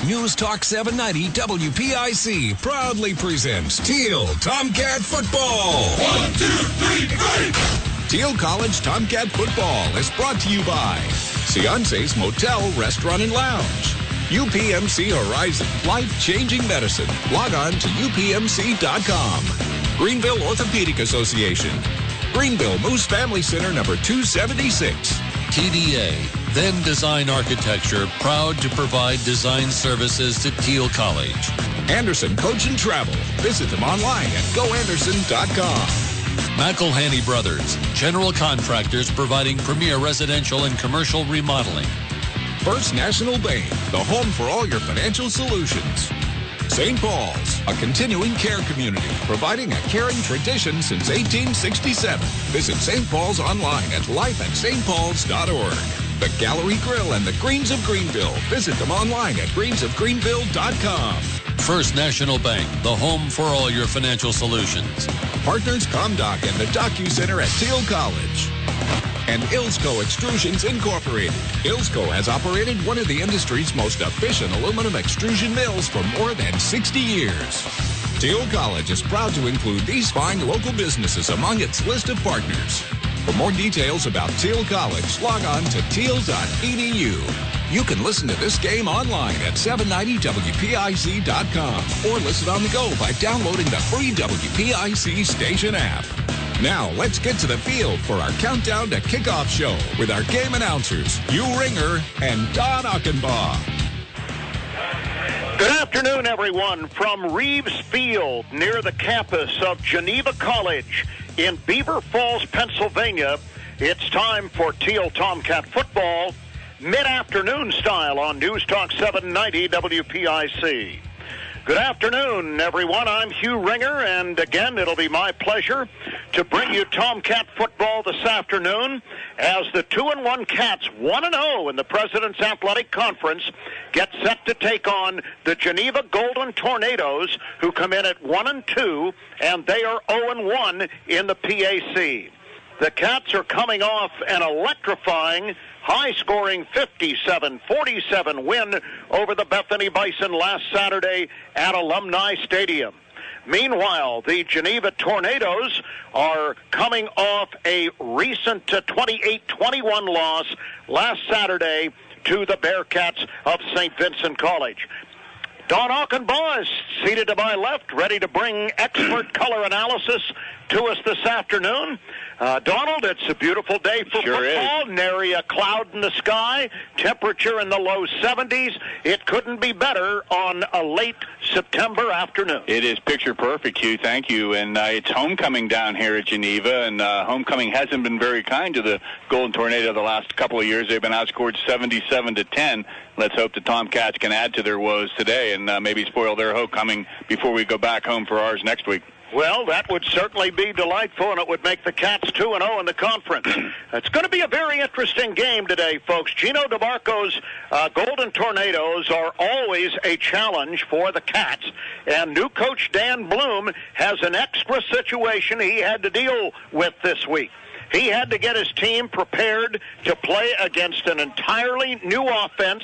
News Talk 790 WPIC proudly presents Thiel Tomcat Football. 1, 2, 3, fight! Thiel College Tomcat Football is brought to you by Ciance's Motel, Restaurant, and Lounge. UPMC Horizon, life-changing medicine. Log on to upmc.com. Greenville Orthopedic Association. Greenville Moose Family Center, number 276. TDA, then Design Architecture, proud to provide design services to Thiel College. Anderson Coach and Travel. Visit them online at goanderson.com. McElhaney Brothers, general contractors providing premier residential and commercial remodeling. First National Bank, the home for all your financial solutions. St. Paul's, a continuing care community, providing a caring tradition since 1867. Visit St. Paul's online at lifeatstpauls.org. The Gallery Grill and the Greens of Greenville. Visit them online at greensofgreenville.com. First National Bank, the home for all your financial solutions. Partners ComDoc and the DocuCenter at Thiel College. And Ilsco Extrusions Incorporated. Ilsco has operated one of the industry's most efficient aluminum extrusion mills for more than 60 years. Thiel College is proud to include these fine local businesses among its list of partners. For more details about Thiel College, log on to thiel.edu. You can listen to this game online at 790WPIC.com or listen on the go by downloading the free WPIC station app. Now, let's get to the field for our countdown to kickoff show with our game announcers, Hugh Ringer and Don Achenbaugh. Good afternoon, everyone, from Reeves Field near the campus of Geneva College in Beaver Falls, Pennsylvania. It's time for Thiel Tomcat football, mid-afternoon style on News Talk 790 WPIC. Good afternoon, everyone. I'm Hugh Ringer, and again, it'll be my pleasure to bring you Tomcat football this afternoon as the 2-1 Cats, 1-0 in the President's Athletic Conference, get set to take on the Geneva Golden Tornadoes, who come in at 1-2, and they are 0-1 in the PAC. The Cats are coming off an electrifying, high-scoring 57-47 win over the Bethany Bison last Saturday at Alumni Stadium. Meanwhile, the Geneva Tornadoes are coming off a recent 28-21 loss last Saturday to the Bearcats of St. Vincent College. Don Achenbaugh is seated to my left, ready to bring expert color analysis to us this afternoon. Donald, it's a beautiful day for football. Nary a cloud in the sky. Temperature in the low 70s. It couldn't be better on a late September afternoon. It is picture perfect, Hugh. Thank you. And it's homecoming down here at Geneva, and homecoming hasn't been very kind to the Golden Tornado the last couple of years. They've been outscored 77-10. Let's hope the Tomcats can add to their woes today and maybe spoil their homecoming before we go back home for ours next week. Well, that would certainly be delightful, and it would make the Cats 2-0 in the conference. It's going to be a very interesting game today, folks. Gino DeMarco's Golden Tornadoes are always a challenge for the Cats, and new coach Dan Bloom has an extra situation he had to deal with this week. He had to get his team prepared to play against an entirely new offense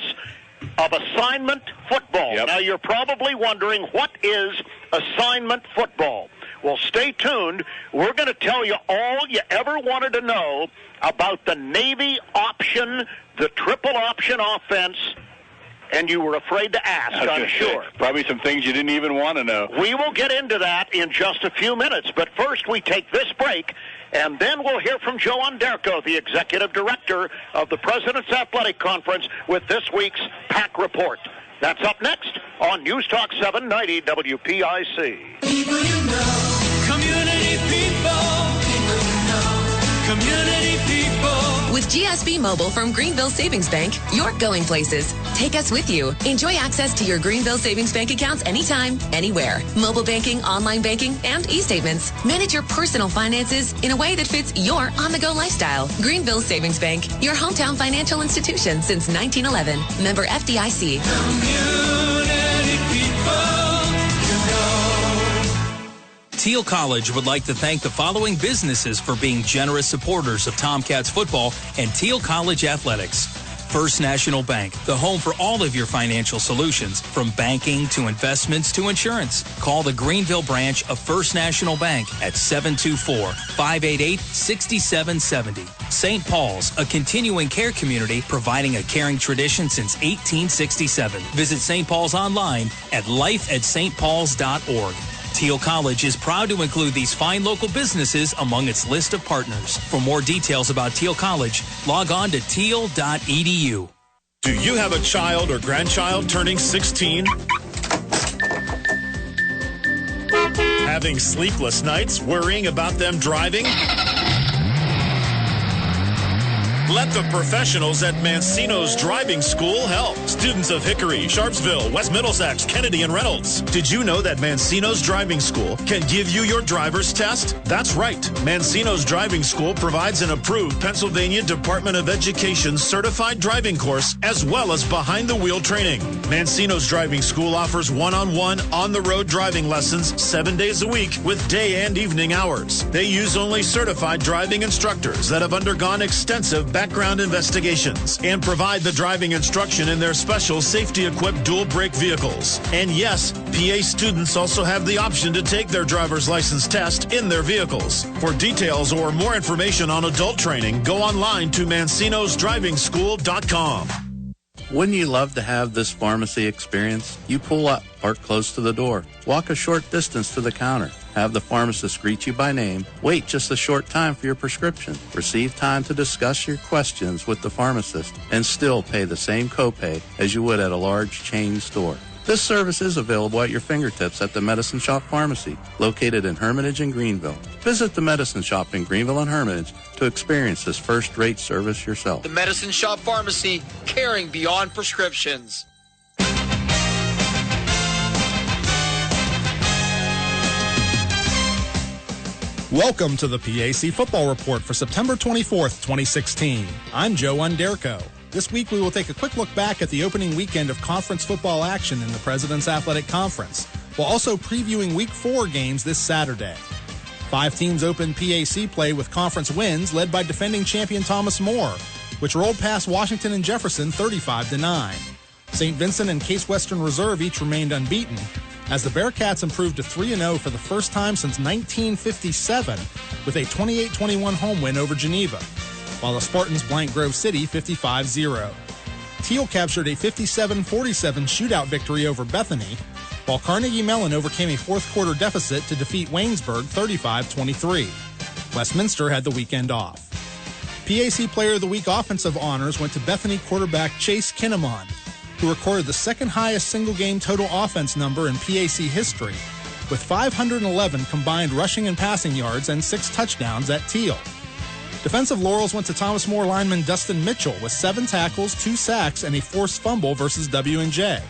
of assignment football. Yep. Now, you're probably wondering, what is assignment football? Well, stay tuned. We're going to tell you all you ever wanted to know about the Navy option, the triple option offense, and you were afraid to ask, I'm sure. Probably some things you didn't even want to know. We will get into that in just a few minutes, but first we take this break, and then we'll hear from Joe Onderko, the executive director of the President's Athletic Conference, with this week's PAC report. That's up next on News Talk 790 WPIC. People you know. Community people. People you know. Community people. With GSB Mobile from Greenville Savings Bank, you're going places. Take us with you. Enjoy access to your Greenville Savings Bank accounts anytime, anywhere. Mobile banking, online banking, and e-statements. Manage your personal finances in a way that fits your on-the-go lifestyle. Greenville Savings Bank, your hometown financial institution since 1911. Member FDIC. Community people, you know. Thiel College would like to thank the following businesses for being generous supporters of Tomcats football and Thiel College athletics. First National Bank, the home for all of your financial solutions, from banking to investments to insurance. Call the Greenville branch of First National Bank at 724-588-6770. St. Paul's, a continuing care community providing a caring tradition since 1867. Visit St. Paul's online at lifeatstpauls.org. Thiel College is proud to include these fine local businesses among its list of partners. For more details about Thiel College, log on to thiel.edu. Do you have a child or grandchild turning 16? Having sleepless nights worrying about them driving? Let the professionals at Mancino's Driving School help. Students of Hickory, Sharpsville, West Middlesex, Kennedy, and Reynolds. Did you know that Mancino's Driving School can give you your driver's test? That's right. Mancino's Driving School provides an approved Pennsylvania Department of Education certified driving course as well as behind-the-wheel training. Mancino's Driving School offers one-on-one, on-the-road driving lessons 7 days a week with day and evening hours. They use only certified driving instructors that have undergone extensive background investigations and provide the driving instruction in their special safety-equipped dual-brake vehicles. And yes, PA students also have the option to take their driver's license test in their vehicles. For details or more information on adult training, go online to mancinosdrivingschool.com. Wouldn't you love to have this pharmacy experience? You pull up, park close to the door, walk a short distance to the counter, have the pharmacist greet you by name, wait just a short time for your prescription, receive time to discuss your questions with the pharmacist, and still pay the same copay as you would at a large chain store. This service is available at your fingertips at the Medicine Shop Pharmacy, located in Hermitage and Greenville. Visit the Medicine Shop in Greenville and Hermitage to experience this first-rate service yourself. The Medicine Shop Pharmacy, caring beyond prescriptions. Welcome to the PAC Football Report for September 24th, 2016. I'm Joe Underco. This week we will take a quick look back at the opening weekend of conference football action in the President's Athletic Conference, while also previewing Week 4 games this Saturday. 5 teams opened PAC play with conference wins led by defending champion Thomas More, which rolled past Washington and Jefferson 35-9. St. Vincent and Case Western Reserve each remained unbeaten, as the Bearcats improved to 3-0 for the first time since 1957 with a 28-21 home win over Geneva, while the Spartans blanked Grove City 55-0. Thiel captured a 57-47 shootout victory over Bethany, while Carnegie Mellon overcame a fourth-quarter deficit to defeat Waynesburg 35-23. Westminster had the weekend off. PAC Player of the Week offensive honors went to Bethany quarterback Chase Kinnamon, who recorded the second-highest single-game total offense number in PAC history, with 511 combined rushing and passing yards and 6 touchdowns at Thiel. Defensive laurels went to Thomas More lineman Dustin Mitchell with 7 tackles, 2 sacks, and a forced fumble versus W&J.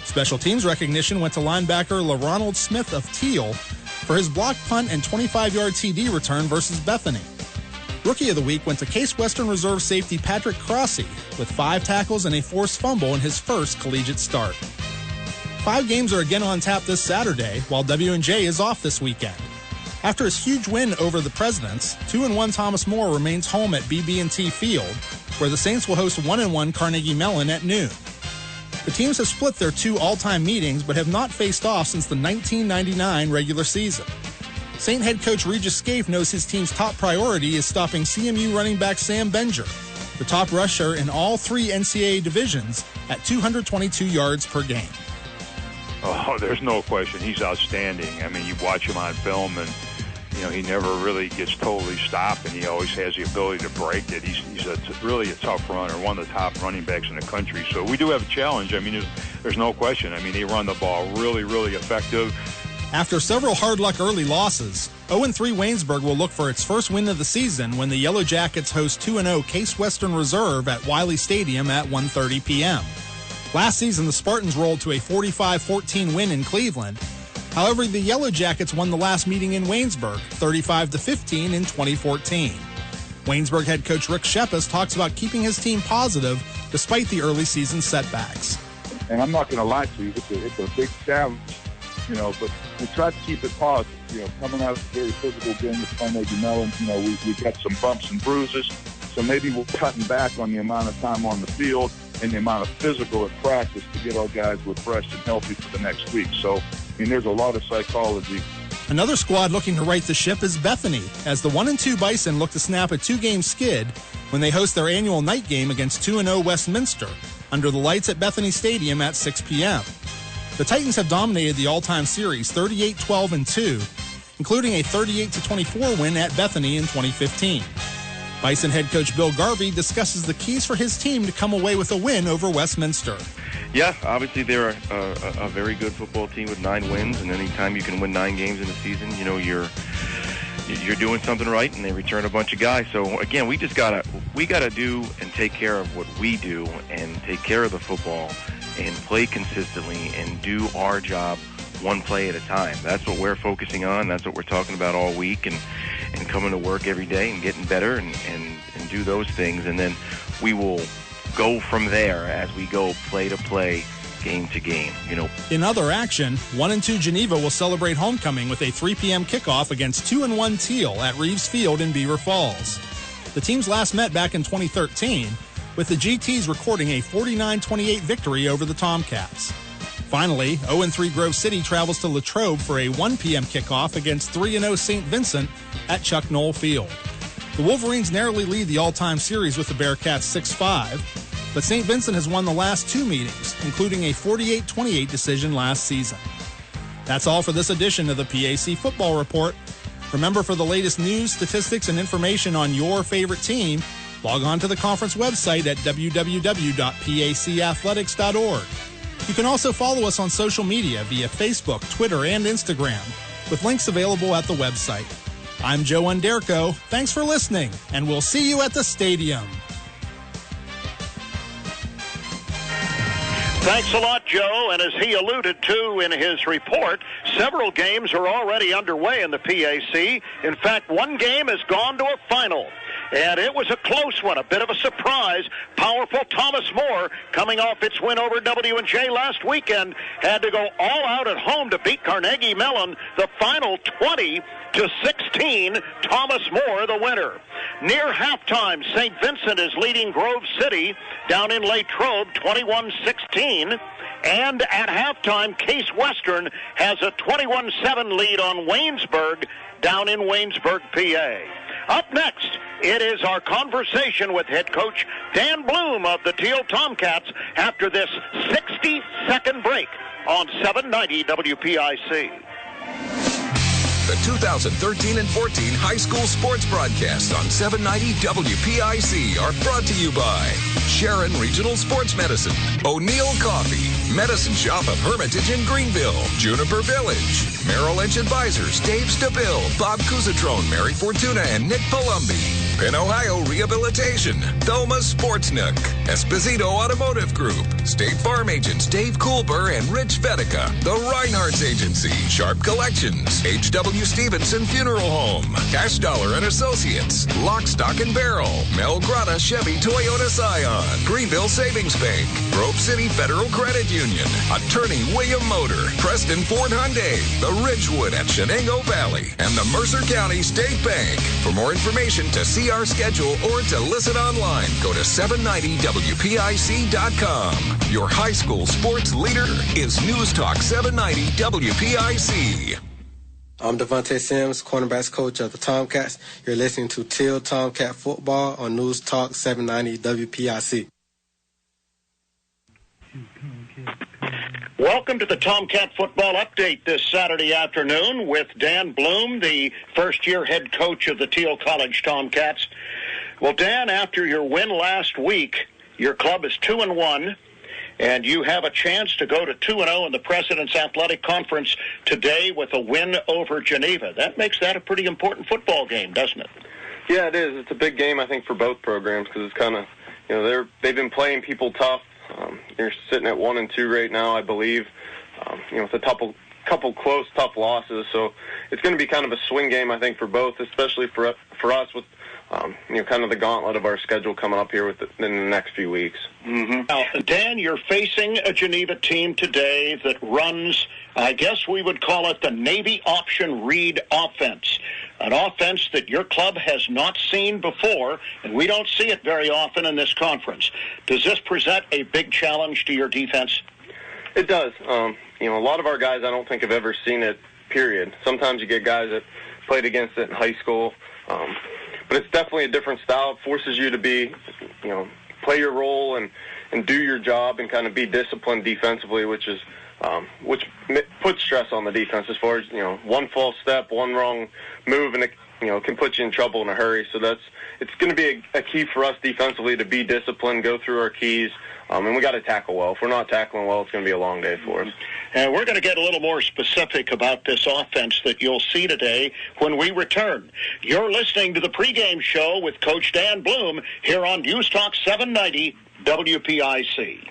Special teams recognition went to linebacker LaRonald Smith of Thiel for his blocked punt and 25-yard TD return versus Bethany. Rookie of the Week went to Case Western Reserve safety Patrick Crossy with 5 tackles and a forced fumble in his first collegiate start. 5 games are again on tap this Saturday, while W&J is off this weekend. After his huge win over the Presidents, 2-1 Thomas More remains home at BB&T Field, where the Saints will host 1-1 Carnegie Mellon at noon. The teams have split their 2 all-time meetings, but have not faced off since the 1999 regular season. Saint head coach Regis Scaife knows his team's top priority is stopping CMU running back Sam Benger, the top rusher in all 3 NCAA divisions, at 222 yards per game. Oh, there's no question. He's outstanding. I mean, you watch him on film, and he never really gets totally stopped, and he always has the ability to break it. He's really a tough runner, one of the top running backs in the country. So we do have a challenge. I mean, there's no question. I mean, they run the ball really, really effective. After several hard-luck early losses, 0-3 Waynesburg will look for its first win of the season when the Yellow Jackets host 2-0 Case Western Reserve at Wiley Stadium at 1:30 p.m. Last season, the Spartans rolled to a 45-14 win in Cleveland. However, the Yellow Jackets won the last meeting in Waynesburg, 35-15 in 2014. Waynesburg head coach Rick Shepis talks about keeping his team positive despite the early season setbacks. And I'm not going to lie to you, it's a big challenge, but we try to keep it positive. Coming out of a very physical game with Carnegie Mellon, we got some bumps and bruises. So maybe we're cutting back on the amount of time on the field and the amount of physical at practice to get our guys refreshed and healthy for the next week. So, there's a lot of psychology. Another squad looking to right the ship is Bethany, as the 1-2 Bison look to snap a 2-game skid when they host their annual night game against 2-0 Westminster under the lights at Bethany Stadium at 6 p.m. The Titans have dominated the all-time series 38-12-2, including a 38-24 win at Bethany in 2015. Bison head coach Bill Garvey discusses the keys for his team to come away with a win over Westminster. Yeah, obviously they're a very good football team with 9 wins, and anytime you can win 9 games in a season, you're doing something right, and they return a bunch of guys. So again, we gotta do and take care of what we do, and take care of the football, and play consistently, and do our job one play at a time. That's what we're focusing on. That's what we're talking about all week, and coming to work every day and getting better and do those things, and then we will go from there as we go play to play, game to game. In other action, 1-2 Geneva will celebrate homecoming with a 3 p.m. kickoff against 2-1 Thiel at Reeves Field in Beaver Falls. The teams last met back in 2013, with the GTs recording a 49-28 victory over the Tomcats. Finally, 0-3 Grove City travels to Latrobe for a 1 p.m. kickoff against 3-0 St. Vincent at Chuck Knoll Field. The Wolverines narrowly lead the all-time series with the Bearcats 6-5, but St. Vincent has won the last 2 meetings, including a 48-28 decision last season. That's all for this edition of the PAC Football Report. Remember, for the latest news, statistics, and information on your favorite team, log on to the conference website at www.pacathletics.org. You can also follow us on social media via Facebook, Twitter, and Instagram, with links available at the website. I'm Joe Underko. Thanks for listening, and we'll see you at the stadium. Thanks a lot, Joe. And as he alluded to in his report, several games are already underway in the PAC. In fact, one game has gone to a final. And it was a close one, a bit of a surprise. Powerful Thomas More, coming off its win over W&J last weekend, had to go all out at home to beat Carnegie Mellon. The final 20-16, Thomas More the winner. Near halftime, St. Vincent is leading Grove City down in Latrobe 21-16. And at halftime, Case Western has a 21-7 lead on Waynesburg down in Waynesburg, PA. Up next, it is our conversation with head coach Dan Bloom of the Thiel Tomcats after this 60-second break on 790 WPIC. The 2013 and 14 high school sports broadcasts on 790 WPIC are brought to you by Sharon Regional Sports Medicine, O'Neill Coffee, Medicine Shop of Hermitage in Greenville, Juniper Village, Merrill Lynch Advisors, Dave Stabil, Bob Cusatrone, Mary Fortuna, and Nick Palumbi, Penn Ohio Rehabilitation, Thoma Sports Nook, Esposito Automotive Group, State Farm Agents Dave Coolber and Rich Vedica, The Reinhardt's Agency, Sharp Collections, H.W. Stevenson Funeral Home, Cash Dollar and Associates, Lock, Stock and Barrel, Mel Grata Chevy Toyota Scion, Greenville Savings Bank, Grove City Federal Credit Union, Attorney William Motor, Preston Ford Hyundai, The Ridgewood at Shenango Valley, and the Mercer County State Bank. For more information, to see our schedule or to listen online, go to 790WPIC.com. Your high school sports leader is News Talk 790 WPIC. I'm Devontae Sims, cornerbacks coach of the Tomcats. You're listening to Thiel Tomcat Football on News Talk 790 WPIC. Welcome to the Tomcat Football Update this Saturday afternoon with Dan Bloom, the first-year head coach of the Thiel College Tomcats. Well, Dan, after your win last week, your club is 2-1, and you have a chance to go to 2-0 in the President's Athletic Conference today with a win over Geneva. That makes that a pretty important football game, doesn't it? Yeah, it is. It's a big game, I think, for both programs because it's kind of, they've been playing people tough. You're sitting at 1-2 right now, I believe, with a couple close, tough losses. So it's going to be kind of a swing game, I think, for both, especially for us with, kind of the gauntlet of our schedule coming up here in the next few weeks. Mm-hmm. Now, Dan, you're facing a Geneva team today that runs, I guess we would call it the Navy option read offense. an offense that your club has not seen before, and we don't see it very often in this conference. Does this present a big challenge to your defense? It does. A lot of our guys I don't think have ever seen it, period. Sometimes you get guys that played against it in high school, but it's definitely a different style. It forces you to be, play your role and do your job and kind of be disciplined defensively, which puts stress on the defense as far as, one false step, one wrong move, and it, can put you in trouble in a hurry. So it's going to be a key for us defensively to be disciplined, go through our keys, and we got to tackle well. If we're not tackling well, it's going to be a long day for us. And we're going to get a little more specific about this offense that you'll see today when we return. You're listening to the pregame show with Coach Dan Bloom here on News Talk 790 WPIC.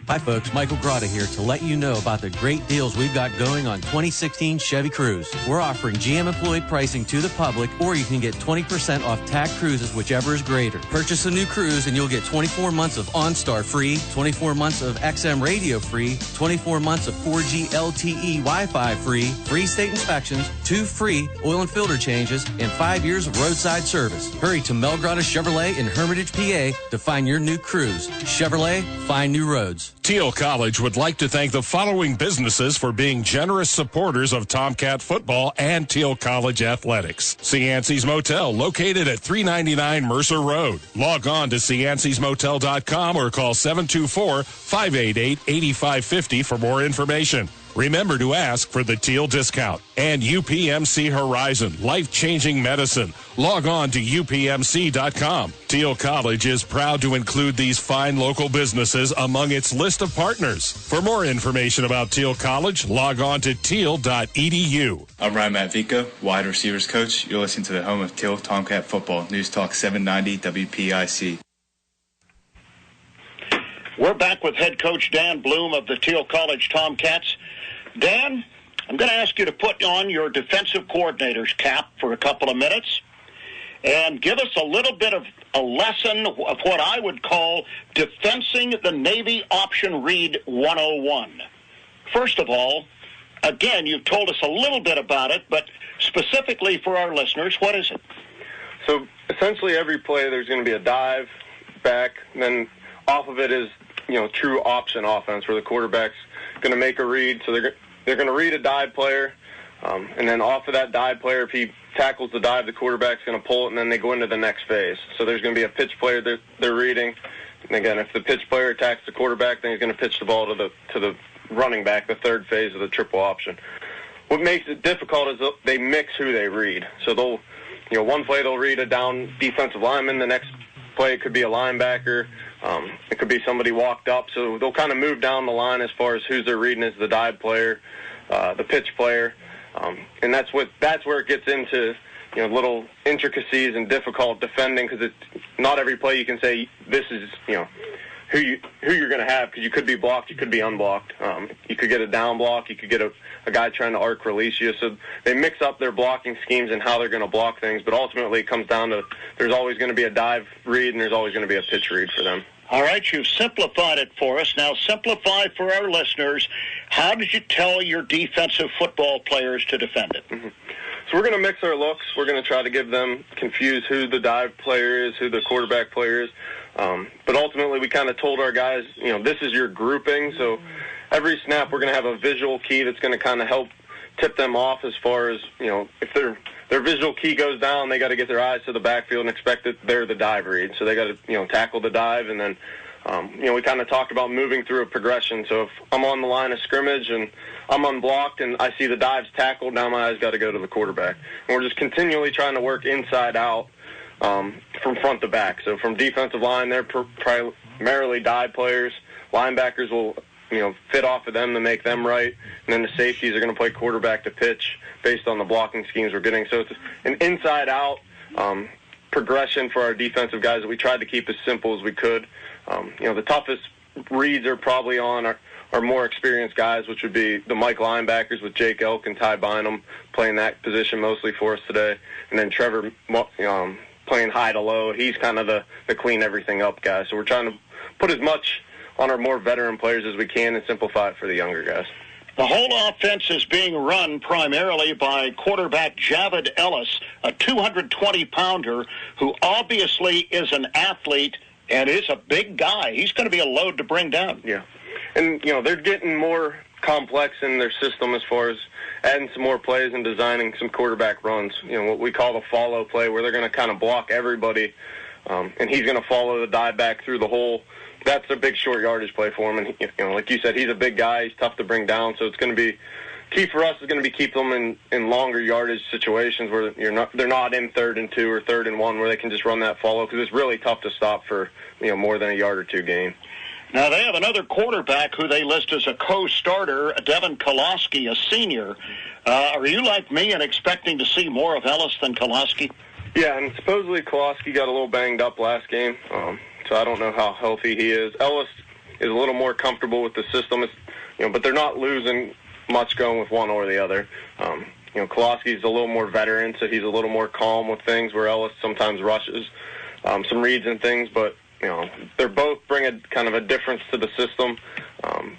Hi folks, Michael Grotta here to let you know about the great deals we've got going on 2016 Chevy Cruze. We're offering GM employee pricing to the public, or you can get 20% off TAC Cruises, whichever is greater. Purchase a new Cruze and you'll get 24 months of OnStar free, 24 months of XM radio free, 24 months of 4G LTE Wi-Fi free, free state inspections, 2 free oil and filter changes, and 5 years of roadside service. Hurry to Mel Grotta Chevrolet in Hermitage, PA to find your new Cruze. Chevrolet, find new roads. Thiel College would like to thank the following businesses for being generous supporters of Tomcat football and Thiel College athletics. Cianci's Motel, located at 399 Mercer Road. Log on to ciancysmotel.com or call 724-588-8550 for more information. Remember to ask for the Thiel discount. And UPMC Horizon, life-changing medicine. Log on to upmc.com. Thiel College is proud to include these fine local businesses among its list of partners. For more information about Thiel College, log on to thiel.edu. I'm Ryan Matvico, wide receivers coach. You're listening to the home of Thiel Tomcat football, News Talk 790 WPIC. We're back with head coach Dan Bloom of the Thiel College Tomcats. Dan, I'm going to ask you to put on your defensive coordinator's cap for a couple of minutes and give us a little bit of a lesson of what I would call defensing the Navy option read 101. First of all, again, you've told us a little bit about it, but specifically for our listeners, what is it? So essentially every play there's going to be a dive back, and then off of it is, true option offense where the quarterback's going to make a read. So they're going to read a dive player, and then off of that dive player, if he tackles the dive, the quarterback's going to pull it, and then they go into the next phase. So there's going to be a pitch player they're reading. And again, if the pitch player attacks the quarterback, then he's going to pitch the ball to the running back, the third phase of the triple option. What makes it difficult is they mix who they read. So they'll, one play they'll read a down defensive lineman, the next play it could be a linebacker. It could be somebody walked up. So they'll kind of move down the line as far as who's they're reading as the dive player, the pitch player. And that's where it gets into, little intricacies and difficult defending, because it's not every play you can say this is, who you're going to have, because you could be blocked, you could be unblocked. You could get a down block, you could get a guy trying to arc release you. So they mix up their blocking schemes and how they're going to block things, but ultimately it comes down to there's always going to be a dive read and there's always going to be a pitch read for them. All right, you've simplified it for us. Now simplify for our listeners. How did you tell your defensive football players to defend it? Mm-hmm. So we're going to mix our looks. We're going to try to give them, confuse who the dive player is, who the quarterback player is. But ultimately we kind of told our guys, this is your grouping. So every snap we're going to have a visual key that's going to kind of help tip them off as far as, if their visual key goes down, they got to get their eyes to the backfield and expect that they're the dive read. So they got to, tackle the dive. And then, we kind of talked about moving through a progression. So if I'm on the line of scrimmage and I'm unblocked and I see the dives tackled, now my eyes got to go to the quarterback. And we're just continually trying to work inside out from front to back. So from defensive line, they're primarily dive players. Linebackers will, fit off of them to make them right. And then the safeties are going to play quarterback to pitch based on the blocking schemes we're getting. So it's an inside-out progression for our defensive guys that we tried to keep as simple as we could. The toughest reads are probably on our more experienced guys, which would be the Mike linebackers with Jake Elk and Ty Bynum playing that position mostly for us today. And then Trevor playing high to low. He's kind of the clean everything up guy. So we're trying to put as much on our more veteran players as we can and simplify it for the younger guys. The whole offense is being run primarily by quarterback Javid Ellis, a 220-pounder who obviously is an athlete and is a big guy. He's going to be a load to bring down. Yeah. And, they're getting more complex in their system as far as adding some more plays and designing some quarterback runs. What we call the follow play, where they're going to kind of block everybody, and he's going to follow the dive back through the hole. That's a big short yardage play for him. And, like you said, he's a big guy. He's tough to bring down. So it's going to be key for us is going to be keep them in longer yardage situations where they're not in 3rd and 2 or 3rd and 1 where they can just run that follow, because it's really tough to stop for, more than a yard or two gain. Now, they have another quarterback who they list as a co-starter, Devin Koloski, a senior. Are you like me and expecting to see more of Ellis than Koloski? Yeah, and supposedly Koloski got a little banged up last game, so I don't know how healthy he is. Ellis is a little more comfortable with the system, but they're not losing much going with one or the other. Koloski's a little more veteran, so he's a little more calm with things, where Ellis sometimes rushes some reads and things, but they're both bring a kind of a difference to the system.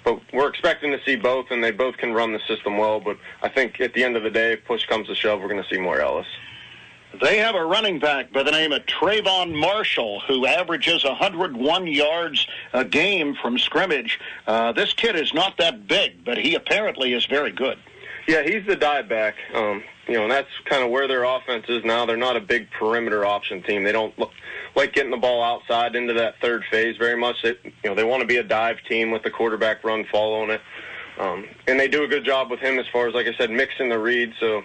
But we're expecting to see both, and they both can run the system well. But I think at the end of the day, if push comes to shove, we're going to see more Ellis. They have a running back by the name of Trayvon Marshall, who averages 101 yards a game from scrimmage. This kid is not that big, but he apparently is very good. Yeah, he's the dive back. And that's kind of where their offense is now. They're not a big perimeter option team. They don't like getting the ball outside into that third phase very much. They want to be a dive team with the quarterback run following it. And they do a good job with him as far as, like I said, mixing the reads. So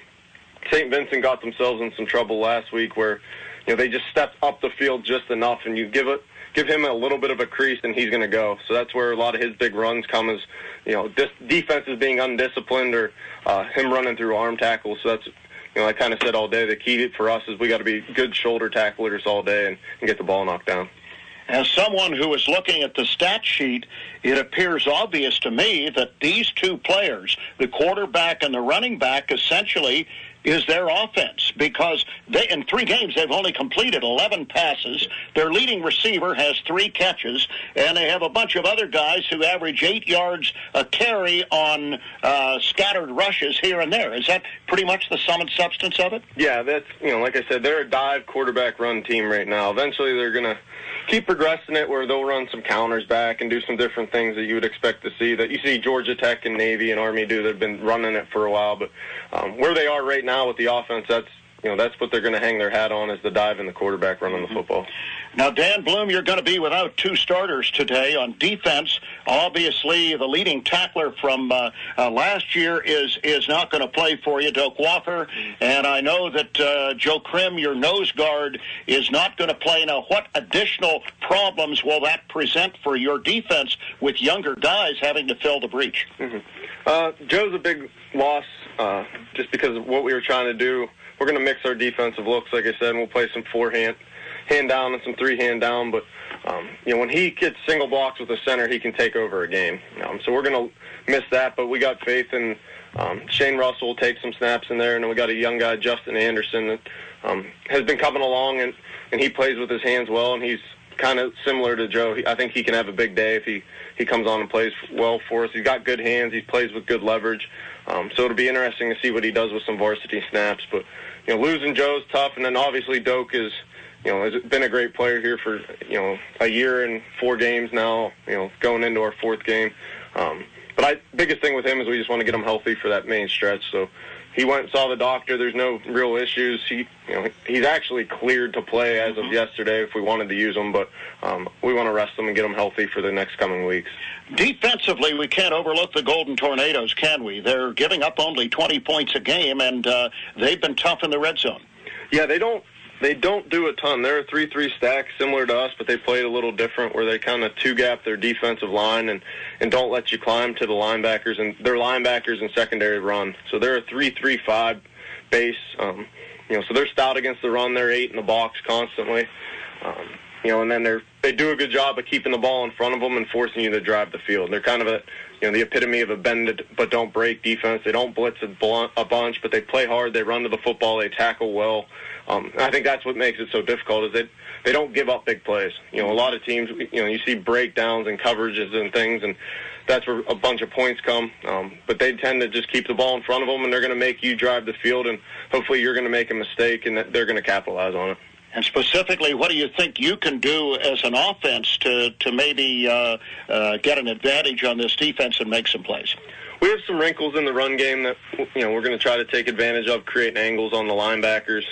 St. Vincent got themselves in some trouble last week where, they just stepped up the field just enough, and you give him a little bit of a crease and he's going to go. So that's where a lot of his big runs come, as, defense is being undisciplined or him running through arm tackles. So that's, I kind of said all day, the key for us is we got to be good shoulder tacklers all day and get the ball knocked down. As someone who is looking at the stat sheet, it appears obvious to me that these two players, the quarterback and the running back, essentially is their offense, because in 3 games they've only completed 11 passes. Their leading receiver has 3 catches, and they have a bunch of other guys who average 8 yards a carry on scattered rushes here and there. Is that pretty much the sum and substance of it? Yeah, that's, like I said, they're a dive quarterback run team right now. Eventually they're going to keep progressing it where they'll run some counters back and do some different things that you would expect to see, that you see Georgia Tech and Navy and Army do. They've been running it for a while, but where they are right now with the offense, that's what they're going to hang their hat on, is the dive and the quarterback running the football. Now, Dan Bloom, you're going to be without 2 starters today on defense. Obviously, the leading tackler from last year is not going to play for you, Doak Walker. And I know that Joe Krim, your nose guard, is not going to play. Now, what additional problems will that present for your defense with younger guys having to fill the breach? Joe's a big loss just because of what we were trying to do. We're going to mix our defensive looks, like I said, and we'll play some 4-hand down and some 3-hand down. But, when he gets single blocks with the center, he can take over a game. So we're going to miss that, but we got faith in Shane Russell will take some snaps in there, and then we got a young guy, Justin Anderson, that has been coming along, and he plays with his hands well, and he's kind of similar to Joe. I think he can have a big day if he comes on and plays well for us. He's got good hands. He plays with good leverage. So it'll be interesting to see what he does with some varsity snaps. But, losing Joe's tough, and then obviously Doak is, has been a great player here for, a year and 4 games now, going into our 4th game. But biggest thing with him is we just want to get him healthy for that main stretch. So he went and saw the doctor. There's no real issues. He's actually cleared to play as of yesterday if we wanted to use him, but we want to rest him and get him healthy for the next coming weeks. Defensively, we can't overlook the Golden Tornadoes, can we? They're giving up only 20 points a game, and they've been tough in the red zone. Yeah, they don't do a ton. They're a 3-3 stack, similar to us, but they play it a little different, where they kind of 2-gap their defensive line and don't let you climb to the linebackers, and their linebackers and secondary run. So they're a 3-3-5 base. So they're stout against the run. They're 8 in the box constantly. And then they do a good job of keeping the ball in front of them and forcing you to drive the field. They're kind of the epitome of a bend but don't break defense. They don't blitz a bunch, but they play hard. They run to the football. They tackle well. I think that's what makes it so difficult, is they don't give up big plays. A lot of teams, you see breakdowns and coverages and things, and that's where a bunch of points come. But they tend to just keep the ball in front of them, and they're going to make you drive the field, and hopefully you're going to make a mistake, and they're going to capitalize on it. And specifically, what do you think you can do as an offense to maybe get an advantage on this defense and make some plays? We have some wrinkles in the run game that we're going to try to take advantage of, creating angles on the linebackers,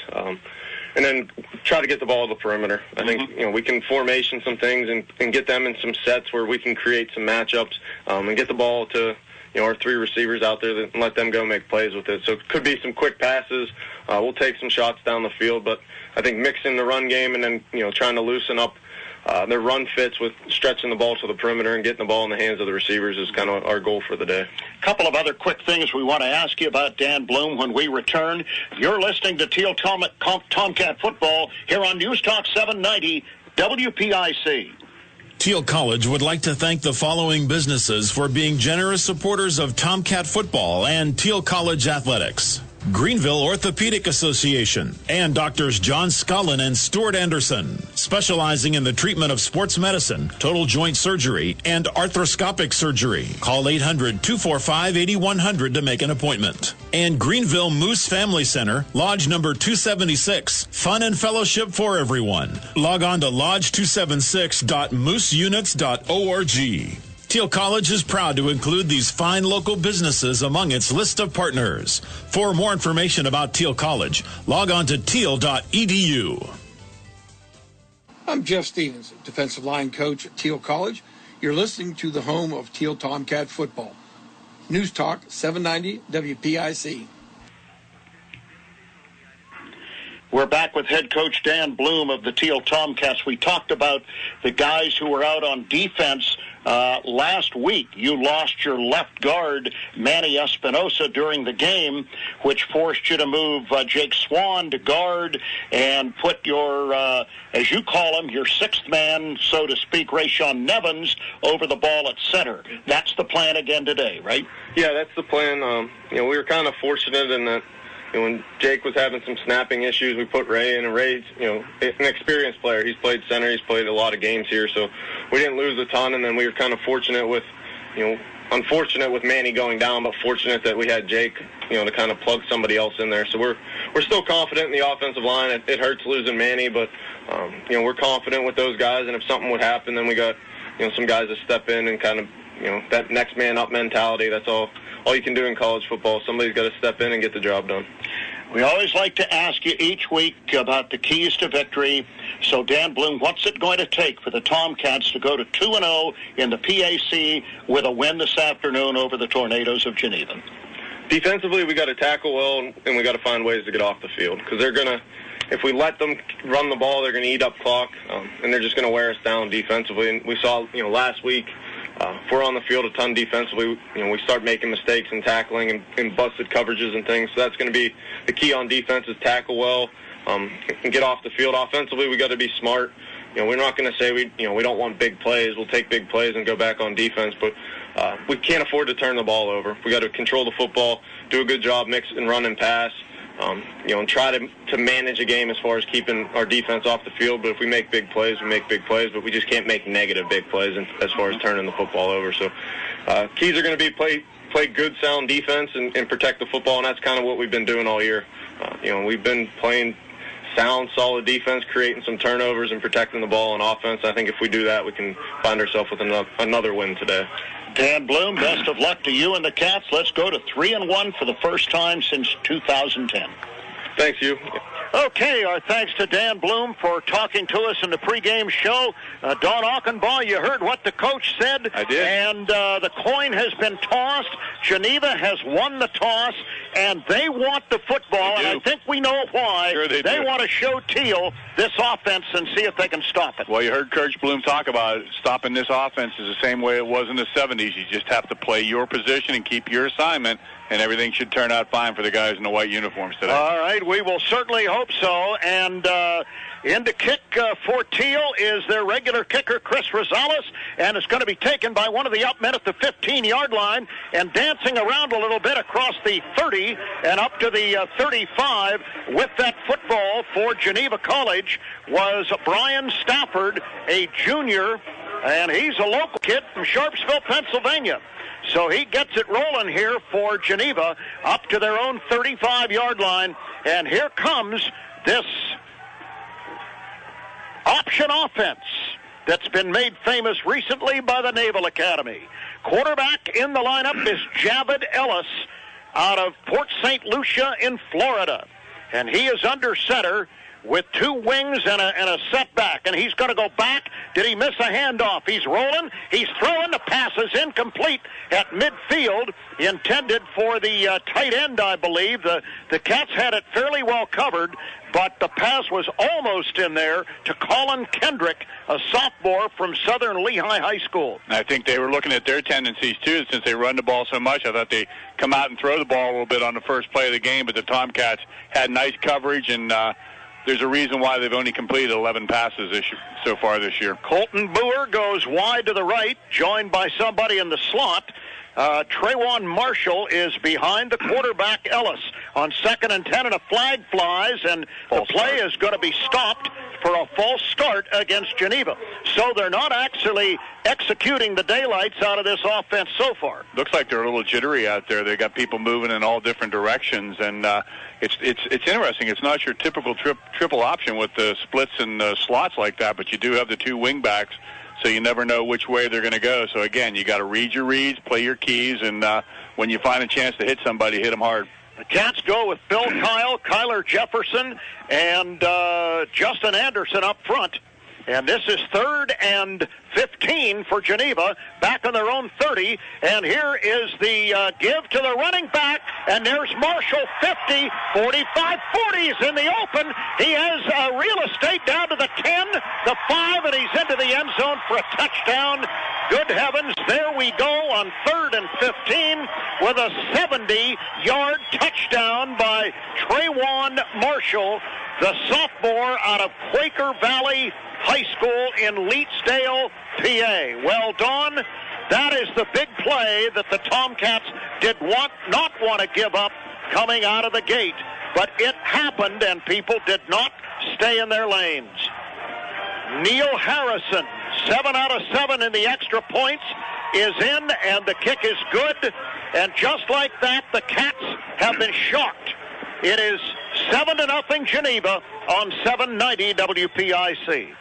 and then try to get the ball to the perimeter. I think we can formation some things and get them in some sets where we can create some matchups and get the ball to our three receivers out there and let them go make plays with it. So it could be some quick passes. We'll take some shots down the field, but I think mixing the run game and then trying to loosen up their run fits with stretching the ball to the perimeter and getting the ball in the hands of the receivers is kind of our goal for the day. A couple of other quick things we want to ask you about, Dan Bloom, when we return. You're listening to Thiel Tomcat Football here on News Talk 790 WPIC. Thiel College would like to thank the following businesses for being generous supporters of Tomcat Football and Thiel College Athletics. Greenville Orthopedic Association and Doctors John Scullin and Stuart Anderson, specializing in the treatment of sports medicine, total joint surgery, and arthroscopic surgery. Call 800-245-8100 to make an appointment. And Greenville Moose Family Center, Lodge number 276, fun and fellowship for everyone. Log on to lodge276.mooseunits.org. Thiel College is proud to include these fine local businesses among its list of partners. For more information about Thiel College, log on to thiel.edu. I'm Jeff Stevens, defensive line coach at Thiel College. You're listening to the home of Thiel Tomcat football. News Talk 790 WPIC. We're back with head coach Dan Bloom of the Thiel Tomcats. We talked about the guys who were out on defense last week. You lost your left guard, Manny Espinosa, during the game, which forced you to move Jake Swan to guard and put your, as you call him, your sixth man, so to speak, Rayshawn Nevins, over the ball at center. That's the plan again today, right? Yeah, that's the plan. We were kind of fortunate in that when Jake was having some snapping issues, we put Ray in, and Ray's, an experienced player. He's played center. He's played a lot of games here, so we didn't lose a ton, and then we were kind of fortunate with, unfortunate with Manny going down, but fortunate that we had Jake, to kind of plug somebody else in there. So we're still confident in the offensive line. It hurts losing Manny, but, we're confident with those guys, and if something would happen, then we got, some guys to step in and kind of, that next man up mentality. That's all you can do in college football. Somebody's got to step in and get the job done. We always like to ask you each week about the keys to victory. So, Dan Bloom, what's it going to take for the Tomcats to go to 2-0 in the PAC with a win this afternoon over the Tornadoes of Geneva? Defensively, we got to tackle well, and we got to find ways to get off the field, because they're going to, if we let them run the ball, they're going to eat up clock, and they're just going to wear us down defensively. And we saw, last week, if we're on the field a ton defensively, we start making mistakes in tackling and busted coverages and things. So that's going to be the key on defense, is tackle well and get off the field. Offensively, we got to be smart. We're not going to say we don't want big plays. We'll take big plays and go back on defense, but we can't afford to turn the ball over. We got to control the football, do a good job mix and run and pass. And try to manage a game as far as keeping our defense off the field. But if we make big plays, we make big plays. But we just can't make negative big plays as far as turning the football over. So keys are going to be play good, sound defense and protect the football, and that's kind of what we've been doing all year. We've been playing sound, solid defense, creating some turnovers and protecting the ball on offense. I think if we do that, we can find ourselves with another win today. Dan Bloom, best of luck to you and the Cats. Let's go to 3-1 for the first time since 2010. Thanks, you. Okay, our thanks to Dan Bloom for talking to us in the pregame show. Don Auchenbaugh, you heard what the coach said. I did. And the coin has been tossed. Geneva has won the toss, and they want the football, and I think we know why. Sure they do. Want to show Thiel this offense and see if they can stop it. Well, you heard Coach Bloom talk about it. Stopping this offense is the same way it was in the 70s. You just have to play your position and keep your assignment, and everything should turn out fine for the guys in the white uniforms today. All right, we will certainly hope so. And in to kick for Thiel is their regular kicker, Chris Rosales, and it's going to be taken by one of the up men at the 15-yard line, and dancing around a little bit across the 30 and up to the 35 with that football for Geneva College was Brian Stafford, a junior and he's a local kid from Sharpsville, Pennsylvania. So he gets it rolling here for Geneva up to their own 35-yard line. And here comes this option offense that's been made famous recently by the Naval Academy. Quarterback in the lineup is Javid Ellis out of Port St. Lucia in Florida. And he is under center with two wings and a setback, and he's going to go back. Did he miss a handoff? He's rolling. He's throwing. The pass is incomplete at midfield, intended for the tight end, I believe. The Cats had it fairly well covered, but the pass was almost in there to Colin Kendrick, a sophomore from Southern Lehigh High School. I think they were looking at their tendencies, too, since they run the ball so much. I thought they'd come out and throw the ball a little bit on the first play of the game, but the Tomcats had nice coverage, and there's a reason why they've only completed 11 passes so far this year. Colton Boer goes wide to the right, joined by somebody in the slot. Trayvon Marshall is behind the quarterback, Ellis, on 2nd and 10, and a flag flies, and the play is going to be stopped for a false start against Geneva. So they're not actually executing the daylights out of this offense so far. Looks like they're a little jittery out there. They got people moving in all different directions, and it's interesting. It's not your typical triple option with the splits and slots like that, but you do have the two wing backs, so you never know which way they're going to go. So again, you got to read your reads, play your keys, and when you find a chance to hit somebody, hit them hard. The Cats go with Phil Kyle, Kyler Jefferson, and Justin Anderson up front. And this is 3rd and 15 for Geneva, back on their own 30. And here is the give to the running back. And there's Marshall, 50, 45, 40s in the open. He has real estate down to the 10, the 5, and he's into the end zone for a touchdown. Good heavens, there we go on 3rd and 15 with a 70-yard touchdown by Trayvon Marshall, the sophomore out of Quaker Valley High School in Leetsdale, PA. Well done. That is the big play that the Tomcats did not want to give up coming out of the gate. But it happened, and people did not stay in their lanes. Neil Harrison, 7 out of 7 in the extra points, is in, and the kick is good. And just like that, the Cats have been shocked. It is 7-0 Geneva on 790 WPIC.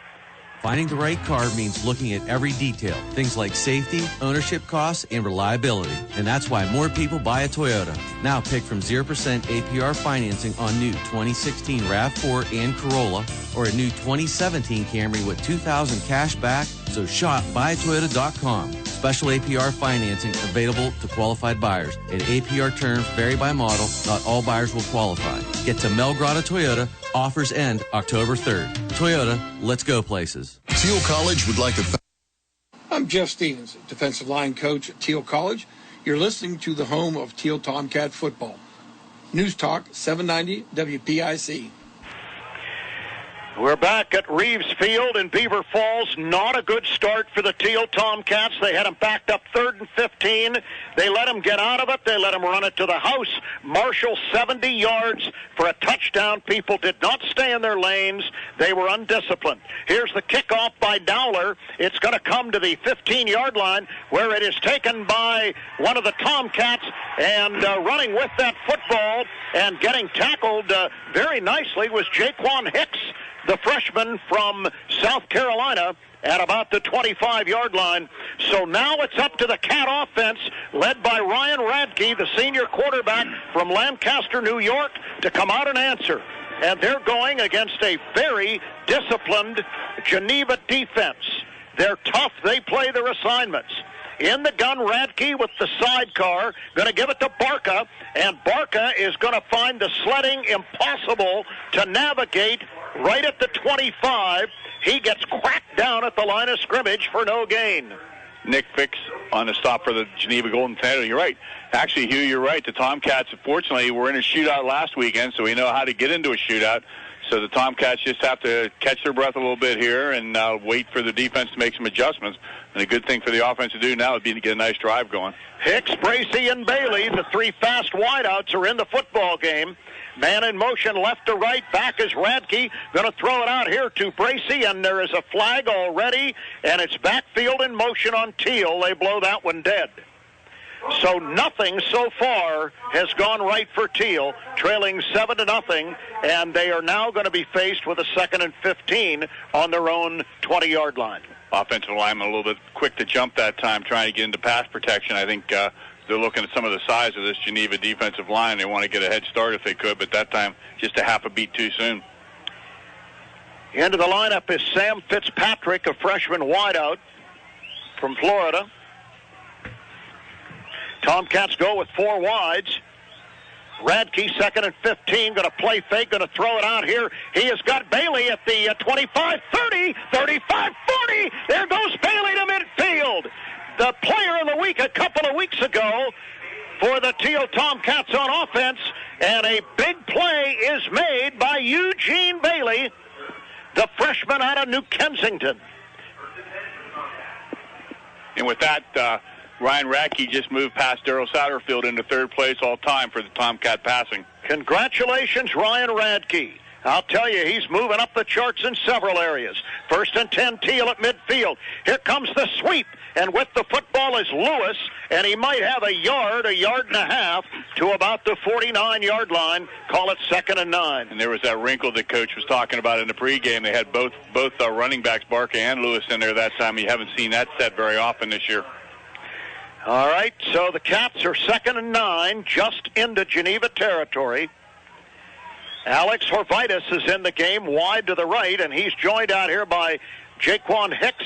Finding the right car means looking at every detail. Things like safety, ownership costs, and reliability. And that's why more people buy a Toyota. Now pick from 0% APR financing on new 2016 RAV4 and Corolla, or a new 2017 Camry with $2,000 cash back. So shop buyatoyota.com. Special APR financing available to qualified buyers. And APR terms vary by model. Not all buyers will qualify. Get to Mel Grotto Toyota. Offers end October 3rd. Toyota, let's go places. Thiel College would like to... I'm Jeff Stevens, defensive line coach at Thiel College. You're listening to the home of Thiel Tomcat football. News Talk 790 WPIC. We're back at Reeves Field in Beaver Falls. Not a good start for the Thiel Tomcats. They had them backed up 3rd and 15. They let them get out of it. They let them run it to the house. Marshall, 70 yards for a touchdown. People did not stay in their lanes. They were undisciplined. Here's the kickoff by Dowler. It's going to come to the 15-yard line where it is taken by one of the Tomcats, and running with that football and getting tackled very nicely was Jaquan Hicks, the freshman from South Carolina, at about the 25-yard line. So now it's up to the Cat offense, led by Ryan Radke, the senior quarterback from Lancaster, New York, to come out and answer. And they're going against a very disciplined Geneva defense. They're tough. They play their assignments. In the gun, Radke with the sidecar, going to give it to Barca, and Barca is going to find the sledding impossible to navigate right at the 25. He gets cracked down at the line of scrimmage for no gain. Nick Fix on the stop for the Geneva Golden Tornado. You're right. Actually, Hugh, you're right. The Tomcats, unfortunately, were in a shootout last weekend, so we know how to get into a shootout. So the Tomcats just have to catch their breath a little bit here and wait for the defense to make some adjustments. And a good thing for the offense to do now would be to get a nice drive going. Hicks, Bracey, and Bailey, the three fast wideouts, are in the football game. Man in motion, left to right. Back is Radke. Going to throw it out here to Bracey, and there is a flag already, and it's backfield in motion on Thiel. They blow that one dead. So nothing so far has gone right for Thiel, trailing 7-0, and they are now going to be faced with a 2nd and 15 on their own 20-yard line. Offensive lineman a little bit quick to jump that time, trying to get into pass protection. I think they're looking at some of the size of this Geneva defensive line. They want to get a head start if they could, but that time just a half a beat too soon. Into the lineup is Sam Fitzpatrick, a freshman wideout from Florida. Tomcats go with 4 wides. Radke, 2nd and 15, going to play fake, going to throw it out here. He has got Bailey at the 25, 30, 35, 40. There goes Bailey to midfield. The player of the week a couple of weeks ago for the Thiel Tomcats on offense, and a big play is made by Eugene Bailey, the freshman out of New Kensington. And with that, Ryan Radke just moved past Darryl Satterfield into 3rd place all time for the Tomcat passing. Congratulations, Ryan Radke. I'll tell you, he's moving up the charts in several areas. 1st and 10, Thiel at midfield. Here comes the sweep, and with the football is Lewis, and he might have a yard and a half to about the 49-yard line. Call it 2nd and 9. And there was that wrinkle that Coach was talking about in the pregame. They had both running backs, Barker and Lewis, in there that time. You haven't seen that set very often this year. All right, so the Cats are 2nd and 9, just into Geneva territory. Alex Horvitis is in the game, wide to the right, and he's joined out here by Jaquan Hicks.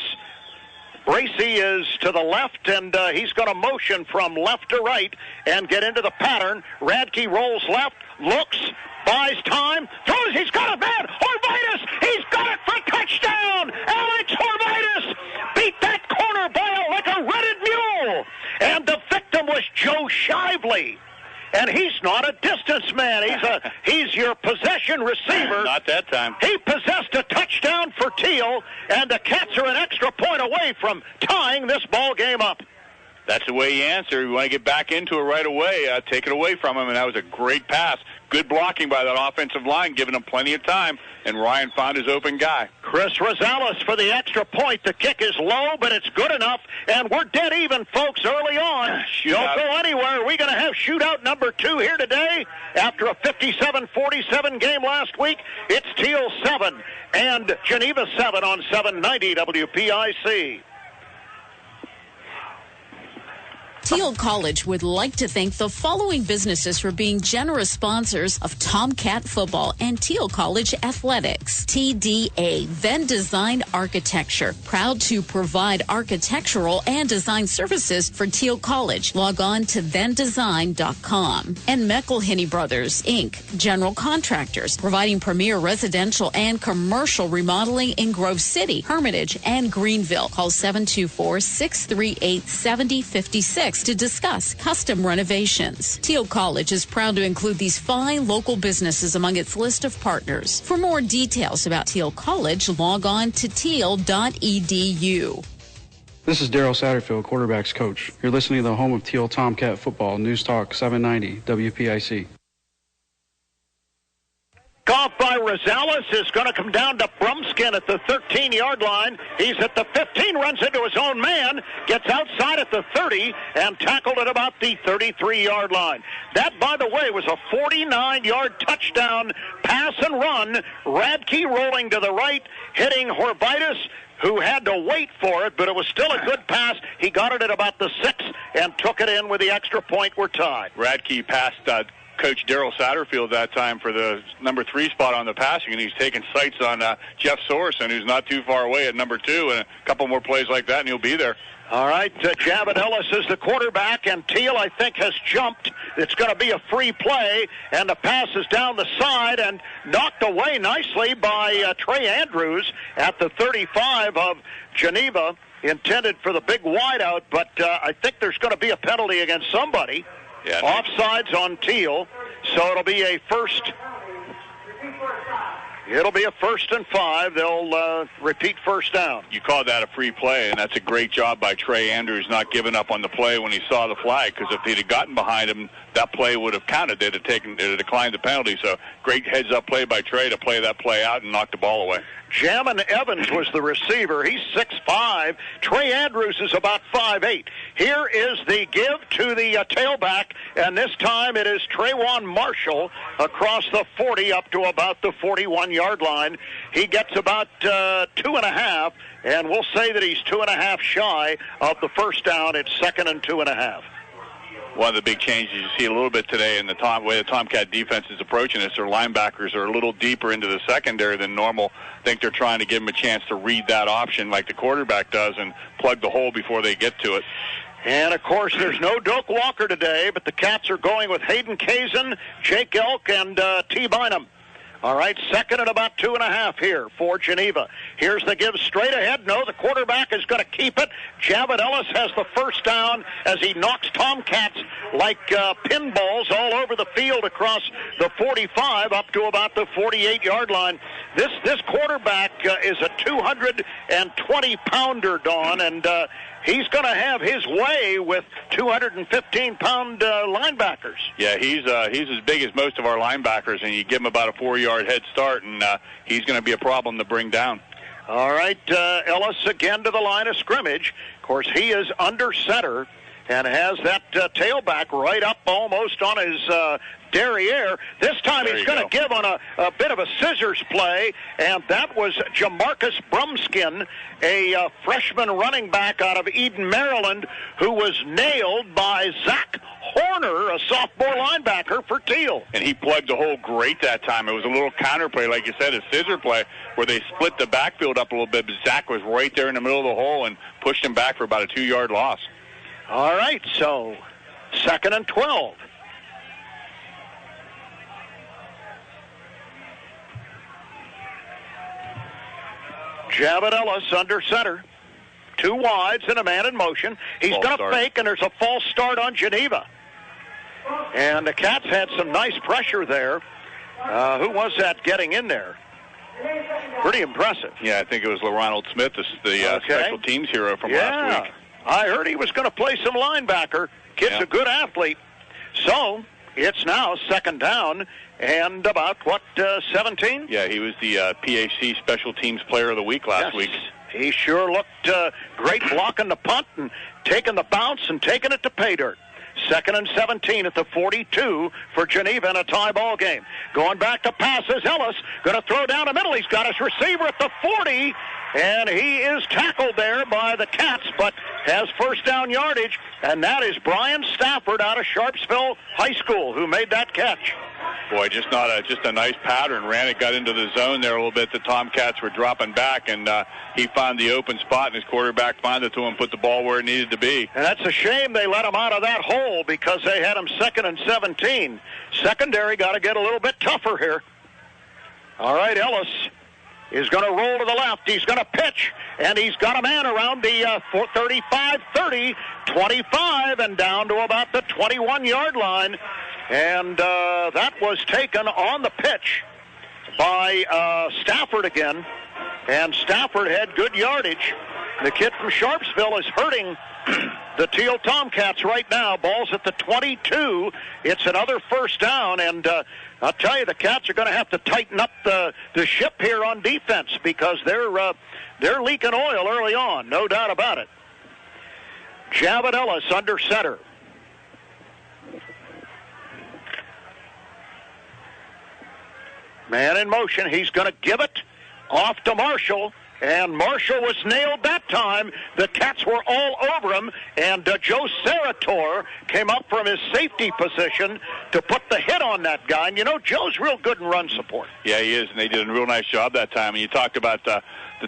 Bracey is to the left, and he's going to motion from left to right and get into the pattern. Radke rolls left, looks, buys time, throws, he's got a man! Horvitis, he's got it for a touchdown! Alex Horvitis beat that corner like a rented mule! And the victim was Joe Shively. And he's not a distance man. He's your possession receiver. Not that time. He possessed a touchdown for Thiel, and the Cats are an extra point away from tying this ball game up. That's the way you answer. You want to get back into it right away. Take it away from him, and that was a great pass. Good blocking by that offensive line, giving him plenty of time, and Ryan found his open guy. Chris Rosales for the extra point. The kick is low, but it's good enough, and we're dead even, folks, early on. Don't go anywhere. We're going to have shootout number 2 here today. After a 57-47 game last week, it's Thiel 7 and Geneva 7 on 790 WPIC. Thiel College would like to thank the following businesses for being generous sponsors of Tomcat football and Thiel College athletics. TDA, Venn Design Architecture, proud to provide architectural and design services for Thiel College. Log on to vendesign.com. And McElhinney Brothers, Inc., general contractors, providing premier residential and commercial remodeling in Grove City, Hermitage, and Greenville. Call 724-638-7056. to discuss custom renovations. Thiel College is proud to include these fine local businesses among its list of partners. For more details about Thiel College, log on to thiel.edu. This is Darryl Satterfield, quarterback's coach. You're listening to the home of Thiel Tomcat football, News Talk 790 WPIC. Off by Rosales is going to come down to Brumskin at the 13-yard line. He's at the 15, runs into his own man, gets outside at the 30, and tackled at about the 33-yard line. That, by the way, was a 49-yard touchdown pass and run. Radke rolling to the right, hitting Horvitis, who had to wait for it, but it was still a good pass. He got it at about the 6 and took it in with the extra point. We're tied. Radke passed Coach Darryl Satterfield that time for the number 3 spot on the passing, and he's taking sights on Jeff Sorensen, who's not too far away at number 2, and a couple more plays like that, and he'll be there. All right, Javed Ellis is the quarterback, and Thiel, I think, has jumped. It's going to be a free play, and the pass is down the side and knocked away nicely by Trey Andrews at the 35 of Geneva, intended for the big wideout, but I think there's going to be a penalty against somebody. Yeah, offsides on Thiel, so it'll be a first It'll be a 1st and 5. They'll repeat first down. You call that a free play, and that's a great job by Trey Andrews not giving up on the play when he saw the flag, because if he'd have gotten behind him, that play would have counted. They'd have declined the penalty. So great heads-up play by Trey to play that play out and knock the ball away. Jamin Evans was the receiver. He's 6'5". Trey Andrews is about 5'8". Here is the give to the tailback, and this time it is Trayvon Marshall across the 40 up to about the 41-yard line. He gets about 2.5, and we'll say that he's 2.5 shy of the first down. It's 2nd and 2.5. One of the big changes you see a little bit today in the way the Tomcat defense is approaching this, their linebackers are a little deeper into the secondary than normal. I think they're trying to give them a chance to read that option like the quarterback does and plug the hole before they get to it. And, of course, there's no Doak Walker today, but the Cats are going with Hayden Kazin, Jake Elk, and T. Bynum. All right, 2nd and about 2.5 here for Geneva. Here's the give straight ahead. No, the quarterback is going to keep it. Javid Ellis has the first down as he knocks Tomcats like pinballs all over the field across the 45 up to about the 48-yard line. This quarterback is a 220-pounder, Don, and he's going to have his way with 215-pound linebackers. Yeah, he's as big as most of our linebackers, and you give him about a 4-yard head start, and he's going to be a problem to bring down. All right, Ellis again to the line of scrimmage. Of course, he is under center and has that tailback right up almost on his derriere. This time he's going to give on a bit of a scissors play, and that was Jamarcus Brumskin, a freshman running back out of Eden, Maryland, who was nailed by Zach Horner, a sophomore linebacker for Thiel. And he plugged the hole great that time. It was a little counter play, like you said, a scissor play, where they split the backfield up a little bit, but Zach was right there in the middle of the hole and pushed him back for about a 2-yard loss. All right, so 2nd and 12. Javid Ellis under center. 2 wides and a man in motion. He's going to fake, and there's a false start on Geneva. And the Cats had some nice pressure there. Who was that getting in there? Pretty impressive. Yeah, I think it was LaRonald Smith, the special teams hero from last week. I heard he was going to play some linebacker. Kid's a good athlete. So it's now 2nd down and about, 17? Yeah, he was the PAC Special Teams Player of the Week last week. He sure looked great blocking the punt and taking the bounce and taking it to pay dirt. 2nd and 17 at the 42 for Geneva in a tie ball game. Going back to passes, Ellis going to throw down the middle. He's got his receiver at the 40, and he is tackled there by the Cats, but has first down yardage, and that is Brian Stafford out of Sharpsville High School who made that catch. Boy, just a nice pattern. Ran it, got into the zone there a little bit. The Tomcats were dropping back, and he found the open spot, and his quarterback found it to him, put the ball where it needed to be. And that's a shame they let him out of that hole because they had him 2nd and 17. Secondary got to get a little bit tougher here. All right, Ellis is going to roll to the left. He's going to pitch, and he's got a man around the 35, 30, 25, and down to about the 21-yard line. And that was taken on the pitch by Stafford again. And Stafford had good yardage. The kid from Sharpsville is hurting the Thiel Tomcats right now. Ball's at the 22. It's another first down. And I'll tell you, the Cats are going to have to tighten up the ship here on defense because they're leaking oil early on, no doubt about it. Javid Ellis under center. Man in motion. He's going to give it off to Marshall. And Marshall was nailed that time. The Cats were all over him. And Joe Sarator came up from his safety position to put the hit on that guy. And, you know, Joe's real good in run support. Yeah, he is. And they did a real nice job that time. And you talked about the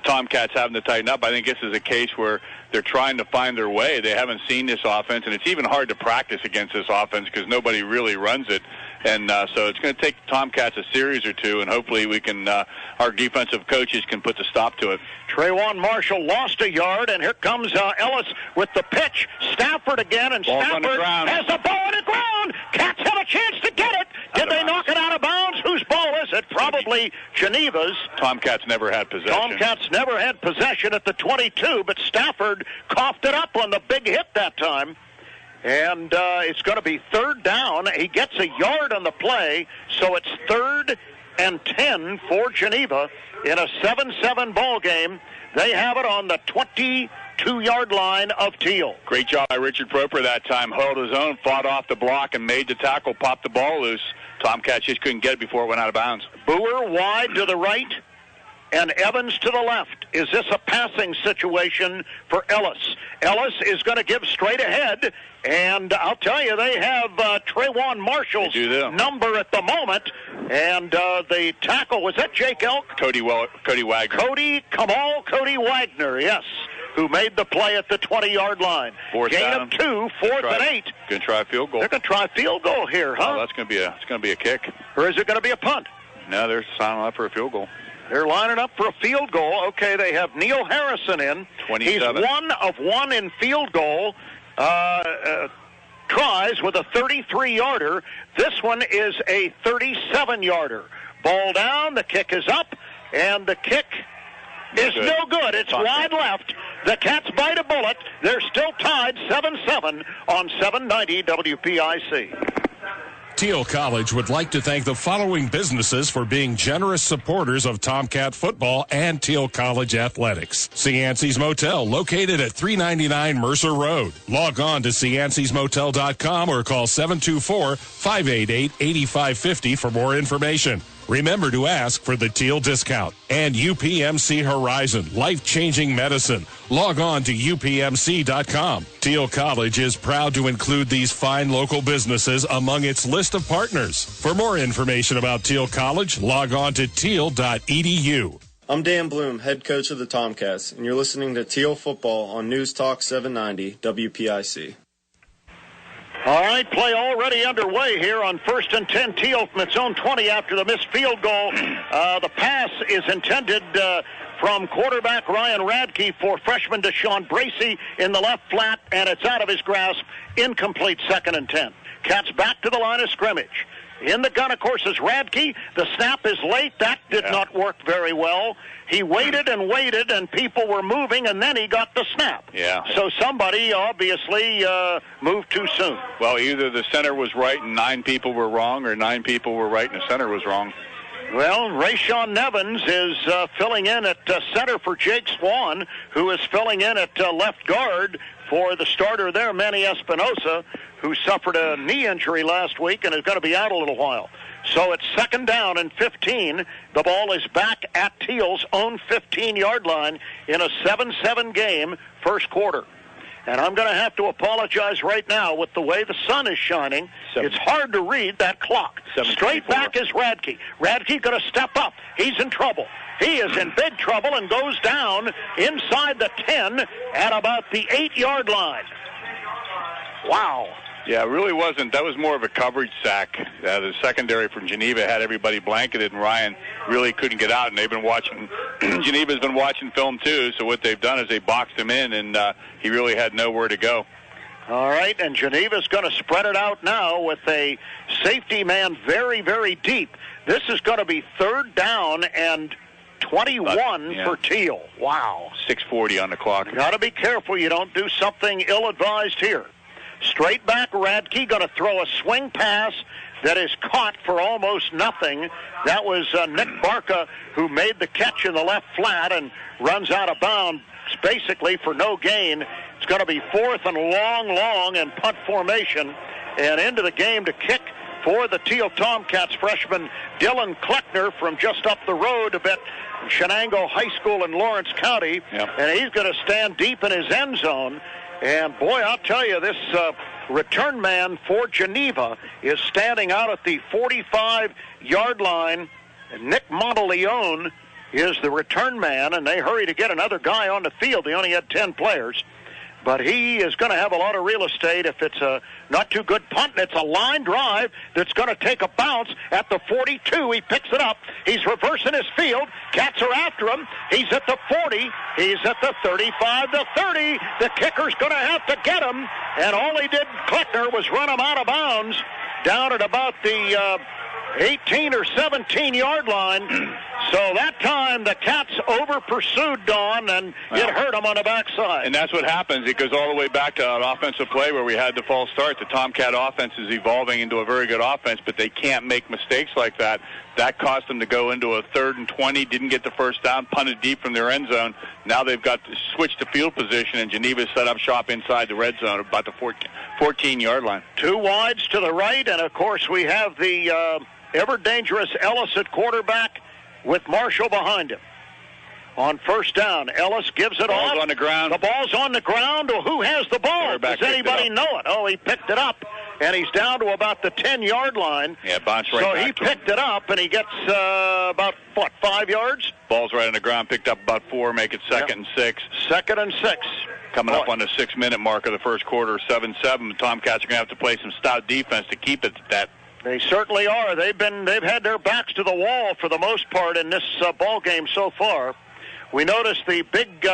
Tomcats having to tighten up. I think this is a case where they're trying to find their way. They haven't seen this offense. And it's even hard to practice against this offense because nobody really runs it. And so it's going to take the Tomcats a series or two, and hopefully we can, our defensive coaches can put the stop to it. Trayvon Marshall lost a yard, and here comes Ellis with the pitch. Stafford again, and Ball's Stafford has the ball on the ground. Cats have a chance to get it. Did they knock it out of bounds? Whose ball is it? Probably actually Geneva's. Tomcats never had possession. Tomcats never had possession at the 22, but Stafford coughed it up on the big hit that time. And it's going to be third down. He gets a yard on the play, so it's 3rd and 10 for Geneva in a 7-7 ball game. They have it on the 22-yard line of Thiel. Great job by Richard Proper that time. Held his own, fought off the block, and made the tackle, popped the ball loose. Tomcats just couldn't get it before it went out of bounds. Boer wide to the right and Evans to the left. Is this a passing situation for Ellis? Ellis is going to give straight ahead, and I'll tell you, they have Trayvon Marshall's number at the moment, and the tackle, was that Jake Elk? Cody Wagner. Cody Wagner, yes, who made the play at the 20-yard line. Gain of 2, 4th and 8. Going to try a field goal. They're going to try a field goal here, huh? Oh, that's going to be a kick. Or is it going to be a punt? No, they're signing up for a field goal. They're lining up for a field goal. Okay, they have Neil Harrison in. 27. He's 1 of 1 in field goal tries with a 33-yarder. This one is a 37-yarder. Ball down, the kick is up, and the kick is no good. It's wide left. The Cats bite a bullet. They're still tied 7-7 on 790 WPIC. Thiel College would like to thank the following businesses for being generous supporters of Tomcat football and Thiel College athletics. Cianci's Motel, located at 399 Mercer Road. Log on to ciancysmotel.com or call 724-588-8550 for more information. Remember to ask for the Thiel discount. And UPMC Horizon, life-changing medicine. Log on to upmc.com. Thiel College is proud to include these fine local businesses among its list of partners. For more information about Thiel College, log on to thiel.edu. I'm Dan Bloom, head coach of the Tomcats, and you're listening to Thiel Football on News Talk 790 WPIC. All right, play already underway here on 1st and 10. Thiel from its own 20 after the missed field goal. The pass is intended from quarterback Ryan Radke for freshman Deshaun Bracey in the left flat, and it's out of his grasp. Incomplete, 2nd and 10. Cats back to the line of scrimmage. In the gun, of course, is Radke. The snap is late. That did not work very well. He waited and waited, and people were moving, and then he got the snap. Yeah. So somebody obviously moved too soon. Well, either the center was right and 9 people were wrong, or 9 people were right and the center was wrong. Well, Rayshawn Nevins is filling in at center for Jake Swan, who is filling in at left guard for the starter there, Manny Espinosa, who suffered a knee injury last week and is going to be out a little while. So it's 2nd down and 15. The ball is back at Thiel's own 15-yard line in a 7-7 game, first quarter. And I'm going to have to apologize right now with the way the sun is shining. It's hard to read that clock. Straight back is Radke. Radke going to step up. He's in trouble. He is in big trouble and goes down inside the 10 at about the 8-yard line. Wow. Yeah, it really wasn't. That was more of a coverage sack. The secondary from Geneva had everybody blanketed, and Ryan really couldn't get out. And they've been watching. Geneva's been watching film too. So what they've done is they boxed him in, and he really had nowhere to go. All right, and Geneva's going to spread it out now with a safety man very, very deep. This is going to be 3rd down and 21 for Thiel. Wow. 6:40 on the clock. Got to be careful you don't do something ill-advised here. Straight back, Radke going to throw a swing pass that is caught for almost nothing. That was Nick Barca who made the catch in the left flat and runs out of bounds basically for no gain. It's going to be 4th and long and punt formation. And into the game to kick for the Thiel Tomcats freshman Dylan Kleckner from just up the road a bit, Shenango High School in Lawrence County. And he's going to stand deep in his end zone. And, boy, I'll tell you, this return man for Geneva is standing out at the 45-yard line. And Nick Monteleone is the return man, and they hurry to get another guy on the field. They only had 10 players. But he is going to have a lot of real estate if it's a not too good punt. And it's a line drive that's going to take a bounce at the 42. He picks it up. He's reversing his field. Cats are after him. He's at the 40. He's at the 35, the 30. The kicker's going to have to get him. And all he did, Kleckner, was run him out of bounds down at about the 18 or 17-yard line. So that time the Cats over-pursued Don, and it hurt them on the backside. And that's what happens. It goes all the way back to an offensive play where we had the false start. The Tomcat offense is evolving into a very good offense, but they can't make mistakes like that. That cost them to go into a 3rd and 20, didn't get the first down, punted deep from their end zone. Now they've got to switch to field position, and Geneva set up shop inside the red zone about the 14-yard line. 2 wides to the right, and, of course, we have the ever-dangerous Ellis at quarterback with Marshall behind him. On first down, Ellis gives it off. Ball's on the ground. The ball's on the ground. Well, who has the ball? Does anybody know it? Oh, he picked it up, and he's down to about the 10-yard line. Yeah, bounce right back. So he picked it up, and he gets about, 5 yards? Ball's right on the ground, picked up about 4, make it 2nd and 6. 2nd and 6. Coming up on the 6-minute mark of the first quarter, 7-7. The Tomcats are going to have to play some stout defense to keep it at that. They certainly are. They've had their backs to the wall for the most part in this ball game so far. We notice the big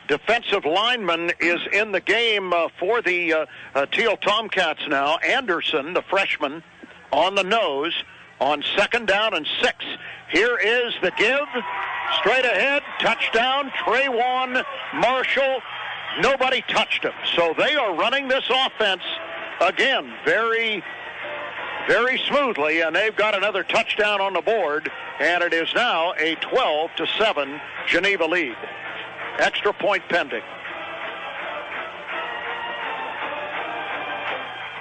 defensive lineman is in the game for the Thiel Tomcats now. Anderson, the freshman, on the nose on 2nd down and 6. Here is the give. Straight ahead, touchdown, Trayvon Marshall. Nobody touched him. So they are running this offense again very smoothly, and they've got another touchdown on the board, and it is now a 12-7 Geneva lead. Extra point pending.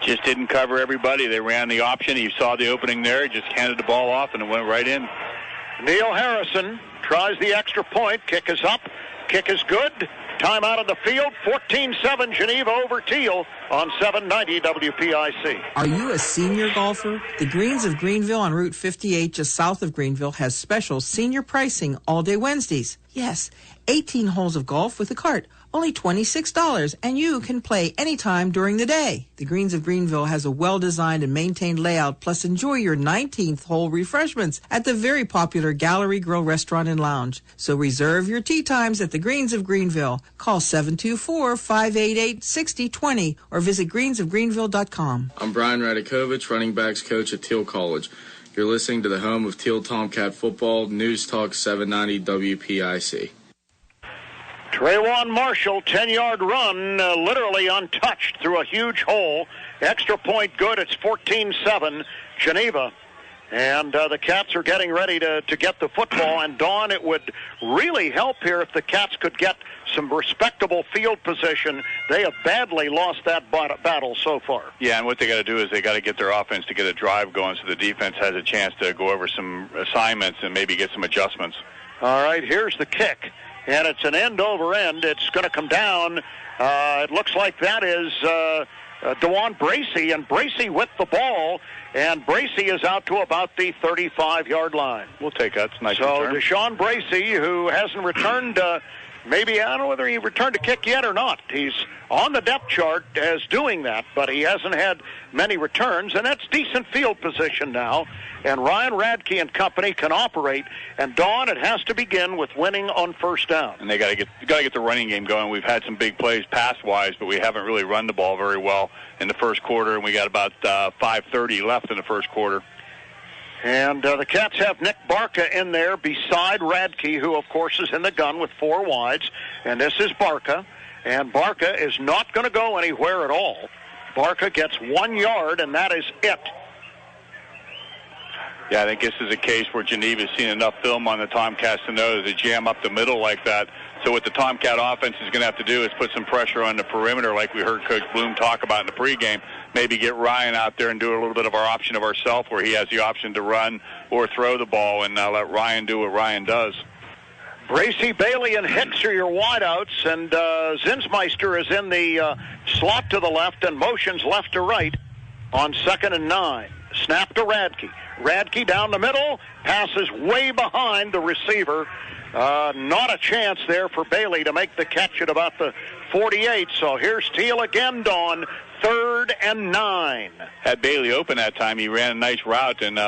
Just didn't cover everybody. They ran the option. You saw the opening there. Just handed the ball off, and it went right in. Neil Harrison tries the extra point. Kick is up. Kick is good. Time out of the field. 14-7 Geneva over Thiel on 790 WPIC. Are you a senior golfer? The Greens of Greenville on Route 58 just south of Greenville has special senior pricing all day Wednesdays. Yes, 18 holes of golf with a cart, only $26, and you can play anytime during the day. The Greens of Greenville has a well-designed and maintained layout, plus enjoy your 19th hole refreshments at the very popular Gallery Grill Restaurant and Lounge. So reserve your tee times at the Greens of Greenville. Call 724-588-6020 or visit greensofgreenville.com. I'm Brian Radikovich, running backs coach at Thiel College. You're listening to the home of Thiel Tomcat football, News Talk 790 WPIC. Trayvon Marshall, 10-yard run, literally untouched through a huge hole. Extra point good. It's 14-7 Geneva. And the Cats are getting ready to get the football. And, Dawn, it would really help here if the Cats could get some respectable field position. They have badly lost that battle so far. Yeah, and what they got to do is they got to get their offense to get a drive going so the defense has a chance to go over some assignments and maybe get some adjustments. All right, here's the kick. And it's an end over end. It's going to come down. It looks like that is DeJuan Bracey, and Bracey with the ball, and Bracey is out to about the 35-yard line. We'll take that. It's nice so return. DeJuan Bracey, who hasn't returned, maybe, I don't know whether he returned a kick yet or not. He's on the depth chart as doing that, but he hasn't had many returns, and that's decent field position now. And Ryan Radke and company can operate. And, Dawn, it has to begin with winning on first down. And they got to get the running game going. We've had some big plays pass-wise, but we haven't really run the ball very well in the first quarter, and we got about 5:30 left in the first quarter. And the Cats have Nick Barca in there beside Radke, who, of course, is in the gun with 4 wides. And this is Barca. And Barca is not going to go anywhere at all. Barca gets 1 yard, and that is it. Yeah, I think this is a case where Geneva's seen enough film on the Tomcats to know that they jam up the middle like that. So what the Tomcat offense is going to have to do is put some pressure on the perimeter like we heard Coach Bloom talk about in the pregame. Maybe get Ryan out there and do a little bit of our option of ourself where he has the option to run or throw the ball, and let Ryan do what Ryan does. Bracey, Bailey, and Hicks are your wideouts, and Zinsmeister is in the slot to the left and motions left to right on 2nd and 9. Snap to Radke. Radke down the middle, passes way behind the receiver. Not a chance there for Bailey to make the catch at about the 48. So here's Thiel again, Dawn, 3rd and 9. Had Bailey open that time. He ran a nice route, and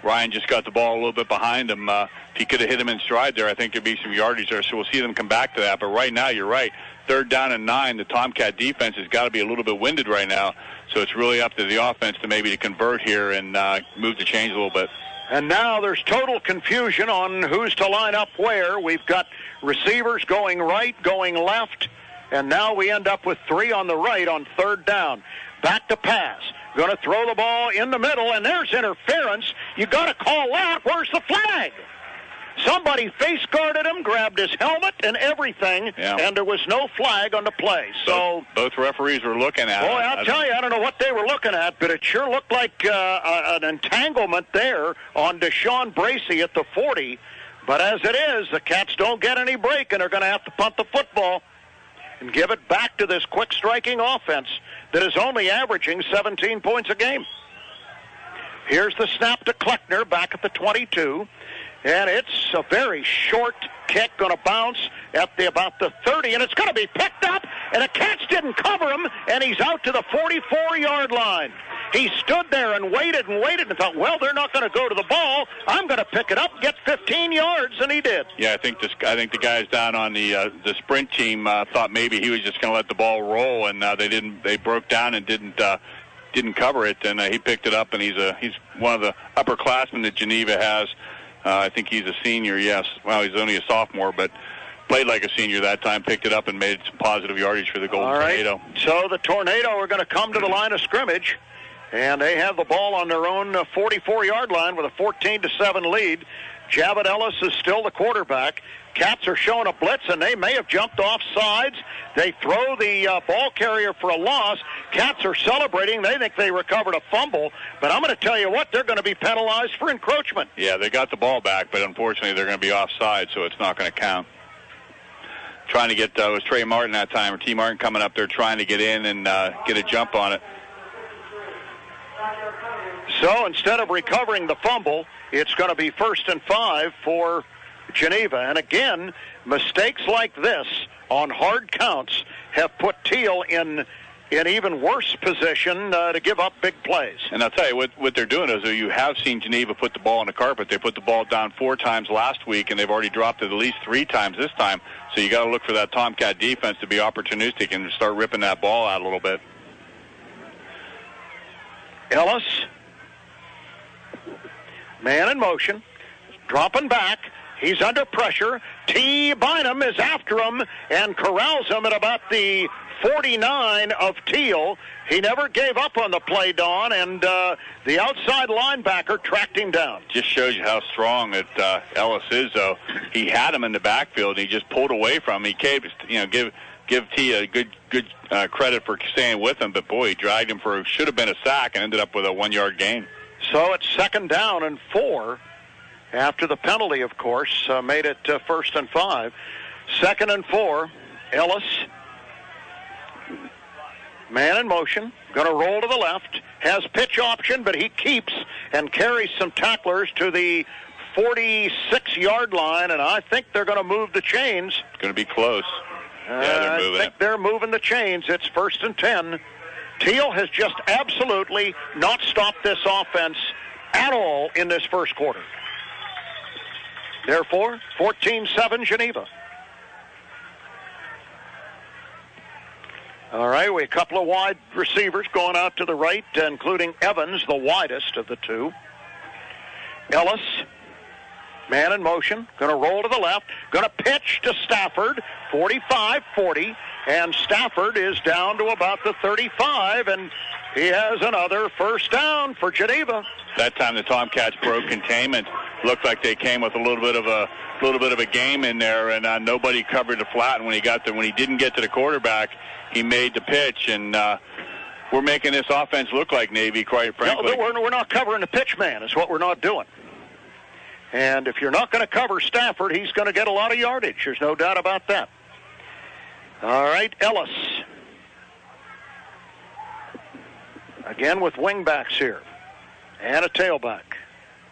Ryan just got the ball a little bit behind him. If he could have hit him in stride there, I think there'd be some yardage there. So we'll see them come back to that. But right now, you're right. 3rd down and 9. The Tomcat defense has got to be a little bit winded right now, so it's really up to the offense to maybe to convert here and move the chains a little bit. And now there's total confusion on who's to line up where. We've got receivers going right, going left, and now we end up with 3 on the right on 3rd down. Back to pass. Going to throw the ball in the middle, and there's interference. You got to call that. Where's the flag? Somebody face guarded him, grabbed his helmet and everything, and there was no flag on the play. So both referees were looking at it. Boy, I'll tell you, I don't know what they were looking at, but it sure looked like an entanglement there on Deshaun Bracey at the 40. But as it is, the Cats don't get any break, and they're going to have to punt the football and give it back to this quick-striking offense that is only averaging 17 points a game. Here's the snap to Kleckner back at the 22. And it's a very short kick, going to bounce at about the 30, and it's going to be picked up, and the Cats didn't cover him, and he's out to the 44-yard line. He stood there and waited and thought, well, they're not going to go to the ball. I'm going to pick it up, get 15 yards, and he did. Yeah, I think the guys down on the sprint team thought maybe he was just going to let the ball roll, and they didn't. They broke down and didn't cover it, and he picked it up, and he's one of the upperclassmen that Geneva has. I think he's a senior, yes. Well, he's only a sophomore, but played like a senior that time, picked it up and made some positive yardage for the Golden Tornado. So the Tornado are going to come to the line of scrimmage, and they have the ball on their own 44-yard line with a 14-7 lead. Javed Ellis is still the quarterback. Cats are showing a blitz, and they may have jumped off sides. They throw the ball carrier for a loss. Cats are celebrating. They think they recovered a fumble. But I'm going to tell you what, they're going to be penalized for encroachment. Yeah, they got the ball back, but unfortunately they're going to be offside, so it's not going to count. Trying to get, it was Trey Martin that time, or T. Martin coming up there trying to get in and get a jump on it. So instead of recovering the fumble, it's going to be 1st and 5 for Geneva. And again, mistakes like this on hard counts have put Thiel in even worse position to give up big plays. And I'll tell you, what they're doing is you have seen Geneva put the ball on the carpet. They put the ball down 4 times last week, and they've already dropped it at least 3 times this time. So you got to look for that Tomcat defense to be opportunistic and start ripping that ball out a little bit. Ellis, man in motion, dropping back. He's under pressure. T. Bynum is after him and corrals him at about the 49 of Thiel. He never gave up on the play, Don, and the outside linebacker tracked him down. Just shows you how strong that Ellis is, though. He had him in the backfield, and he just pulled away from him. He gave T a good credit for staying with him, but boy, he dragged him for should have been a sack and ended up with a 1-yard gain. So it's 2nd down and 4 after the penalty, of course, made it 1st and 5. 2nd and 4, Ellis, man in motion, going to roll to the left, has pitch option, but he keeps and carries some tacklers to the 46-yard line, and I think they're going to move the chains. It's going to be close. Yeah, they're moving I think they're moving the chains. It's 1st and 10. Thiel has just absolutely not stopped this offense at all in this first quarter. Therefore, 14-7 Geneva. All right, we have a couple of wide receivers going out to the right, including Evans, the widest of the two. Ellis, man in motion, going to roll to the left, going to pitch to Stafford, 45-40, and Stafford is down to about the 35, and he has another 1st down for Geneva. That time the Tomcats broke containment. Looked like they came with a little bit of a game in there, and nobody covered the flat. And when he didn't get to the quarterback, he made the pitch, and we're making this offense look like Navy, quite frankly. No, we're not covering the pitch man, is what we're not doing. And if you're not going to cover Stafford, he's going to get a lot of yardage. There's no doubt about that. All right, Ellis. Again with wingbacks here. And a tailback.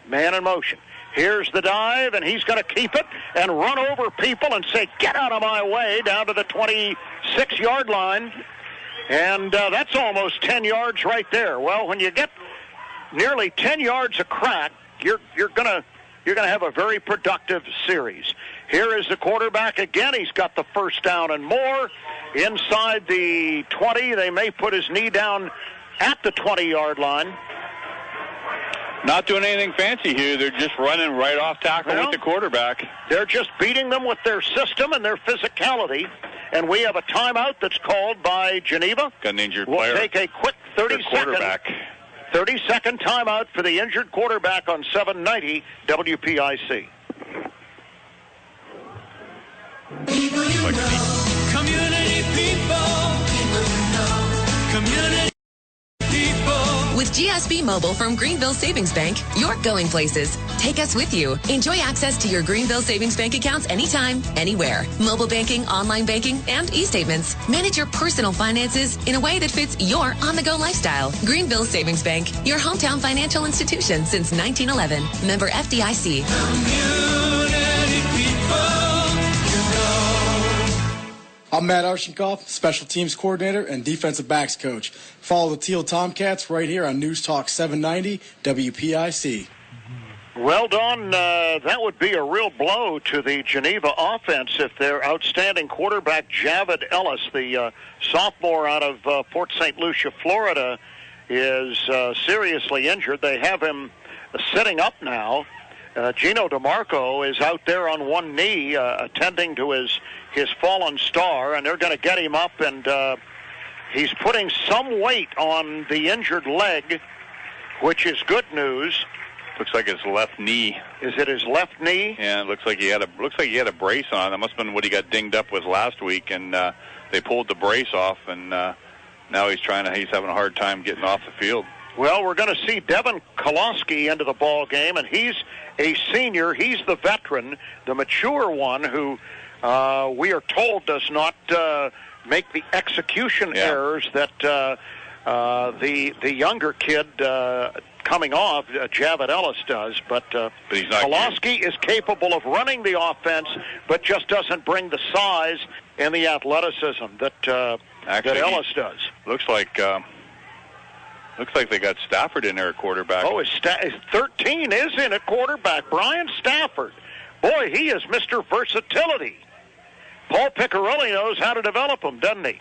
Man in motion. Here's the dive, and he's going to keep it and run over people and say, get out of my way, down to the 26-yard line. And that's almost 10 yards right there. Well, when you get nearly 10 yards a crack, you're going to have a very productive series. Here is the quarterback again. He's got the first down and more. Inside the 20, they may put his knee down at the 20-yard line. Not doing anything fancy here. They're just running right off tackle with the quarterback. They're just beating them with their system and their physicality. And we have a timeout that's called by Geneva. Got an injured player. We'll take a quick 30-second timeout for the injured quarterback on 790 WPIC. Community people. Community people. With GSB Mobile from Greenville Savings Bank, you're going places. Take us with you. Enjoy access to your Greenville Savings Bank accounts anytime, anywhere. Mobile banking, online banking, and e-statements. Manage your personal finances in a way that fits your on-the-go lifestyle. Greenville Savings Bank, your hometown financial institution since 1911. Member FDIC. Community people. I'm Matt Arshenkoff, Special Teams Coordinator and Defensive Backs Coach. Follow the Teal Tomcats right here on News Talk 790 WPIC. Well, Don, that would be a real blow to the Geneva offense if their outstanding quarterback, Javid Ellis, the sophomore out of Port St. Lucia, Florida, is seriously injured. They have him sitting up now. Gino DeMarco is out there on one knee attending to his fallen star, and they're going to get him up, and he's putting some weight on the injured leg, which is good news. Looks like his left knee. Is it his left knee? Yeah, it looks like he had a brace on. That must have been what he got dinged up with last week, and they pulled the brace off, and now he's having a hard time getting off the field. Well, we're going to see Devin Kolosky into the ball game, and he's a senior. He's the veteran, the mature one who we are told does not make the execution errors that the younger kid coming off, Javid Ellis, does. But Kolosky is capable of running the offense, but just doesn't bring the size and the athleticism that Ellis does. Looks like they got Stafford in there at quarterback. Oh, 13 is in at quarterback. Brian Stafford. Boy, he is Mr. Versatility. Paul Piccarelli knows how to develop him, doesn't he?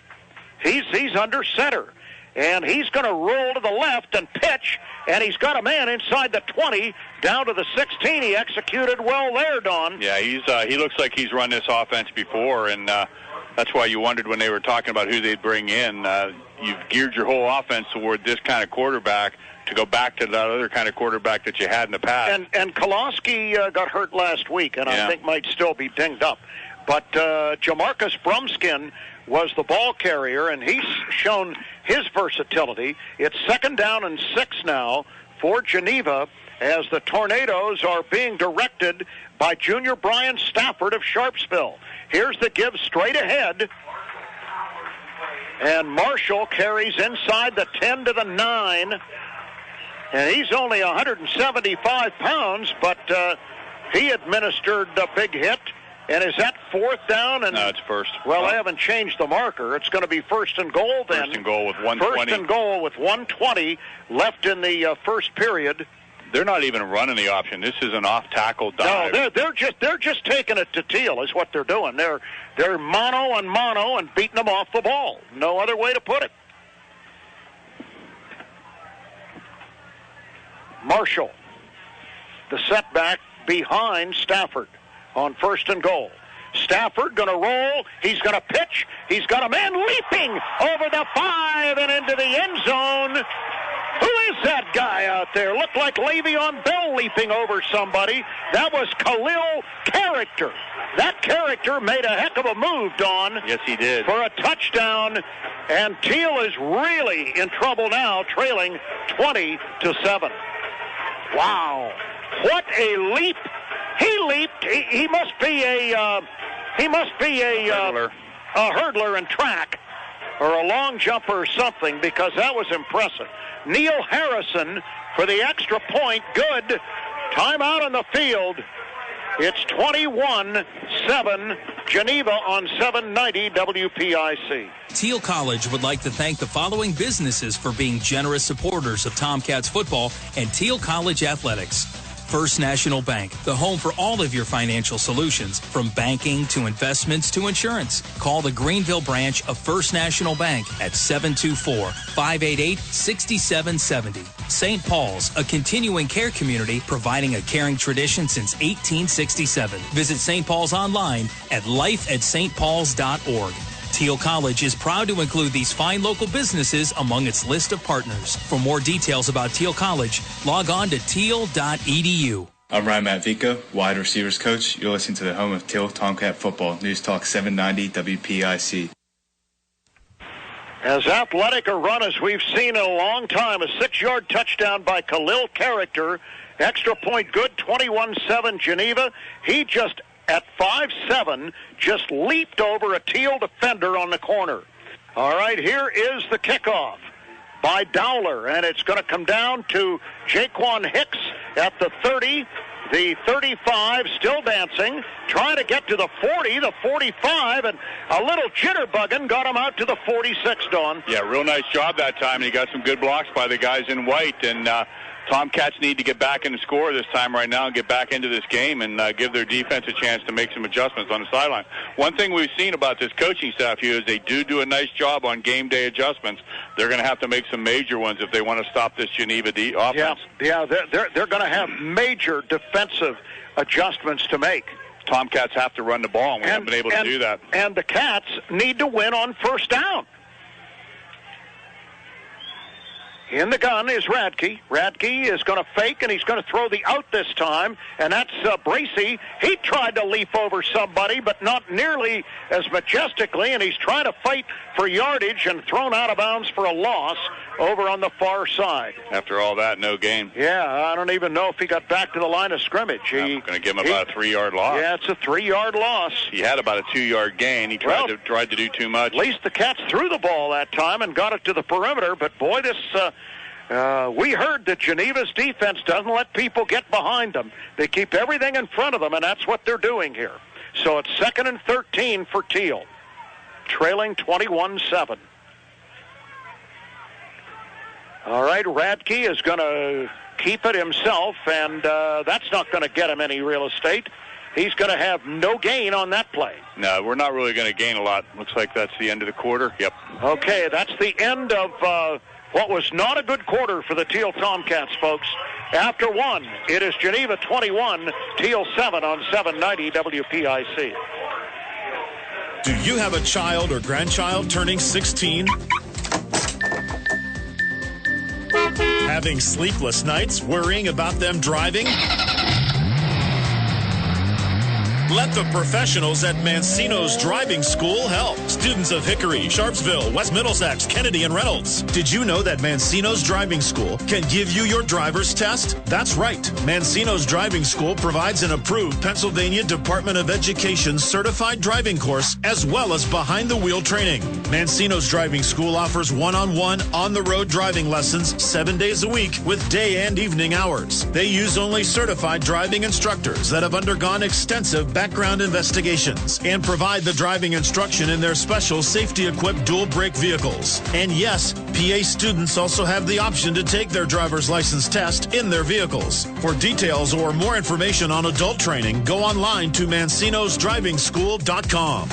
He's under center. And he's going to roll to the left and pitch, and he's got a man inside the 20 down to the 16. He executed well there, Don. Yeah, he looks like he's run this offense before, and that's why you wondered when they were talking about who they'd bring in. You've geared your whole offense toward this kind of quarterback to go back to that other kind of quarterback that you had in the past. And Kolosky got hurt last week, and I think might still be dinged up. But Jamarcus Brumskin was the ball carrier, and he's shown his versatility. It's 2nd down and 6 now for Geneva as the Tornadoes are being directed by junior Brian Stafford of Sharpsville. Here's the give straight ahead. And Marshall carries inside the 10 to the 9. And he's only 175 pounds, but he administered a big hit. And is that 4th down? And no, it's first. Well, I haven't changed the marker. It's going to be 1st and goal then. 1st and goal with 120. 1st and goal with 120 left in the first period. They're not even running the option. This is an off-tackle dive. No, they're just taking it to Thiel is what they're doing. They're mono and beating them off the ball. No other way to put it. Marshall, the setback behind Stafford on 1st and goal. Stafford going to roll. He's going to pitch. He's got a man leaping over the 5 and into the end zone. Who is that guy out there? Looked like Le'Veon Bell leaping over somebody. That was Khalil Character. That character made a heck of a move, Don. Yes, he did. For a touchdown. And Thiel is really in trouble now, trailing 20-7. Wow. What a leap. He leaped. He must be a hurdler in track or a long jumper or something, because that was impressive. Neil Harrison for the extra point. Good. Timeout on the field. It's 21-7, Geneva on 790 WPIC. Thiel College would like to thank the following businesses for being generous supporters of Tomcats football and Thiel College athletics. First National Bank, the home for all of your financial solutions, from banking to investments to insurance. Call the Greenville branch of First National Bank at 724-588-6770. St. Paul's, a continuing care community providing a caring tradition since 1867. Visit St. Paul's online at lifeatstpauls.org. Thiel College is proud to include these fine local businesses among its list of partners. For more details about Thiel College, log on to thiel.edu. I'm Ryan Matvico, wide receivers coach. You're listening to the home of Thiel Tomcat football, News Talk 790 WPIC. As athletic a run as we've seen in a long time, a 6-yard touchdown by Khalil Character. Extra point good, 21-7 Geneva. He just, at 5'7", just leaped over a Thiel defender on the corner. All right, here is the kickoff by Dowler, and it's going to come down to Jaquan Hicks at the 30, the 35, still dancing, trying to get to the 40, the 45, and a little jitterbugging got him out to the 46, Don. Yeah, real nice job that time, and he got some good blocks by the guys in white, and Tomcats need to get back in the score this time right now and get back into this game and give their defense a chance to make some adjustments on the sideline. One thing we've seen about this coaching staff here is they do a nice job on game day adjustments. They're going to have to make some major ones if they want to stop this Geneva offense. Yeah, they're going to have major defensive adjustments to make. Tomcats have to run the ball, and we haven't been able to do that. And the Cats need to win on first down. In the gun is Radke. Radke is going to fake, and he's going to throw the out this time, and that's Bracey. He tried to leap over somebody, but not nearly as majestically, and he's trying to fight for yardage and thrown out of bounds for a loss over on the far side. After all that, no gain. Yeah, I don't even know if he got back to the line of scrimmage. I'm going to give him about a 3-yard loss. Yeah, it's a 3-yard loss. He had about a 2-yard gain. He tried to do too much. At least the Cats threw the ball that time and got it to the perimeter, but boy, this... we heard that Geneva's defense doesn't let people get behind them. They keep everything in front of them, and that's what they're doing here. So it's 2nd and 13 for Thiel, trailing 21-7. All right, Radke is going to keep it himself, and that's not going to get him any real estate. He's going to have no gain on that play. No, we're not really going to gain a lot. Looks like that's the end of the quarter. Yep. Okay, that's the end of... what was not a good quarter for the Thiel Tomcats, folks. After one, it is Geneva 21, Thiel 7 on 790 WPIC. Do you have a child or grandchild turning 16? Having sleepless nights worrying about them driving? Let the professionals at Mancino's Driving School help. Students of Hickory, Sharpsville, West Middlesex, Kennedy, and Reynolds. Did you know that Mancino's Driving School can give you your driver's test? That's right. Mancino's Driving School provides an approved Pennsylvania Department of Education certified driving course as well as behind-the-wheel training. Mancino's Driving School offers one-on-one, on-the-road driving lessons 7 days a week with day and evening hours. They use only certified driving instructors that have undergone extensive background investigations and provide the driving instruction in their special safety-equipped dual-brake vehicles. And yes, PA students also have the option to take their driver's license test in their vehicles. For details or more information on adult training, go online to mancinosdrivingschool.com.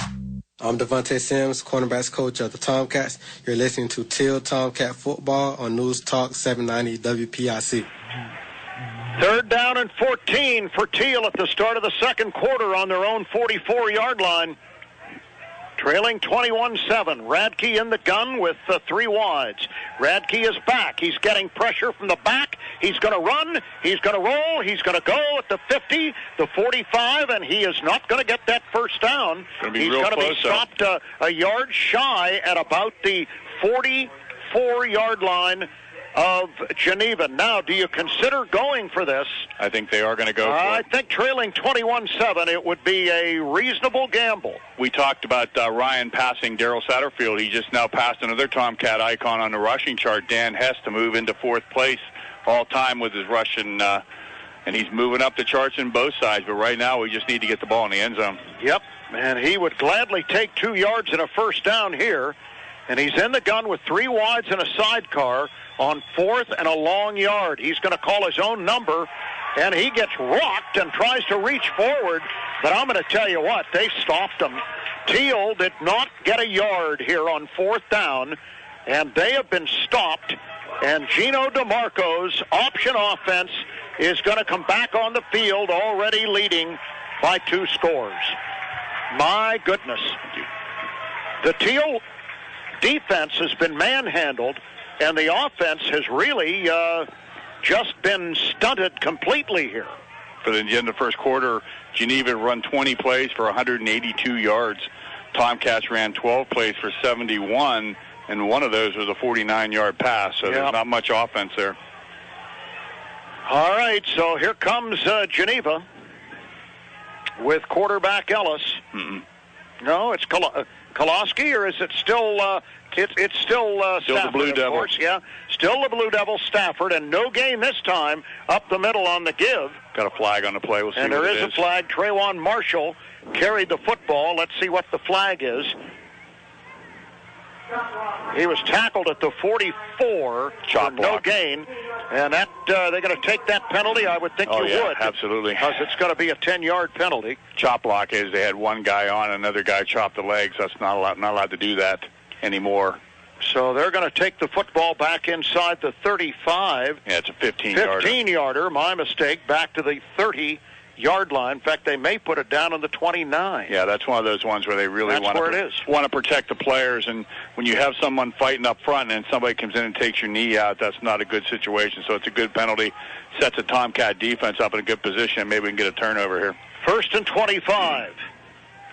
I'm Devontae Sims, cornerbacks coach of the Tomcats. You're listening to Thiel Tomcat football on News Talk 790 WPIC. 3rd down and 14 for Thiel at the start of the second quarter on their own 44-yard line. Trailing 21-7. Radke in the gun with 3 wides. Radke is back. He's getting pressure from the back. He's going to run. He's going to roll. He's going to go at the 50, the 45, and he is not going to get that first down. He's going to be stopped a yard shy at about the 44-yard line of Geneva. Now, do you consider going for this? I think they are going to go for it. I think trailing 21-7, it would be a reasonable gamble. We talked about Ryan passing Darryl Satterfield. He just now passed another Tomcat icon on the rushing chart, Dan Hess, to move into 4th place all-time with his rushing, and he's moving up the charts in both sides. But right now, we just need to get the ball in the end zone. Yep, and he would gladly take 2 yards and a first down here. And he's in the gun with 3 wides and a sidecar. on 4th and a long yard. He's going to call his own number, and he gets rocked and tries to reach forward. But I'm going to tell you what, they stopped him. Thiel did not get a yard here on 4th down, and they have been stopped. And Gino DeMarco's option offense is going to come back on the field, already leading by 2 scores. My goodness. The Thiel defense has been manhandled, and the offense has really just been stunted completely here. For the end of the first quarter, Geneva run 20 plays for 182 yards. Tomcats ran 12 plays for 71, and one of those was a 49-yard pass, so there's not much offense there. All right, so here comes Geneva with quarterback Ellis. No, it's Koloski, or is it still... It's still Stafford, the Blue of Devils. Course. Yeah, still the Blue Devils, Stafford, and no gain this time up the middle on the give. Got a flag on the play. We'll see and what there it is a flag. Trayvon Marshall carried the football. Let's see what the flag is. He was tackled at the 44 Chop for block. no gain, and that they're going to take that penalty. I would think you would. Absolutely. Because it's going to be a 10-yard penalty. Chop block is they had one guy on, another guy chopped the legs. That's not allowed to do that anymore. So they're going to take the football back inside the 35. Yeah, it's a 15-yarder. 15-yarder, my mistake, back to the 30-yard line. In fact, they may put it down on the 29. Yeah, that's one of those ones where they really want to protect the players. And when you have someone fighting up front and somebody comes in and takes your knee out, that's not a good situation. So it's a good penalty. Sets the Tomcat defense up in a good position. Maybe we can get a turnover here. 1st and 25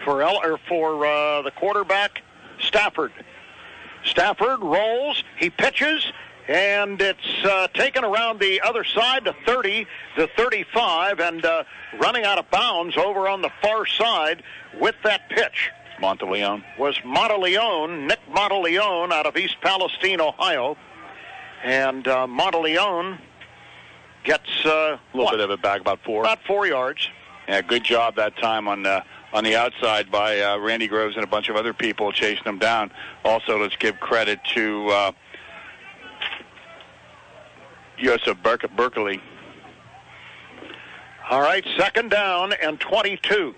for the quarterback, Stafford. Stafford rolls, he pitches, and it's taken around the other side to 30, the 35, and running out of bounds over on the far side with that pitch. Monteleone. Was Monteleone, Nick Monteleone out of East Palestine, Ohio. And Monteleone gets a little bit of it back, about 4. About 4 yards. Yeah, good job that time on the outside by Randy Groves and a bunch of other people chasing them down. Also, let's give credit to Joseph Berkeley. All right, 2nd down and 22.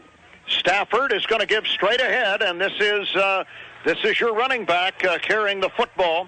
Stafford is going to give straight ahead, and this is your running back carrying the football.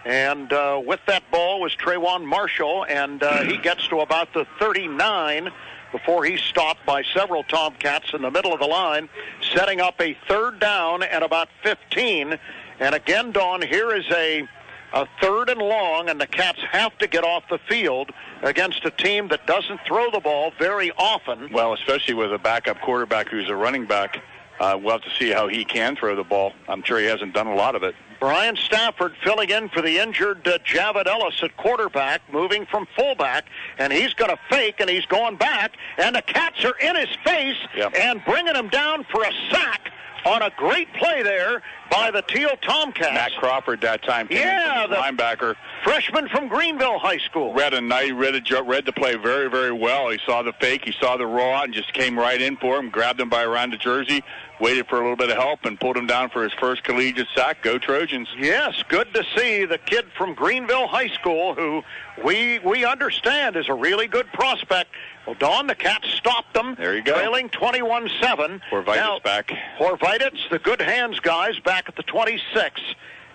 And with that ball was Trayvon Marshall, and he gets to about the 39 before he's stopped by several Tomcats in the middle of the line, setting up a 3rd down and about 15. And again, Dawn, here is a 3rd and long, and the Cats have to get off the field against a team that doesn't throw the ball very often. Well, especially with a backup quarterback who's a running back. We'll have to see how he can throw the ball. I'm sure he hasn't done a lot of it. Brian Stafford filling in for the injured Javid Ellis at quarterback, moving from fullback, and he's going to fake, and he's going back, and the Cats are in his face and bringing him down for a sack on a great play there by the Thiel Tomcats. Matt Crawford that time came in from the linebacker. Freshman from Greenville High School. Read the play very, very well. He saw the fake, he saw the roll out, and just came right in for him, grabbed him by around the jersey, waited for a little bit of help, and pulled him down for his first collegiate sack. Go Trojans. Yes, good to see the kid from Greenville High School, who we understand is a really good prospect. Well, Don, the Cats stopped them. There you go. Trailing 21-7. Horvitis back. Horvitis, the good hands guys, back at the 26.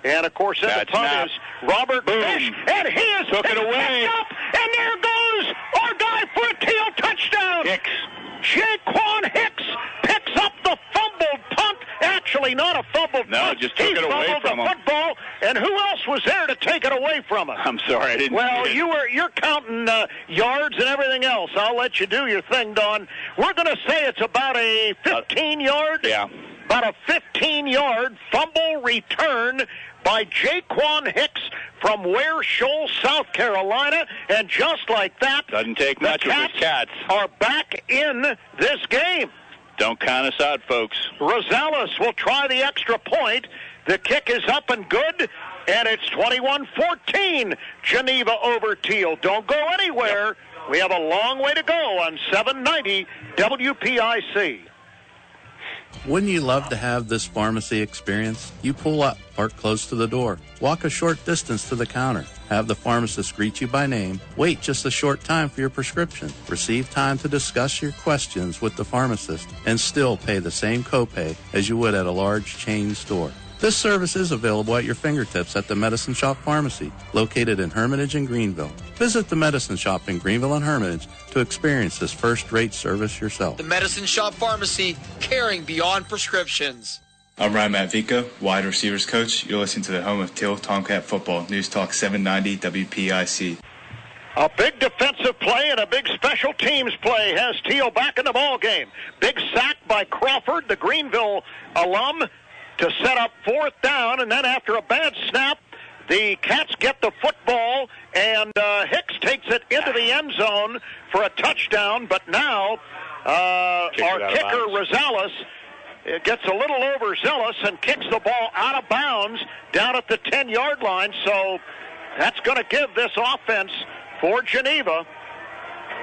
And, of course, in the punt is Robert Fish. And he is took it away. Up, and there goes our guy for a Thiel touchdown. Hicks. Jaquan Hicks picks up the fumbled punt. Actually, not a fumbled punt. Just took it away from him. Football, and who else was there to take it away from him? I'm sorry, I didn't. Well, you're counting yards and everything else. I'll let you do your thing, Don. We're going to say it's about a 15-yard. Yeah. About a 15-yard fumble return by Jaquan Hicks from Ware Shoals, South Carolina. And just like that, doesn't take much with the Cats are back in this game. Don't count us out, folks. Rosales will try the extra point. The kick is up and good, and it's 21-14. Geneva over Thiel. Don't go anywhere. Yep. We have a long way to go on 790 WPIC. Wouldn't you love to have this pharmacy experience? You pull up, park close to the door, walk a short distance to the counter, have the pharmacist greet you by name, wait just a short time for your prescription, receive time to discuss your questions with the pharmacist, and still pay the same copay as you would at a large chain store. This service is available at your fingertips at the Medicine Shop Pharmacy, located in Hermitage and Greenville. Visit the Medicine Shop in Greenville and Hermitage to experience this first-rate service yourself. The Medicine Shop Pharmacy, caring beyond prescriptions. I'm Ryan Matvico, wide receivers coach. You're listening to the home of Thiel Tomcat football. News Talk 790 WPIC. A big defensive play and a big special teams play has Thiel back in the ball game. Big sack by Crawford, the Greenville alum, to set up fourth down, and then after a bad snap, the Cats get the football, and Hicks takes it into the end zone for a touchdown, but now our kicker, Rosales, gets a little overzealous and kicks the ball out of bounds down at the 10-yard line, so that's going to give this offense for Geneva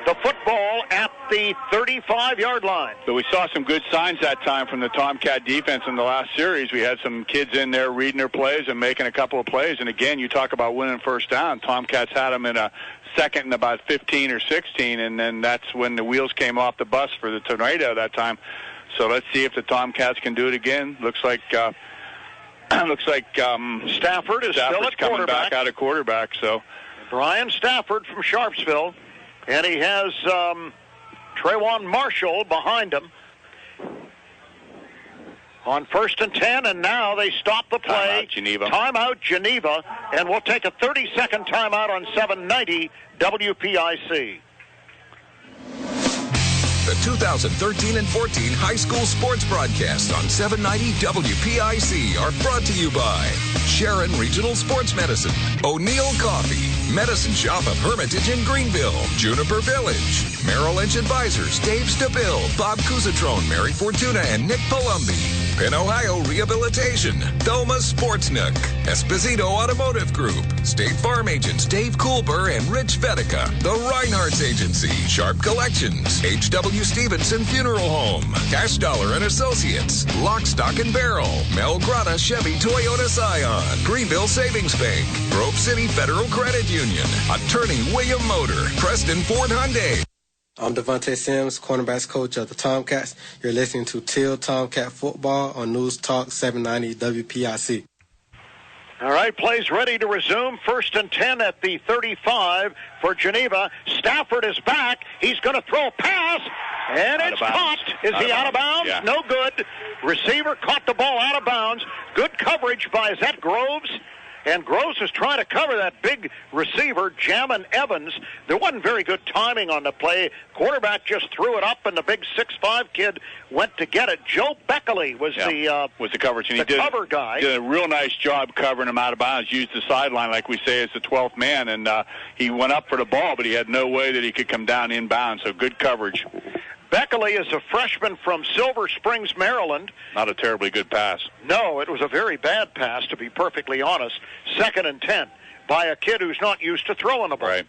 the football at the 35-yard line. But we saw some good signs that time from the Tomcat defense in the last series. We had some kids in there reading their plays and making a couple of plays. And again, you talk about winning first down. Tomcats had them in a second and about 15 or 16, and then that's when the wheels came off the bus for the Tornado that time. So let's see if the Tomcats can do it again. Looks like Stafford is still at coming back out of quarterback. So Brian Stafford from Sharpsville. And he has Trayvon Marshall behind him on 1st and 10, and now they stop the play. Timeout, Geneva. And we'll take a 30-second timeout on 790 WPIC. The 2013 and 14 high school sports broadcasts on 790 WPIC are brought to you by Sharon Regional Sports Medicine, O'Neill Coffee, Medicine Shop of Hermitage in Greenville, Juniper Village, Merrill Lynch Advisors, Dave Stabil, Bob Cusatrone, Mary Fortuna, and Nick Palumbi, Penn Ohio Rehabilitation, Doma Sports Nook, Esposito Automotive Group, State Farm Agents Dave Coolber and Rich Vedica, The Reinhardt's Agency, Sharp Collections, H.W. Stevenson Funeral Home, Cash Dollar and Associates, Lock, Stock and Barrel, Mel Grata Chevy Toyota Scion, Greenville Savings Bank, Grove City Federal Credit Union, Attorney William Motor, Preston Ford Hyundai. I'm Devontae Sims, cornerbacks coach of the Tomcats. You're listening to Thiel Tomcat Football on News Talk 790 WPIC. All right, plays ready to resume. 1st and 10 at the 35 for Geneva. Stafford is back. He's going to throw a pass, and it's caught. Is he out of bounds? Yeah. No good. Receiver caught the ball out of bounds. Good coverage by, is that Groves? And Groves was trying to cover that big receiver, Jamin Evans. There wasn't very good timing on the play. Quarterback just threw it up, and the big 6'5" kid went to get it. Joe Beckley was the coverage. And the cover guy. Did a real nice job covering him out of bounds. Used the sideline, like we say, as the 12th man. And he went up for the ball, but he had no way that he could come down inbounds. So good coverage. Beckley is a freshman from Silver Springs, Maryland. Not a terribly good pass. No, it was a very bad pass, to be perfectly honest. 2nd and 10 by a kid who's not used to throwing the ball. Right.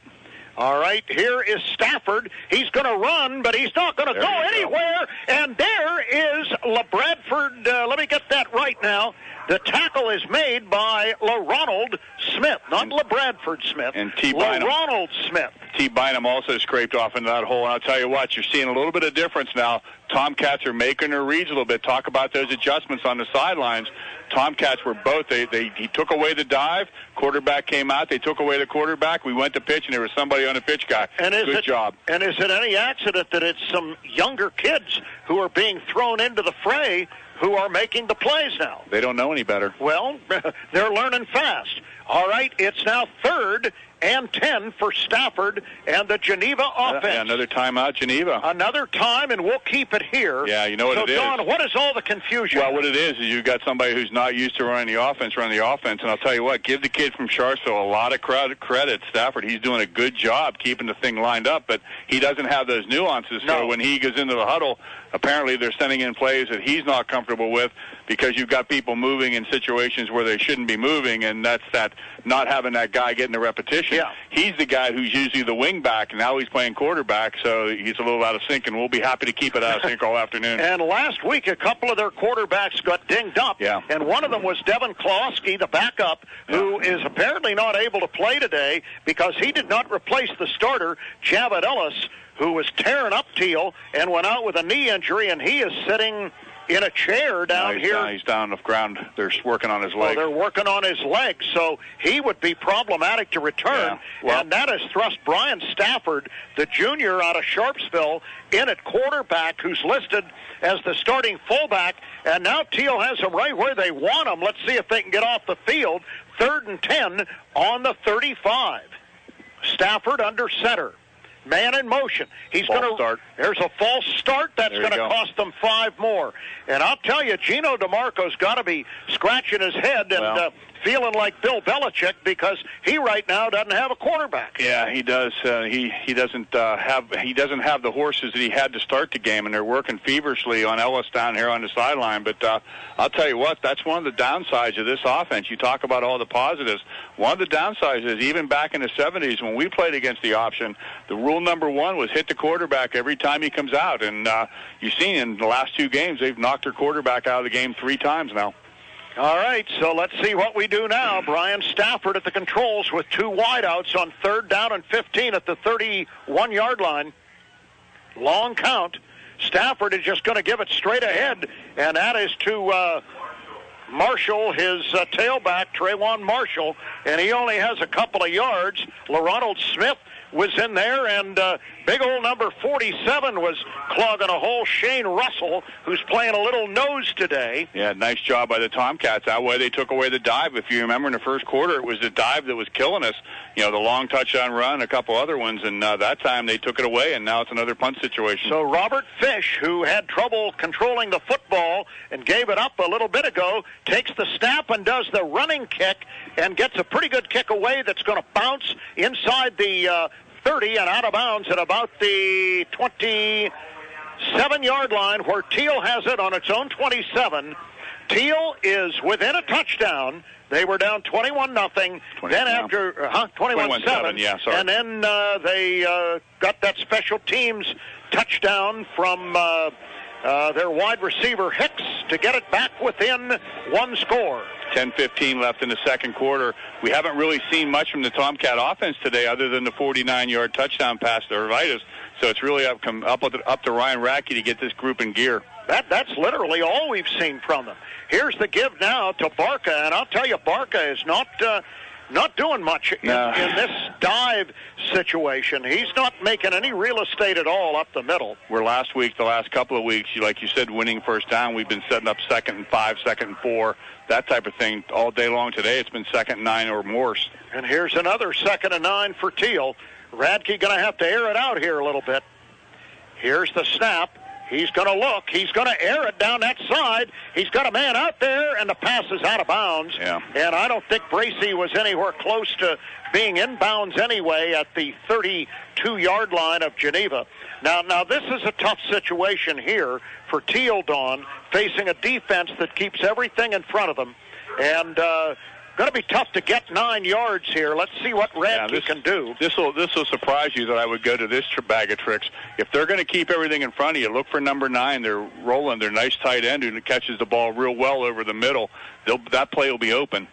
All right, here is Stafford. He's going to run, but he's not going to go anywhere. And there is LeBradford. Let me get that right now. The tackle is made by LaRonald Smith, not LeBradford Smith. And T. Bynum. LaRonald Smith. T. Bynum also scraped off into that hole. And I'll tell you what, you're seeing a little bit of difference now. Tomcats are making their reads a little bit. Talk about those adjustments on the sidelines. Tomcats were both. He took away the dive. Quarterback came out. They took away the quarterback. We went to pitch, and there was somebody on the pitch guy. Good job. And is it any accident that it's some younger kids who are being thrown into the fray who are making the plays now? They don't know any better. Well, they're learning fast. All right, it's now 3rd and 10 for Stafford and the Geneva offense. Yeah, another timeout, Geneva. Another time, and we'll keep it here. Yeah, you know what it is. So, Don, what is all the confusion? Well, what it is you've got somebody who's not used to running the offense, and I'll tell you what, give the kid from Sharpsville a lot of credit. Stafford, he's doing a good job keeping the thing lined up, but he doesn't have those nuances. No. So when he goes into the huddle, apparently they're sending in plays that he's not comfortable with because you've got people moving in situations where they shouldn't be moving, and that's that not having that guy getting the repetition. And he's the guy who's usually the wing back, and now he's playing quarterback, so he's a little out of sync, and we'll be happy to keep it out of sync all afternoon. And last week, a couple of their quarterbacks got dinged up, and one of them was Devin Klosky, the backup, who is apparently not able to play today because he did not replace the starter, Javid Ellis, who was tearing up Thiel and went out with a knee injury, and he is sitting in a chair down here. He's down on the ground. They're working on his leg. They're working on his leg, so he would be problematic to return. And that has thrust Brian Stafford, the junior out of Sharpsville, in at quarterback, who's listed as the starting fullback. And now Thiel has him right where they want him. Let's see if they can get off the field. 3rd and 10 on the 35. Stafford under center. Man in motion. He's going to start. There's a false start. That's going to cost them 5 more. And I'll tell you, Gino DeMarco's got to be scratching his head and feeling like Bill Belichick because he right now doesn't have a quarterback. Yeah, he does. He doesn't have the horses that he had to start the game, and they're working feverishly on Ellis down here on the sideline. But I'll tell you what, that's one of the downsides of this offense. You talk about all the positives. One of the downsides is even back in the 70s when we played against the option, the rule number 1 was hit the quarterback every time he comes out. And you've seen in the last 2 games, they've knocked their quarterback out of the game 3 times now. All right, so let's see what we do now. Brian Stafford at the controls with 2 wideouts on 3rd down and 15 at the 31-yard line. Long count. Stafford is just going to give it straight ahead, and that is to Marshall, his tailback, Trayvon Marshall, and he only has a couple of yards. LaRonald Smith was in there, and big old number 47 was clogging a hole. Shane Russell, who's playing a little nose today. Yeah, nice job by the Tomcats. That way they took away the dive. If you remember in the first quarter, it was the dive that was killing us. You know, the long touchdown run, a couple other ones, and that time they took it away, and now it's another punt situation. So Robert Fish, who had trouble controlling the football and gave it up a little bit ago, takes the snap and does the running kick and gets a pretty good kick away that's going to bounce inside the 30 and out of bounds at about the 27-yard line where Thiel has it on its own 27. Thiel is within a touchdown. They were down 21-0. Then after 21-7, yeah, sorry. And then they got that special teams touchdown from their wide receiver Hicks to get it back within 1 score. 10-15 left in the second quarter. We haven't really seen much from the Tomcat offense today other than the 49-yard touchdown pass to Hervitas. So it's really up to Ryan Radke to get this group in gear. That's literally all we've seen from them. Here's the give now to Barca, and I'll tell you, Barca is not doing much in this dive situation. He's not making any real estate at all up the middle. Where last week, the last couple of weeks, like you said, winning first down, we've been setting up 2nd and 5, 2nd and 4, that type of thing all day long. Today it's been 2nd and 9 or more. And here's another 2nd and 9 for Thiel. Radke going to have to air it out here a little bit. Here's the snap. He's going to look. He's going to air it down that side. He's got a man out there, and the pass is out of bounds. Yeah. And I don't think Bracey was anywhere close to being inbounds anyway at the 32-yard line of Geneva. Now this is a tough situation here for Thiel, Dawn, facing a defense that keeps everything in front of them. And going to be tough to get 9 yards here. Let's see what Radke can do. This will surprise you that I would go to this bag of tricks. If they're going to keep everything in front of you, look for number 9. They're rolling their nice tight end who catches the ball real well over the middle. That play will be open.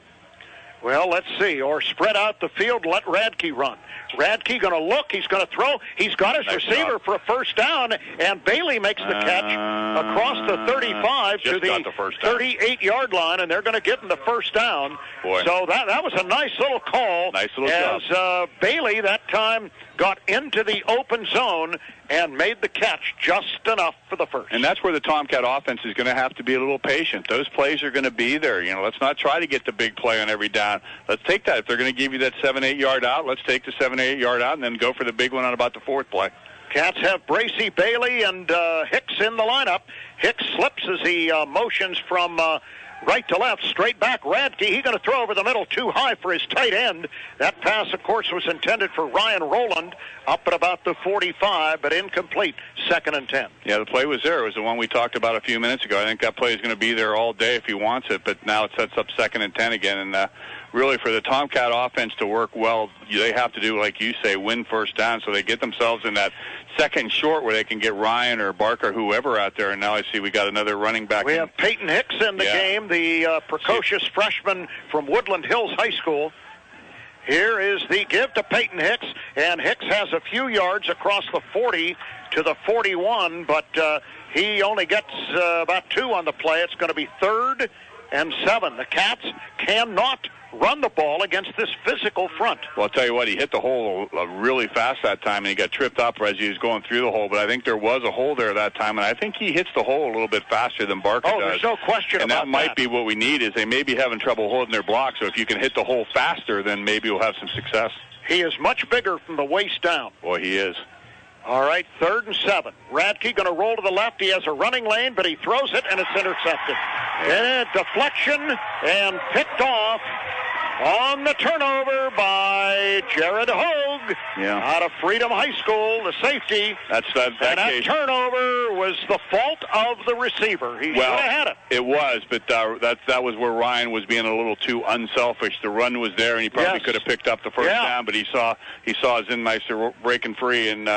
Well, let's see. Or spread out the field, let Radke run. Radke going to look. He's going to throw. He's got his receiver for a first down, and Bailey makes the catch across the 35 to the 38-yard line, and they're going to give him the first down. Boy. So that was a nice little call. Nice little job. As Bailey that time got into the open zone and made the catch just enough for the first. And that's where the Tomcat offense is going to have to be a little patient. Those plays are going to be there. You know, let's not try to get the big play on every down. Let's take that. If they're going to give you that 7-8-yard out, let's take the 7-8-yard out and then go for the big one on about the 4th play. Cats have Bracey, Bailey, and Hicks in the lineup. Hicks slips as he motions from right to left, straight back. Radke, he's going to throw over the middle too high for his tight end. That pass, of course, was intended for Ryan Rowland up at about the 45, but incomplete. 2nd and 10. Yeah, the play was there. It was the one we talked about a few minutes ago. I think that play is going to be there all day if he wants it, but now it sets up 2nd and 10 again. And really for the Tomcat offense to work well, they have to do, like you say, win first down, so they get themselves in that second short where they can get Ryan or Barker, whoever out there. And now I see we got another running back. We have Peyton Hicks in the game, the precocious freshman from Woodland Hills High School. Here is the give to Peyton Hicks, and Hicks has a few yards across the 40 to the 41, but he only gets about 2 on the play. It's going to be 3rd and 7. The Cats cannot run the ball against this physical front. Well, I'll tell you what, he hit the hole really fast that time, and he got tripped up as he was going through the hole, but I think there was a hole there that time, and I think he hits the hole a little bit faster than Barker does. Oh, there's no question and about that. And that might be what we need, is they may be having trouble holding their block, so if you can hit the hole faster, then maybe we'll have some success. He is much bigger from the waist down. Boy, he is. All right, 3rd and 7. Radke going to roll to the left. He has a running lane, but he throws it, and it's intercepted. And a deflection and picked off on the turnover by Jared Hogue out of Freedom High School, the safety. That turnover was the fault of the receiver. He should have had it. It was, but that was where Ryan was being a little too unselfish. The run was there, and he probably could have picked up the first down, but he saw Zinmeister breaking free and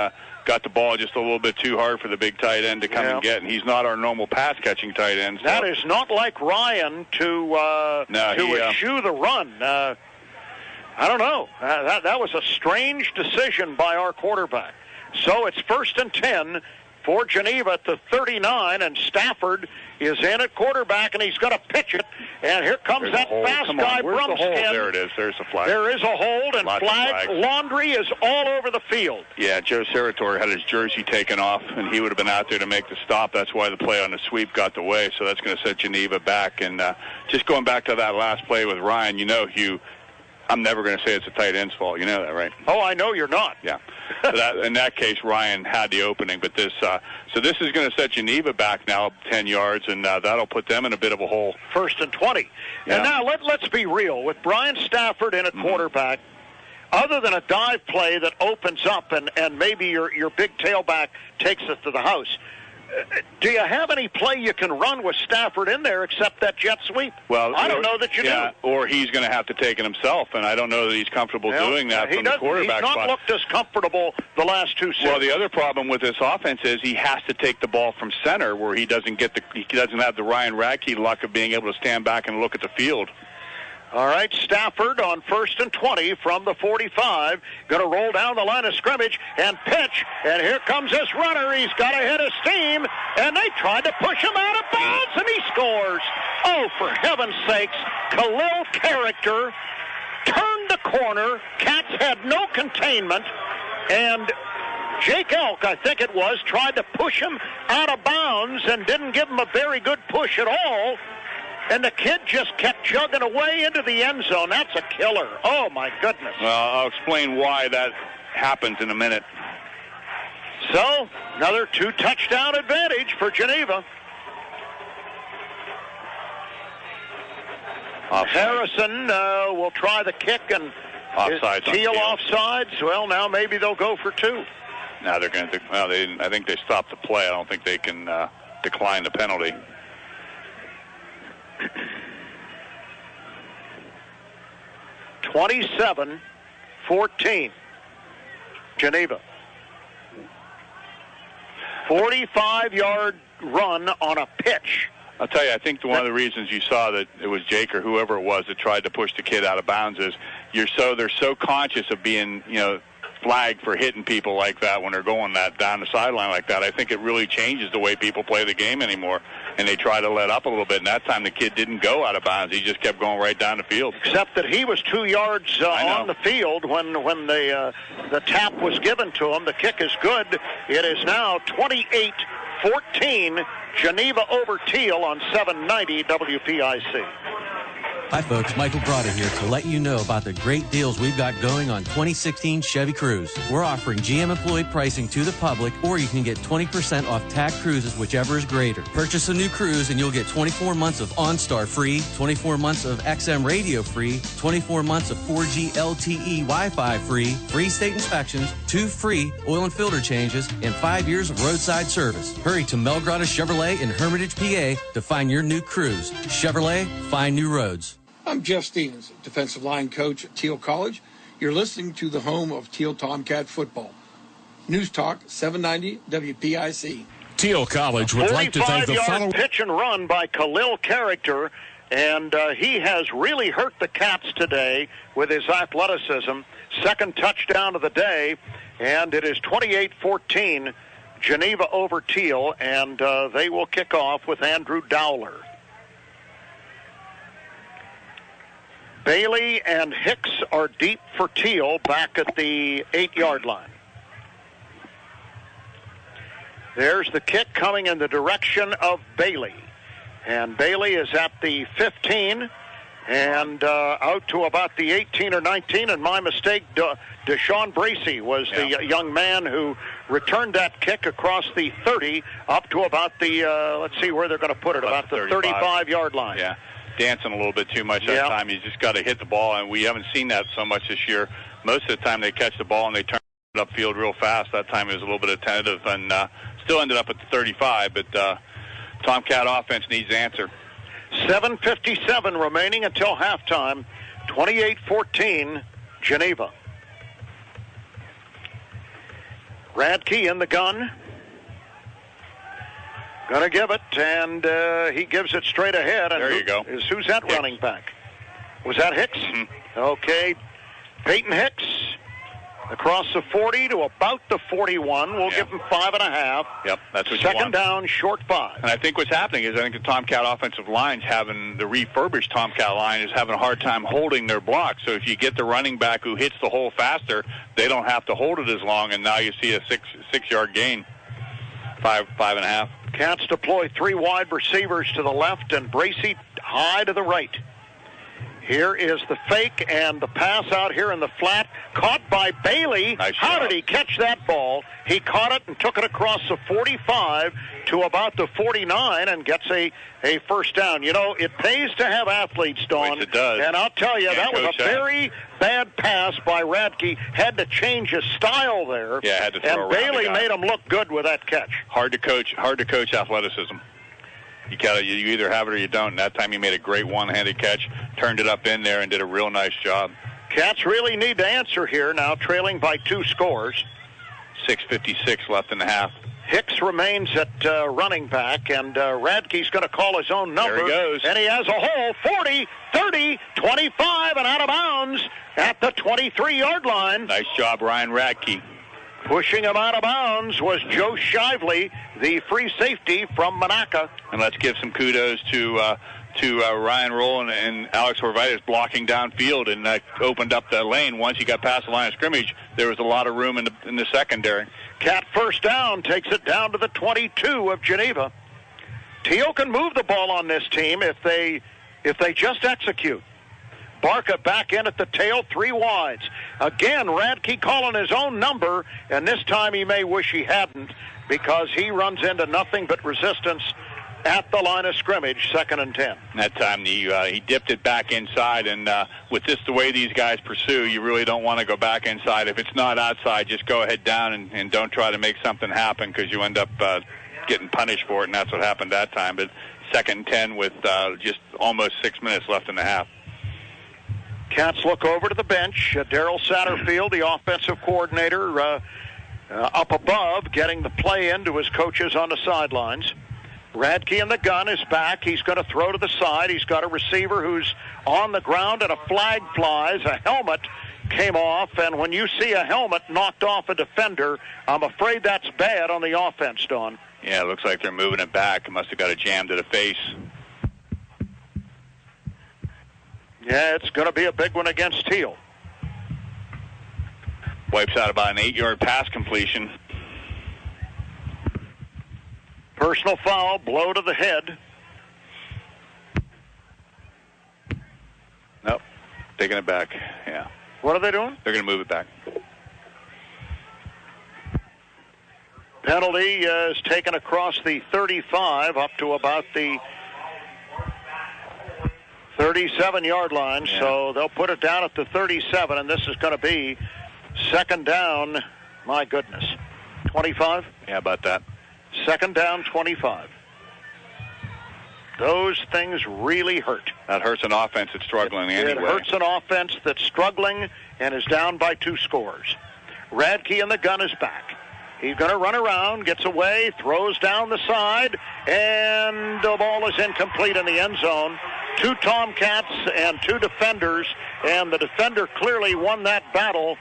got the ball just a little bit too hard for the big tight end to come and get, and he's not our normal pass-catching tight end. So. That is not like Ryan to eschew the run. I don't know. That was a strange decision by our quarterback. So it's 1st and 10 for Geneva at the 39, and Stafford is in at quarterback, and he's going to pitch it. And here comes that fast guy, Brumskin. There it is. There's the flag. There is a hold, and flag laundry is all over the field. Yeah, Joe Serratore had his jersey taken off, and he would have been out there to make the stop. That's why the play on the sweep got the way, so that's going to set Geneva back. And just going back to that last play with Ryan, Hugh, I'm never going to say it's a tight end's fault. You know that, right? Oh, I know you're not. Yeah. So in that case, Ryan had the opening, but this is going to set Geneva back now 10 yards, and that'll put them in a bit of a hole. 1st and 20. Yeah. And now let's be real. With Brian Stafford in at quarterback, other than a dive play that opens up and maybe your big tailback takes it to the house, do you have any play you can run with Stafford in there except that jet sweep? Well, I don't know that you do. Or he's going to have to take it himself, and I don't know that he's comfortable doing that from the quarterback spot. He's not looked as comfortable the last 2 seasons. Well, the other problem with this offense is he has to take the ball from center, where he doesn't have the Ryan Radke luck of being able to stand back and look at the field. All right, Stafford on 1st and 20 from the 45. Going to roll down the line of scrimmage and pitch. And here comes this runner. He's got a head of steam. And they tried to push him out of bounds, and he scores. Oh, for heaven's sakes. Khalil Character turned the corner. Cats had no containment. And Jake Elk, I think it was, tried to push him out of bounds and didn't give him a very good push at all. And the kid just kept chugging away into the end zone. That's a killer. Oh, my goodness. Well, I'll explain why that happens in a minute. So, another 2-touchdown advantage for Geneva. Offside. Harrison will try the kick, and offsides. Thiel offsides. Well, now maybe they'll go for 2. Now they're going to. Well, I think they stopped the play. I don't think they can decline the penalty. 27-14, Geneva. 45-yard run on a pitch. I'll tell you, I think one of the reasons you saw that it was Jake or whoever it was that tried to push the kid out of bounds is they're so conscious of being, flagged for hitting people like that when they're going down the sideline like that. I think it really changes the way people play the game anymore, and they try to let up a little bit. And that time the kid didn't go out of bounds; he just kept going right down the field. Except that he was 2 yards on the field when the tap was given to him. The kick is good. It is now 28-14. Geneva over Thiel on 790 WPIC. Hi, folks. Michael Grotta here to let you know about the great deals we've got going on 2016 Chevy Cruze. We're offering GM employee pricing to the public, or you can get 20% off TAC Cruises, whichever is greater. Purchase a new Cruze and you'll get 24 months of OnStar free, 24 months of XM radio free, 24 months of 4G LTE Wi-Fi free, free state inspections, 2 free oil and filter changes, and 5 years of roadside service. Hurry to Mel Grotta Chevrolet in Hermitage, PA to find your new Cruze. Chevrolet, find new roads. I'm Jeff Stevens, defensive line coach at Thiel College. You're listening to the home of Thiel Tomcat football. News Talk 790 WPIC. Thiel College would like to thank the 45-yard pitch and run by Khalil Character, and he has really hurt the Cats today with his athleticism. Second touchdown of the day, and it is 28-14, Geneva over Thiel, and they will kick off with Andrew Dowler. Bailey and Hicks are deep for Thiel back at the 8-yard line. There's the kick coming in the direction of Bailey. And Bailey is at the 15 and out to about the 18 or 19. And my mistake, Deshaun Bracey was the young man who returned that kick across the 30 up to about the, let's see where they're going to put it, about the 35-yard line. Yeah. Dancing a little bit too much that time. You just got to hit the ball, and we haven't seen that so much this year. Most of the time they catch the ball and they turn it upfield real fast. That time it was a little bit of tentative, and still ended up at the 35, but Tomcat offense needs an answer. 7:57 remaining until halftime. 28-14, Geneva. Radke in the gun. Gonna give it, and he gives it straight ahead. And there you go. Who's that Hicks. running back? Was that Hicks? Mm-hmm. Okay. Peyton Hicks across the 40 to about the 41. We'll give him 5.5. Yep, that's what you Second want. down, short 5. And I think what's happening is I think the Tomcat offensive line's having, the refurbished Tomcat line is having a hard time holding their block. So if you get the running back who hits the hole faster, they don't have to hold it as long, and now you see a six-yard gain. 5.5. Cats deploy 3 wide receivers to the left and Bracey high to the right. Here is the fake and the pass out here in the flat. Caught by Bailey. Nice How job. did he catch that ball? He caught it and took it across the 45 to about the 49 and gets a first down. You know, it pays to have athletes, Dawn. It does. And I'll tell you, that was a coach that. very bad pass by Radke. Had to change his style there. Yeah, had to throw and around Bailey the guy. made him look good with that catch. Hard to coach athleticism. You either have it or you don't. And that time he made a great one-handed catch, turned it up in there, and did a real nice job. Cats really need to answer here now, trailing by 2 scores. 6:56 left in the half. Hicks remains at running back, and Radke's going to call his own number. There he goes. And he has a hole, 40, 30, 25, and out of bounds at the 23-yard line. Nice job, Ryan Radke. Pushing him out of bounds was Joe Shively, the free safety from Monaca. And let's give some kudos to Ryan Roll and Alex Horvitis blocking downfield, and that opened up the lane. Once he got past the line of scrimmage, there was a lot of room in the secondary. Cat first down, takes it down to the 22 of Geneva. Thiel can move the ball on this team if they just execute. Barca back in at the tail, 3 wides. Again, Radke calling his own number, and this time he may wish he hadn't because he runs into nothing but resistance at the line of scrimmage, 2nd and 10. That time he dipped it back inside, and with just the way these guys pursue, you really don't want to go back inside. If it's not outside, just go ahead down and don't try to make something happen because you end up getting punished for it, and that's what happened that time. But 2nd and 10 with just almost 6 minutes left in the half. Cats look over to the bench. Darryl Satterfield, the offensive coordinator, up above, getting the play into his coaches on the sidelines. Radke in the gun is back. He's going to throw to the side. He's got a receiver who's on the ground, and a flag flies. A helmet came off, and when you see a helmet knocked off a defender, I'm afraid that's bad on the offense, Don. Yeah, it looks like they're moving it back. It must have got a jam to the face. Yeah, it's going to be a big one against Thiel. Wipes out about an 8-yard pass completion. Personal foul, blow to the head. Nope, taking it back, yeah. What are they doing? They're going to move it back. Penalty is taken across the 35 up to about the 37-yard line, so they'll put it down at the 37, and this is going to be 2nd down, my goodness, 25? Yeah, about that. 2nd down, 25. Those things really hurt. That hurts an offense that's struggling anyway. It hurts an offense that's struggling and is down by 2 scores. Radke in the gun is back. He's going to run around, gets away, throws down the side, and the ball is incomplete in the end zone. 2 Tomcats and 2 defenders, and the defender clearly won that battle.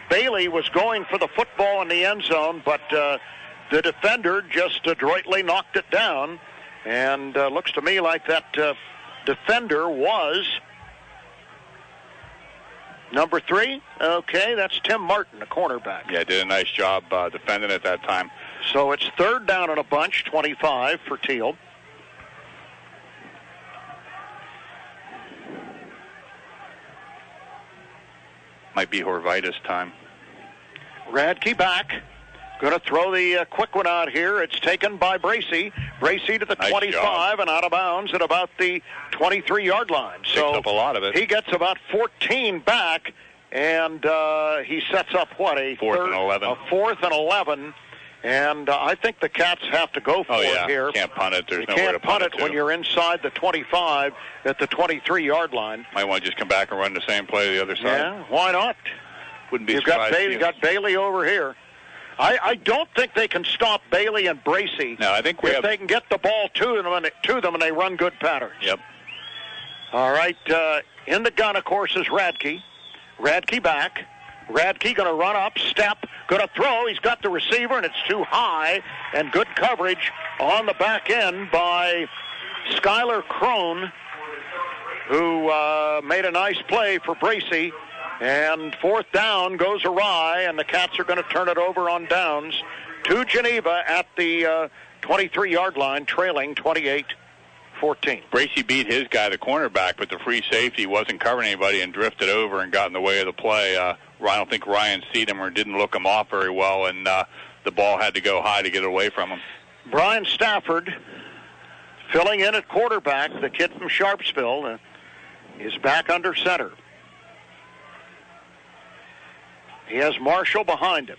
Bailey was going for the football in the end zone, but the defender just adroitly knocked it down, and looks to me like that defender was number 3. Okay, that's Tim Martin, the cornerback. Yeah, did a nice job defending at that time. So it's 3rd down and a bunch, 25 for Thiel. Might be Horvitis time. Radke back. Going to throw the quick one out here. It's taken by Bracey. Bracey to the Nice 25 job. and out of bounds at about the 23-yard line. So Picked up a lot of it. He gets about 14 back, and he sets up what, a 4th and 11. A 4th and 11. And I think the Cats have to go for it here. Can't punt it. There's You nowhere to can't punt it to. when you're inside the 25 at the 23-yard line. Might want to just come back and run the same play the other side. Yeah, why not? Wouldn't be You've got surprised. Bailey, got Bailey over here. I don't think they can stop Bailey and Bracey. No, I think if they can get the ball to them and they run good patterns. Yep. All right, in the gun, of course, is Radke. Radke back. Radke going to run up, step, going to throw. He's got the receiver, and it's too high, and good coverage on the back end by Skylar Crone, who made a nice play for Bracey. And 4th down goes awry, and the Cats are going to turn it over on downs to Geneva at the 23-yard line, trailing 28-14. Bracey beat his guy, the cornerback, but the free safety wasn't covering anybody and drifted over and got in the way of the play. I don't think Ryan seen him or didn't look him off very well, and the ball had to go high to get away from him. Brian Stafford, filling in at quarterback, the kid from Sharpsville, is back under center. He has Marshall behind him.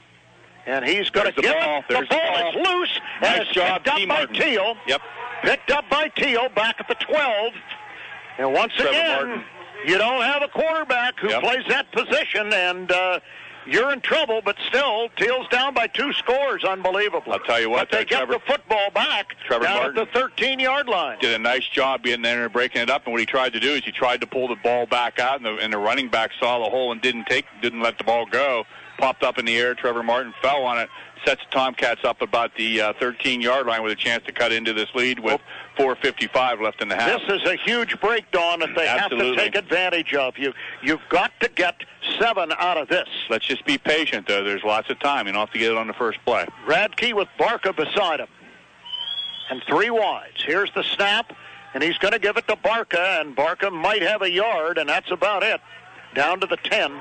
And he's going to get it. The ball is loose. Nice and job, picked up by Thiel. Yep. Picked up by Thiel back at the 12. And once again, you don't have a quarterback who plays that position, and you're in trouble, but still, Thiel's down by 2 scores. Unbelievable. I'll tell you what, but they get the football back down at the 13-yard line. Did a nice job getting there and breaking it up, and what he tried to do is he tried to pull the ball back out, and the running back saw the hole and didn't let the ball go. Popped up in the air. Trevor Martin fell on it. Sets the Tomcats up about the 13-yard line with a chance to cut into this lead with 4:55 left in the half. This is a huge breakdown that they have to take advantage of. You've got to get 7 out of this. Let's just be patient, though. There's lots of time. You don't have to get it on the first play. Radke with Barca beside him. And 3 wides. Here's the snap, and he's going to give it to Barca, and Barca might have a yard, and that's about it. Down to the 10.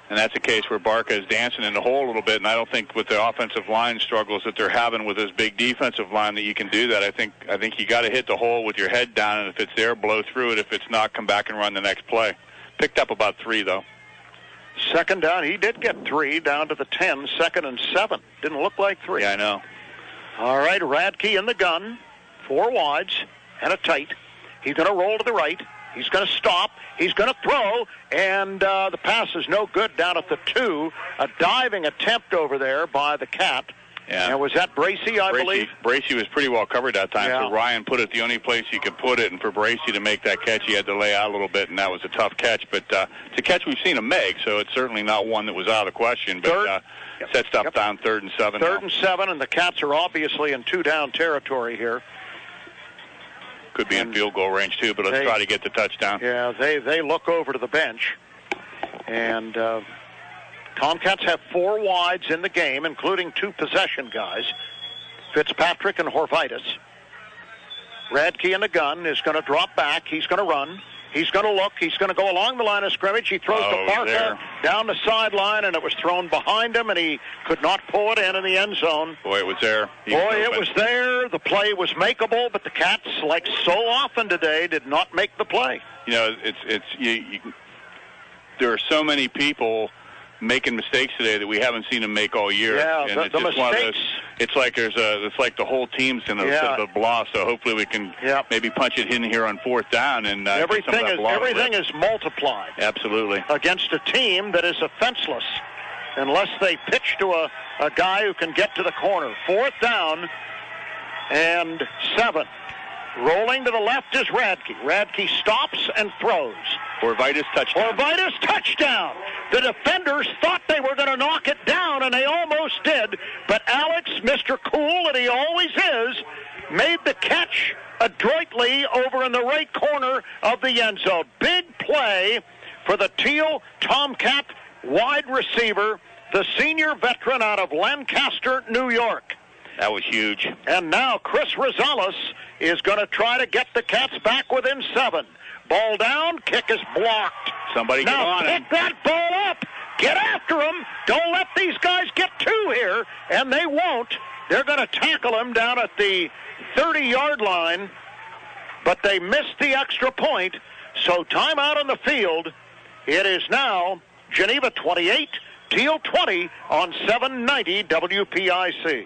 And that's a case where Barca is dancing in the hole a little bit, and I don't think with the offensive line struggles that they're having with this big defensive line that you can do that. I think you got to hit the hole with your head down, and if it's there, blow through it. If it's not, come back and run the next play. Picked up about 3, though. 2nd down, he did get 3 down to the 10. 2nd and 7. Didn't look like 3. Yeah, I know. All right, Radke in the gun. 4 wides and a tight. He's going to roll to the right. He's going to stop. He's going to throw, and the pass is no good down at the 2. A diving attempt over there by the Cat. Yeah. And was that Bracey, I believe? Bracey was pretty well covered that time. Yeah. So Ryan put it the only place he could put it, and for Bracey to make that catch, he had to lay out a little bit, and that was a tough catch. But it's a catch we've seen him make, so it's certainly not one that was out of the question. But sets up down 3rd and 7. 3rd and 7, and the Cats are obviously in 2-down territory here. Could be in field goal range, too, but let's try to get the touchdown. Yeah, they look over to the bench. And Tomcats have 4 wides in the game, including 2 possession guys, Fitzpatrick and Horvitis. Radke in the gun is going to drop back. He's going to run. He's going to look. He's going to go along the line of scrimmage. He throws to Barca down the sideline, and it was thrown behind him, and he could not pull it in the end zone. Boy, it was there. It was there. The play was makeable, but the Cats, like so often today, did not make the play. You know, there are so many people making mistakes today that we haven't seen them make all year. Yeah, and the it's just mistakes. One of those, it's like the whole team's in a blah. So hopefully we can maybe punch it in here on fourth down and everything is multiplied. Absolutely. Against a team that is offenseless, unless they pitch to a guy who can get to the corner. Fourth down and 7. Rolling to the left is Radke. Radke stops and throws. Horvitis touchdown. The defenders thought they were going to knock it down, and they almost did. But Alex, Mr. Cool that he always is, made the catch adroitly over in the right corner of the end zone. Big play for the Thiel Tomcat wide receiver, the senior veteran out of Lancaster, New York. That was huge. And now Chris Rosales is going to try to get the Cats back within 7. Ball down, kick is blocked. Somebody get on him. Pick that ball up. Get after him. Don't let these guys get 2 here, and they won't. They're going to tackle him down at the 30-yard line, but they missed the extra point, so timeout on the field. It is now Geneva 28, Thiel 20 on 790 WPIC.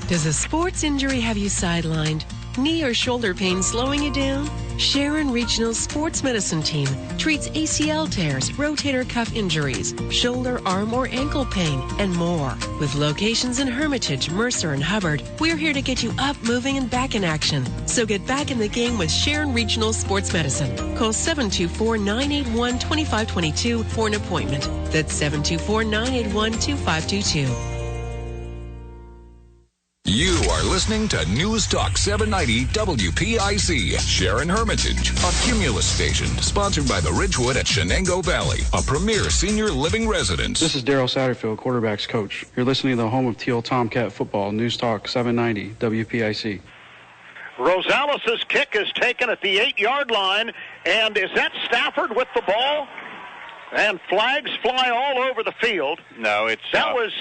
Does a sports injury have you sidelined? Knee or shoulder pain slowing you down? Sharon Regional Sports Medicine Team treats ACL tears, rotator cuff injuries, shoulder, arm, or ankle pain, and more. With locations in Hermitage, Mercer, and Hubbard, we're here to get you up, moving, and back in action. So get back in the game with Sharon Regional Sports Medicine. Call 724-981-2522 for an appointment. That's 724-981-2522. You are listening to News Talk 790 WPIC, Sharon Hermitage, a Cumulus station, sponsored by the Ridgewood at Shenango Valley, a premier senior living residence. This is Daryl Satterfield, quarterback's coach. You're listening to the home of Thiel Tomcat football, News Talk 790 WPIC. Rosales' kick is taken at the 8-yard line, and is that Stafford with the ball? And flags fly all over the field. No, it's... That was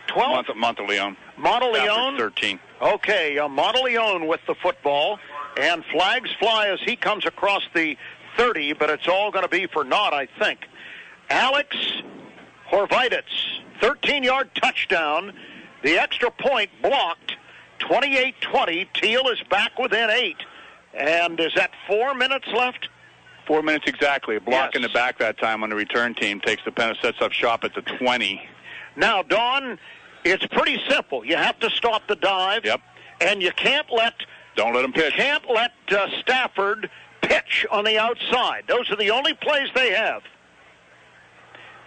12? Monteleone. Monteleone? 13. Okay, Monteleone with the football. And flags fly as he comes across the 30, but it's all going to be for naught, I think. Alex Horvitis, 13-yard touchdown. The extra point blocked. 28-20. Thiel is back within 8. And is that 4 minutes left? 4 minutes exactly. A block in the back that time on the return team takes the pen and sets up shop at the 20. Now, Don, it's pretty simple. You have to stop the dive. Yep. And you can't let... Don't let him pitch. You can't let Stafford pitch on the outside. Those are the only plays they have.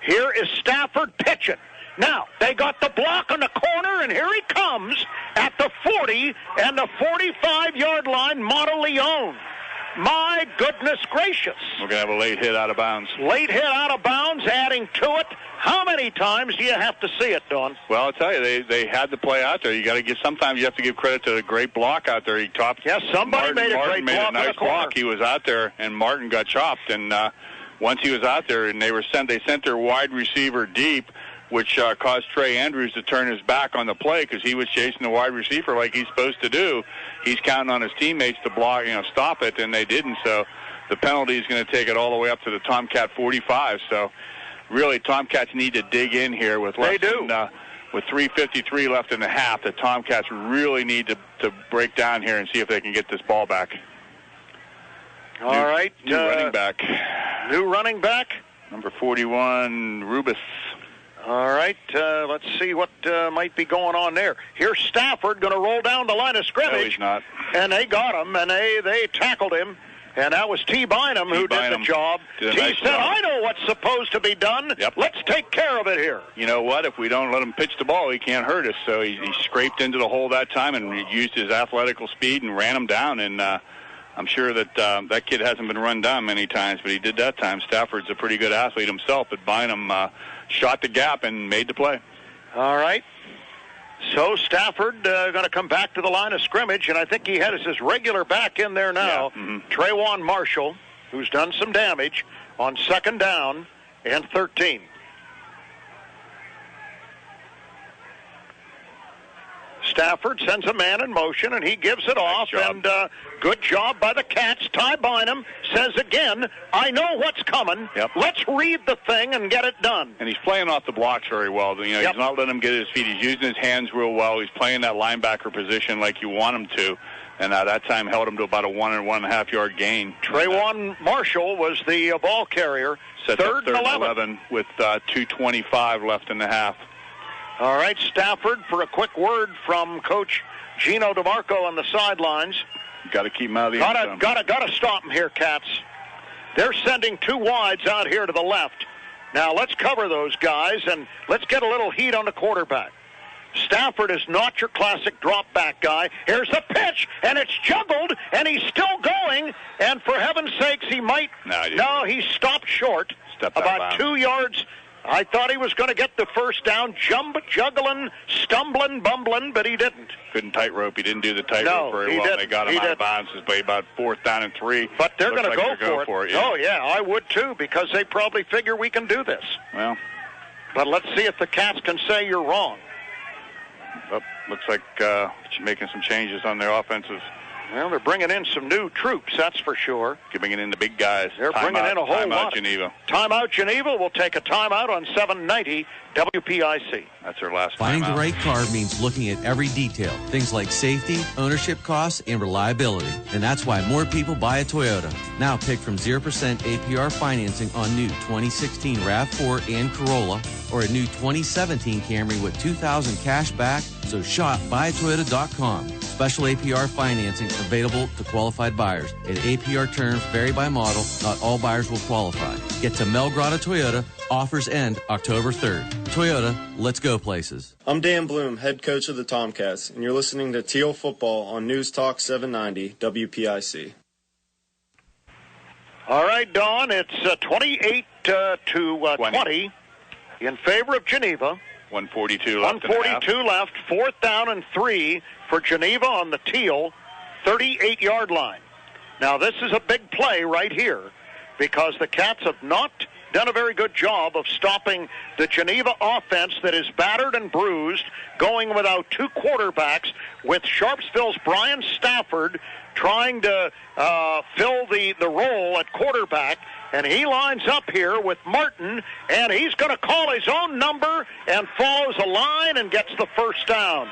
Here is Stafford pitching. Now, they got the block on the corner, and here he comes at the 40 and the 45-yard line, Monteleone. My goodness gracious. We're going to have a late hit out of bounds. Late hit out of bounds, adding to it. How many times do you have to see it, Don? Well, I'll tell you, they had the play out there. You got to give. Sometimes you have to give credit to the great block out there. He topped. Yes, somebody made a great block. A nice block. He was out there, and Martin got chopped. And once he was out there, and they sent their wide receiver deep, which caused Trey Andrews to turn his back on the play because he was chasing the wide receiver like he's supposed to do. He's counting on his teammates to block, stop it, and they didn't. So the penalty is going to take it all the way up to the Tomcat 45. So really, Tomcats need to dig in here with less than, with 3:53 left in the half. The Tomcats really need to break down here and see if they can get this ball back. All right, new running back. New running back, number 41, Rubis. All right, let's see what might be going on there. Here's Stafford going to roll down the line of scrimmage. No, he's not. And they got him, and they tackled him. And that was T. Bynum who did the job. T said, I know what's supposed to be done. Yep. Let's take care of it here. You know what? If we don't let him pitch the ball, he can't hurt us. So he scraped into the hole that time and used his athletical speed and ran him down. And I'm sure that that kid hasn't been run down many times, but he did that time. Stafford's a pretty good athlete himself, but Bynum shot the gap and made the play. All right. So Stafford going to come back to the line of scrimmage, and I think he has his regular back in there now, Trayvon Marshall, who's done some damage on 2nd down and 13. Stafford sends a man in motion, and he gives it off. And good job by the Cats. Ty Bynum says again, I know what's coming. Yep. Let's read the thing and get it done. And he's playing off the blocks very well. You know, He's not letting him get his feet. He's using his hands real well. He's playing that linebacker position like you want him to. And that time held him to about a 1 and 1.5 yard gain. Trayvon Marshall was the ball carrier. Third and 11 with 2:25 left in the half. All right, Stafford for a quick word from Coach Gino DeMarco on the sidelines. Got to keep him out of the end zone. Gotta stop him here, Cats. They're sending two wides out here to the left. Now let's cover those guys and let's get a little heat on the quarterback. Stafford is not your classic drop-back guy. Here's the pitch, and it's juggled, and he's still going. And for heaven's sakes, he might. No, he stopped short. About 2 yards. I thought he was going to get the first down, juggling, stumbling, bumbling, but he didn't. Couldn't tightrope. He didn't do the tightrope very well. They got him out of bounds. It's about 4th down and 3. But they're going to go for it. Oh, yeah, I would too, because they probably figure we can do this. Well. But let's see if the Cats can say you're wrong. Looks like making some changes on their offensive. Well, they're bringing in some new troops, that's for sure. Bringing in the big guys. They're bringing in a whole lot. Timeout Geneva. Timeout Geneva. We'll take a timeout on 790 WPIC. That's their last Finding timeout. the right car means looking at every detail. Things like safety, ownership costs, and reliability. And that's why more people buy a Toyota. Now pick from 0% APR financing on new 2016 RAV4 and Corolla, or a new 2017 Camry with $2,000 cash back. So shop buyatoyota.com. Special APR financing available to qualified buyers. And APR terms vary by model. Not all buyers will qualify. Get to Mel Grotto Toyota. Offers end October 3rd. Toyota, let's go places. I'm Dan Bloom, head coach of the Tomcats, and you're listening to Teal Football on News Talk 790 WPIC. All right, Don, it's 28 to 20 in favor of Geneva. 142 left. 142 left. 4th down and 3 for Geneva on the Thiel 38-yard line. Now, this is a big play right here because the Cats have not done a very good job of stopping the Geneva offense that is battered and bruised, going without two quarterbacks, with Sharpsville's Brian Stafford trying to fill the role at quarterback. And he lines up here with Martin, and he's going to call his own number and follows a line and gets the first down.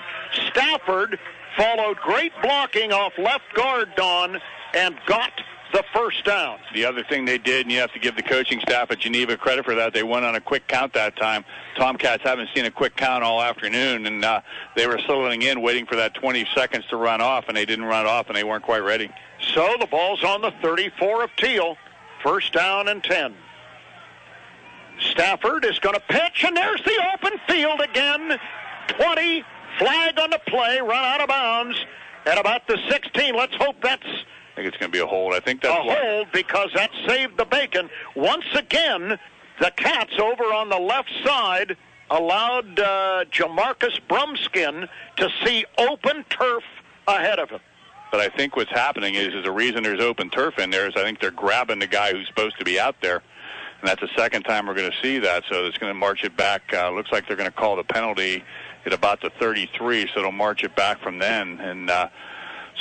Stafford followed great blocking off left guard, Don, and got the first down. The other thing they did, and you have to give the coaching staff at Geneva credit for that, they went on a quick count that time. Tomcats haven't seen a quick count all afternoon, and they were settling in, waiting for that 20 seconds to run off, and they didn't run off, and they weren't quite ready. So the ball's on the 34 of Thiel. First down and 10. Stafford is going to pitch, and there's the open field again. 20, flag on the play, run out of bounds at about the 16. Let's hope that's... I think it's going to be a hold. I think that's a hold because that saved the bacon. Once again, the Cats over on the left side allowed Jamarcus Brumskin to see open turf ahead of him. But I think what's happening is the reason there's open turf in there is I think they're grabbing the guy who's supposed to be out there. And that's the second time we're going to see that. So it's going to march it back. Looks like they're going to call the penalty at about the 33, so it'll march it back from then. And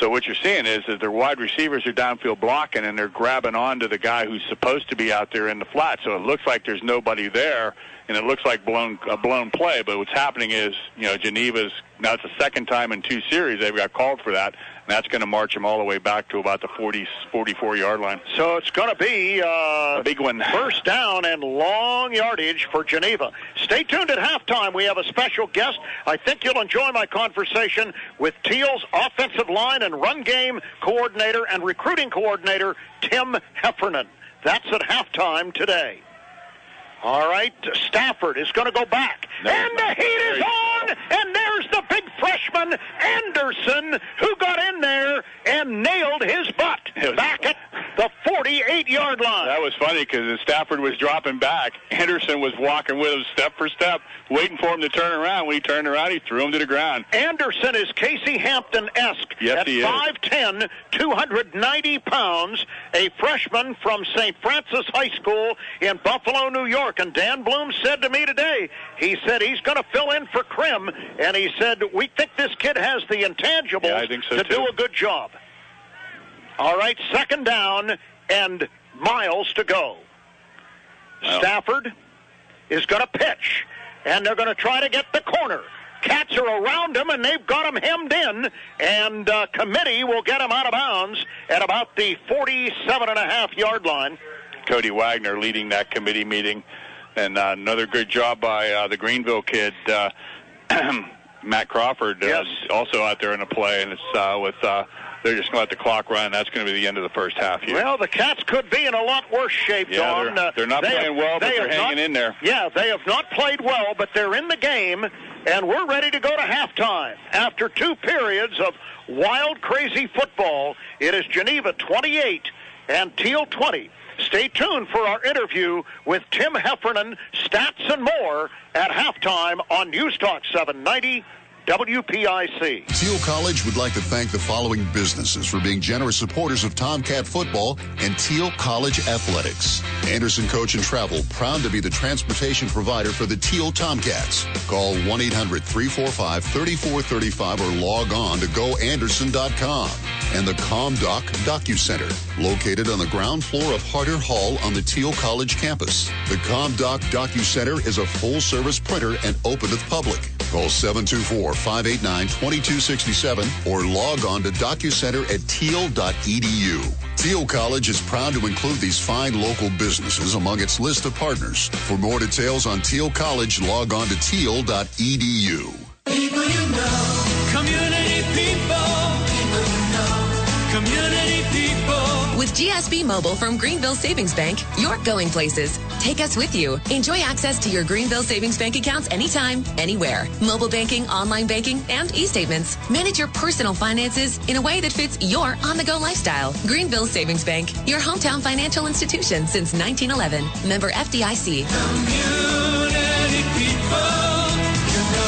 so what you're seeing is that their wide receivers are downfield blocking, and they're grabbing onto the guy who's supposed to be out there in the flat. So it looks like there's nobody there, and it looks like a blown play. But what's happening is, Geneva's, now it's the second time in 2 series they've got called for that. And that's going to march them all the way back to about the 44-yard line. So it's going to be a big one. First down and long yardage for Geneva. Stay tuned at halftime. We have a special guest. I think you'll enjoy my conversation with Thiel's offensive line and run game coordinator and recruiting coordinator, Tim Heffernan. That's at halftime today. All right, Stafford is going to go back. And the heat is on, and there's the big freshman, Anderson, who got in there and nailed his butt back at the 48-yard line. That was fun. funny because Stafford was dropping back. Anderson was walking with him step for step, waiting for him to turn around. When he turned around, he threw him to the ground. Anderson is Casey Hampton-esque Yes, at he is. 5'10", 290 pounds, a freshman from St. Francis High School in Buffalo, New York. And Dan Bloom said to me today, he said he's going to fill in for Krim, and he said, we think this kid has the intangibles I think so to too. do a good job. All right, second down and miles to go. Well. Stafford is going to pitch, and they're going to try to get the corner. Cats are around him, and they've got him hemmed in, and committee will get him out of bounds at about the 47.5-yard line. Cody Wagner leading that committee meeting. And another good job by the Greenville kid, Matt Crawford, also out there in the play. And it's they're just going to let the clock run. That's going to be the end of the first half here. Well, the Cats could be in a lot worse shape, Don. They're not playing well, but they're hanging in there. Yeah, they have not played well, but they're in the game, and we're ready to go to halftime. After 2 periods of wild, crazy football, it is Geneva 28 and Thiel 20. Stay tuned for our interview with Tim Heffernan, stats and more, at halftime on News Talk 790 WPIC. Thiel College would like to thank the following businesses for being generous supporters of Tomcat football and Thiel College athletics. Anderson Coach and Travel, proud to be the transportation provider for the Thiel Tomcats. Call 1-800-345-3435 or log on to goanderson.com. And the ComDoc DocuCenter, located on the ground floor of Harder Hall on the Thiel College campus. The ComDoc DocuCenter is a full-service printer and open to the public. Call 724-589-2267 or log on to DocuCenter at thiel.edu. Thiel College is proud to include these fine local businesses among its list of partners. For more details on Thiel College, log on to thiel.edu. People you know. Community people. People you know. Community people. With GSB Mobile from Greenville Savings Bank, you're going places. Take us with you. Enjoy access to your Greenville Savings Bank accounts anytime, anywhere. Mobile banking, online banking, and e-statements. Manage your personal finances in a way that fits your on-the-go lifestyle. Greenville Savings Bank, your hometown financial institution since 1911. Member FDIC. Community people, you know.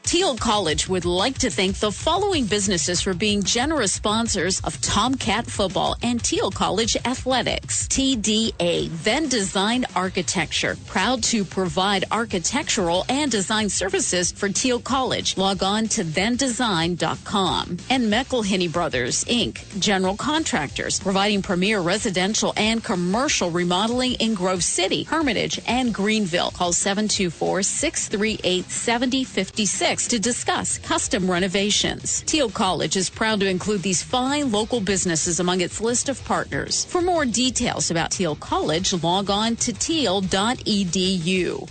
Thiel College would like to thank the following businesses for being generous sponsors of Tomcat football and Thiel College athletics. TDA, Venn Design Architecture, proud to provide architectural and design services for Thiel College. Log on to vendesign.com. And McElhinney Brothers, Inc., general contractors, providing premier residential and commercial remodeling in Grove City, Hermitage, and Greenville. Call 724-638-7056. To discuss custom renovations. Thiel College is proud to include these fine local businesses among its list of partners. For more details about Thiel College, log on to thiel.edu.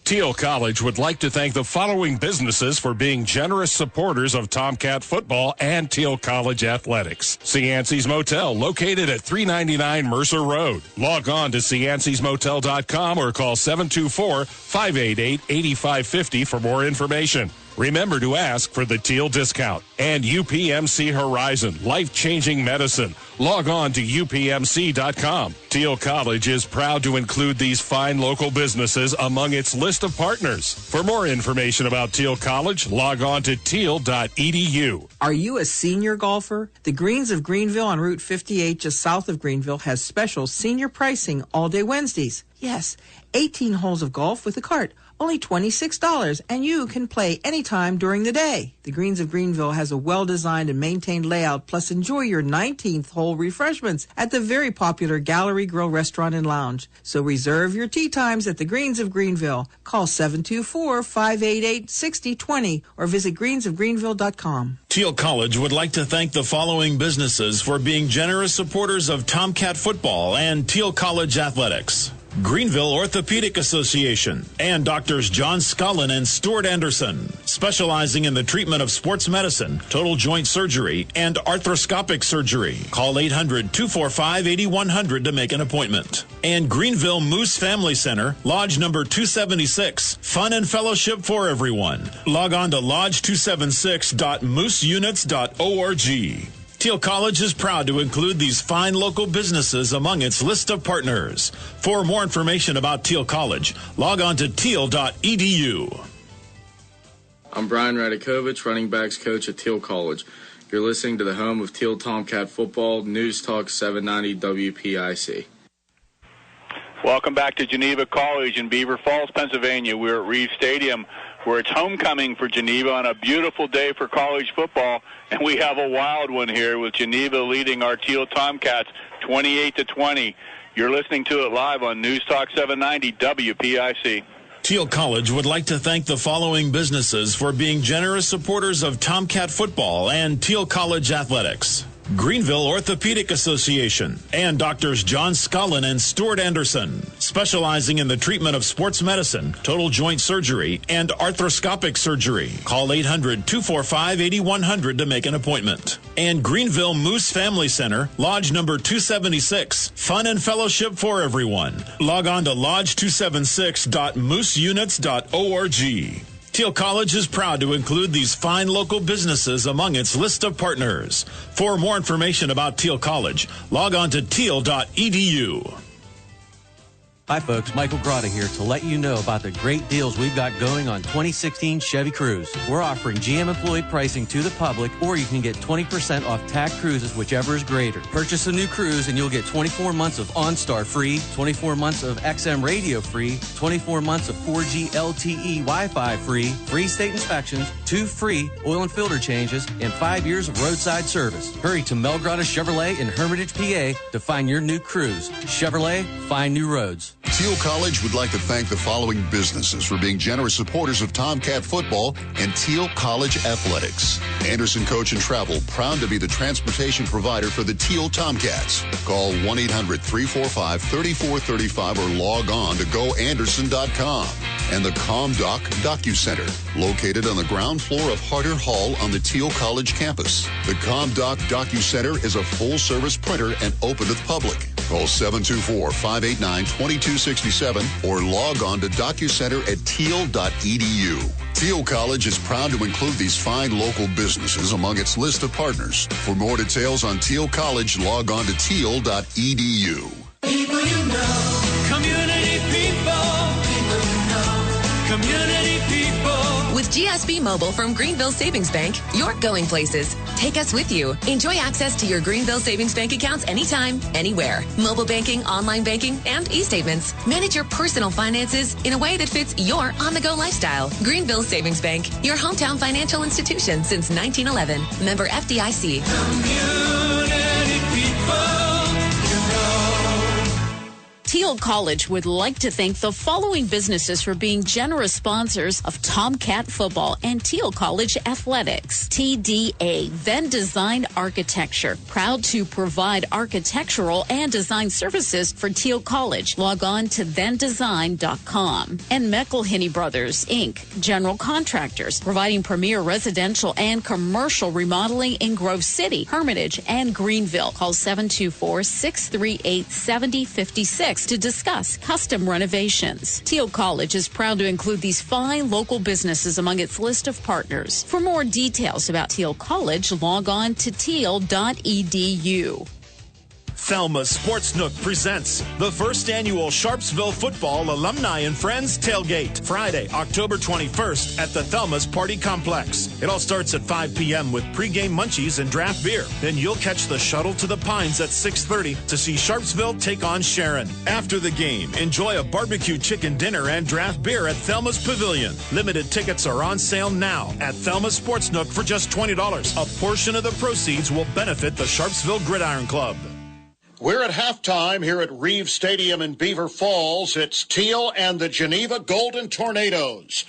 Thiel College would like to thank the following businesses for being generous supporters of Tomcat football and Thiel College athletics. Cianci's Motel, located at 399 Mercer Road. Log on to ciancysmotel.com or call 724-588-8550 for more information. Remember to ask for the Thiel discount. And UPMC Horizon, life-changing medicine. Log on to upmc.com. Thiel College is proud to include these fine local businesses among its list of partners. For more information about Thiel College, log on to thiel.edu. Are you a senior golfer? The Greens of Greenville on Route 58 just south of Greenville has special senior pricing all day Wednesdays. Yes, 18 holes of golf with a cart. Only $26, and you can play anytime during the day. The Greens of Greenville has a well-designed and maintained layout, plus enjoy your 19th hole refreshments at the very popular Gallery Grill Restaurant and Lounge. So reserve your tee times at the Greens of Greenville. Call 724-588-6020 or visit greensofgreenville.com. Thiel College would like to thank the following businesses for being generous supporters of Tomcat football and Thiel College athletics. Greenville Orthopedic Association and Doctors John Scullin and Stuart Anderson, specializing in the treatment of sports medicine, total joint surgery, and arthroscopic surgery. Call 800-245-8100 to make an appointment. And Greenville Moose Family Center, Lodge number 276, fun and fellowship for everyone. Log on to lodge276.mooseunits.org. Thiel College is proud to include these fine local businesses among its list of partners. For more information about Thiel College, log on to thiel.edu. I'm Brian Radikovich, running backs coach at Thiel College. You're listening to the home of Thiel Tomcat football, News Talk 790 WPIC. Welcome back to Geneva College in Beaver Falls, Pennsylvania. We're at Reeves Stadium, where it's homecoming for Geneva on a beautiful day for college football, and we have a wild one here with Geneva leading our Thiel Tomcats 28-20. You're listening to it live on News Talk 790 WPIC. Thiel College would like to thank the following businesses for being generous supporters of Tomcat football and Thiel College athletics. Greenville Orthopedic Association and Doctors John Scullin and Stuart Anderson, specializing in the treatment of sports medicine, total joint surgery, and arthroscopic surgery. Call 800-245-8100 to make an appointment. And Greenville Moose Family Center, Lodge number 276. Fun and fellowship for everyone. Log on to lodge276.mooseunits.org. Thiel College is proud to include these fine local businesses among its list of partners. For more information about Thiel College, log on to thiel.edu. Hi folks, Michael Grotta here to let you know about the great deals we've got going on 2016 Chevy Cruze. We're offering GM employee pricing to the public, or you can get 20% off TAC Cruises, whichever is greater. Purchase a new Cruze and you'll get 24 months of OnStar free, 24 months of XM radio free, 24 months of 4G LTE Wi-Fi free, free state inspections, 2 free oil and filter changes, and 5 years of roadside service. Hurry to Mel Grotta Chevrolet in Hermitage, PA to find your new Cruze. Chevrolet, find new roads. Thiel College would like to thank the following businesses for being generous supporters of Tomcat football and Thiel College athletics. Anderson Coach and Travel, proud to be the transportation provider for the Thiel Tomcats. Call 1-800-345-3435 or log on to goanderson.com. And the ComDoc DocuCenter, located on the ground floor of Harder Hall on the Thiel College campus. The ComDoc DocuCenter is a full-service printer and open to the public. Call 724-589-2267 or log on to DocuCenter at thiel.edu. Thiel College is proud to include these fine local businesses among its list of partners. For more details on Thiel College, log on to thiel.edu. People you know, community people, people you know, community people. With GSB Mobile from Greenville Savings Bank, you're going places. Take us with you. Enjoy access to your Greenville Savings Bank accounts anytime, anywhere. Mobile banking, online banking, and e-statements. Manage your personal finances in a way that fits your on-the-go lifestyle. Greenville Savings Bank, your hometown financial institution since 1911. Member FDIC. Community people. Thiel College would like to thank the following businesses for being generous sponsors of Tomcat football and Thiel College athletics. TDA, Then Design Architecture, proud to provide architectural and design services for Thiel College. Log on to thendesign.com. And McElhinney Brothers, Inc., general contractors, providing premier residential and commercial remodeling in Grove City, Hermitage, and Greenville. Call 724-638-7056. to discuss custom renovations. Thiel College is proud to include these fine local businesses among its list of partners. For more details about Thiel College, log on to thiel.edu. Thelma Sports Nook presents the first annual Sharpsville Football Alumni and Friends Tailgate, Friday, October 21st at the Thelma's Party Complex. It all starts at 5 p.m. with pregame munchies and draft beer. Then you'll catch the shuttle to the Pines at 6:30 to see Sharpsville take on Sharon. After the game, enjoy a barbecue chicken dinner and draft beer at Thelma's Pavilion. Limited tickets are on sale now at Thelma Sports Nook for just $20. A portion of the proceeds will benefit the Sharpsville Gridiron Club. We're at halftime here at Reeves Stadium in Beaver Falls. It's Thiel and the Geneva Golden Tornadoes.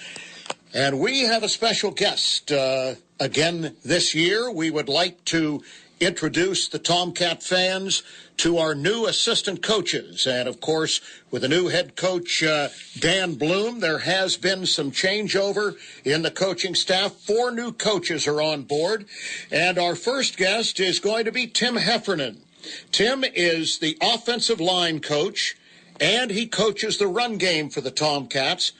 And we have a special guest. Again, this year, we would like to introduce the Tomcat fans to our new assistant coaches. And, of course, with the new head coach, Dan Bloom, there has been some changeover in the coaching staff. 4 new coaches are on board. And our first guest is going to be Tim Heffernan. Tim is the offensive line coach, and he coaches the run game for the Tomcats.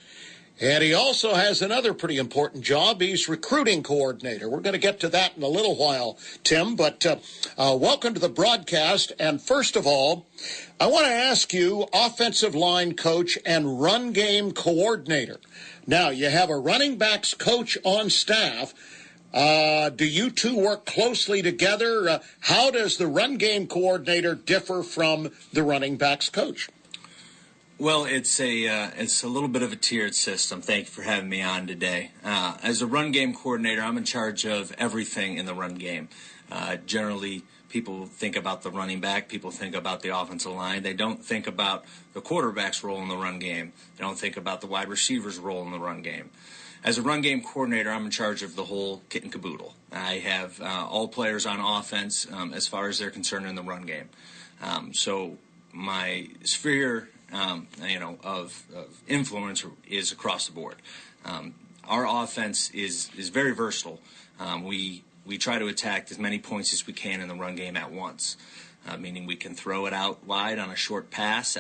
And he also has another pretty important job. He's recruiting coordinator. We're going to get to that in a little while, Tim. But welcome to the broadcast. And first of all, I want to ask you, offensive line coach and run game coordinator. Now, you have a running backs coach on staff. Do you two work closely together? How does the run game coordinator differ from the running backs coach? Well, it's a little bit of a tiered system. Thank you for having me on today. As a run game coordinator, I'm in charge of everything in the run game. Generally, people think about the running back. People think about the offensive line. They don't think about the quarterback's role in the run game. They don't think about the wide receiver's role in the run game. As a run game coordinator, I'm in charge of the whole kit and caboodle. I have all players on offense as far as they're concerned in the run game. So my sphere of influence is across the board. Our offense is very versatile. We try to attack as many points as we can in the run game at once, meaning we can throw it out wide on a short pass,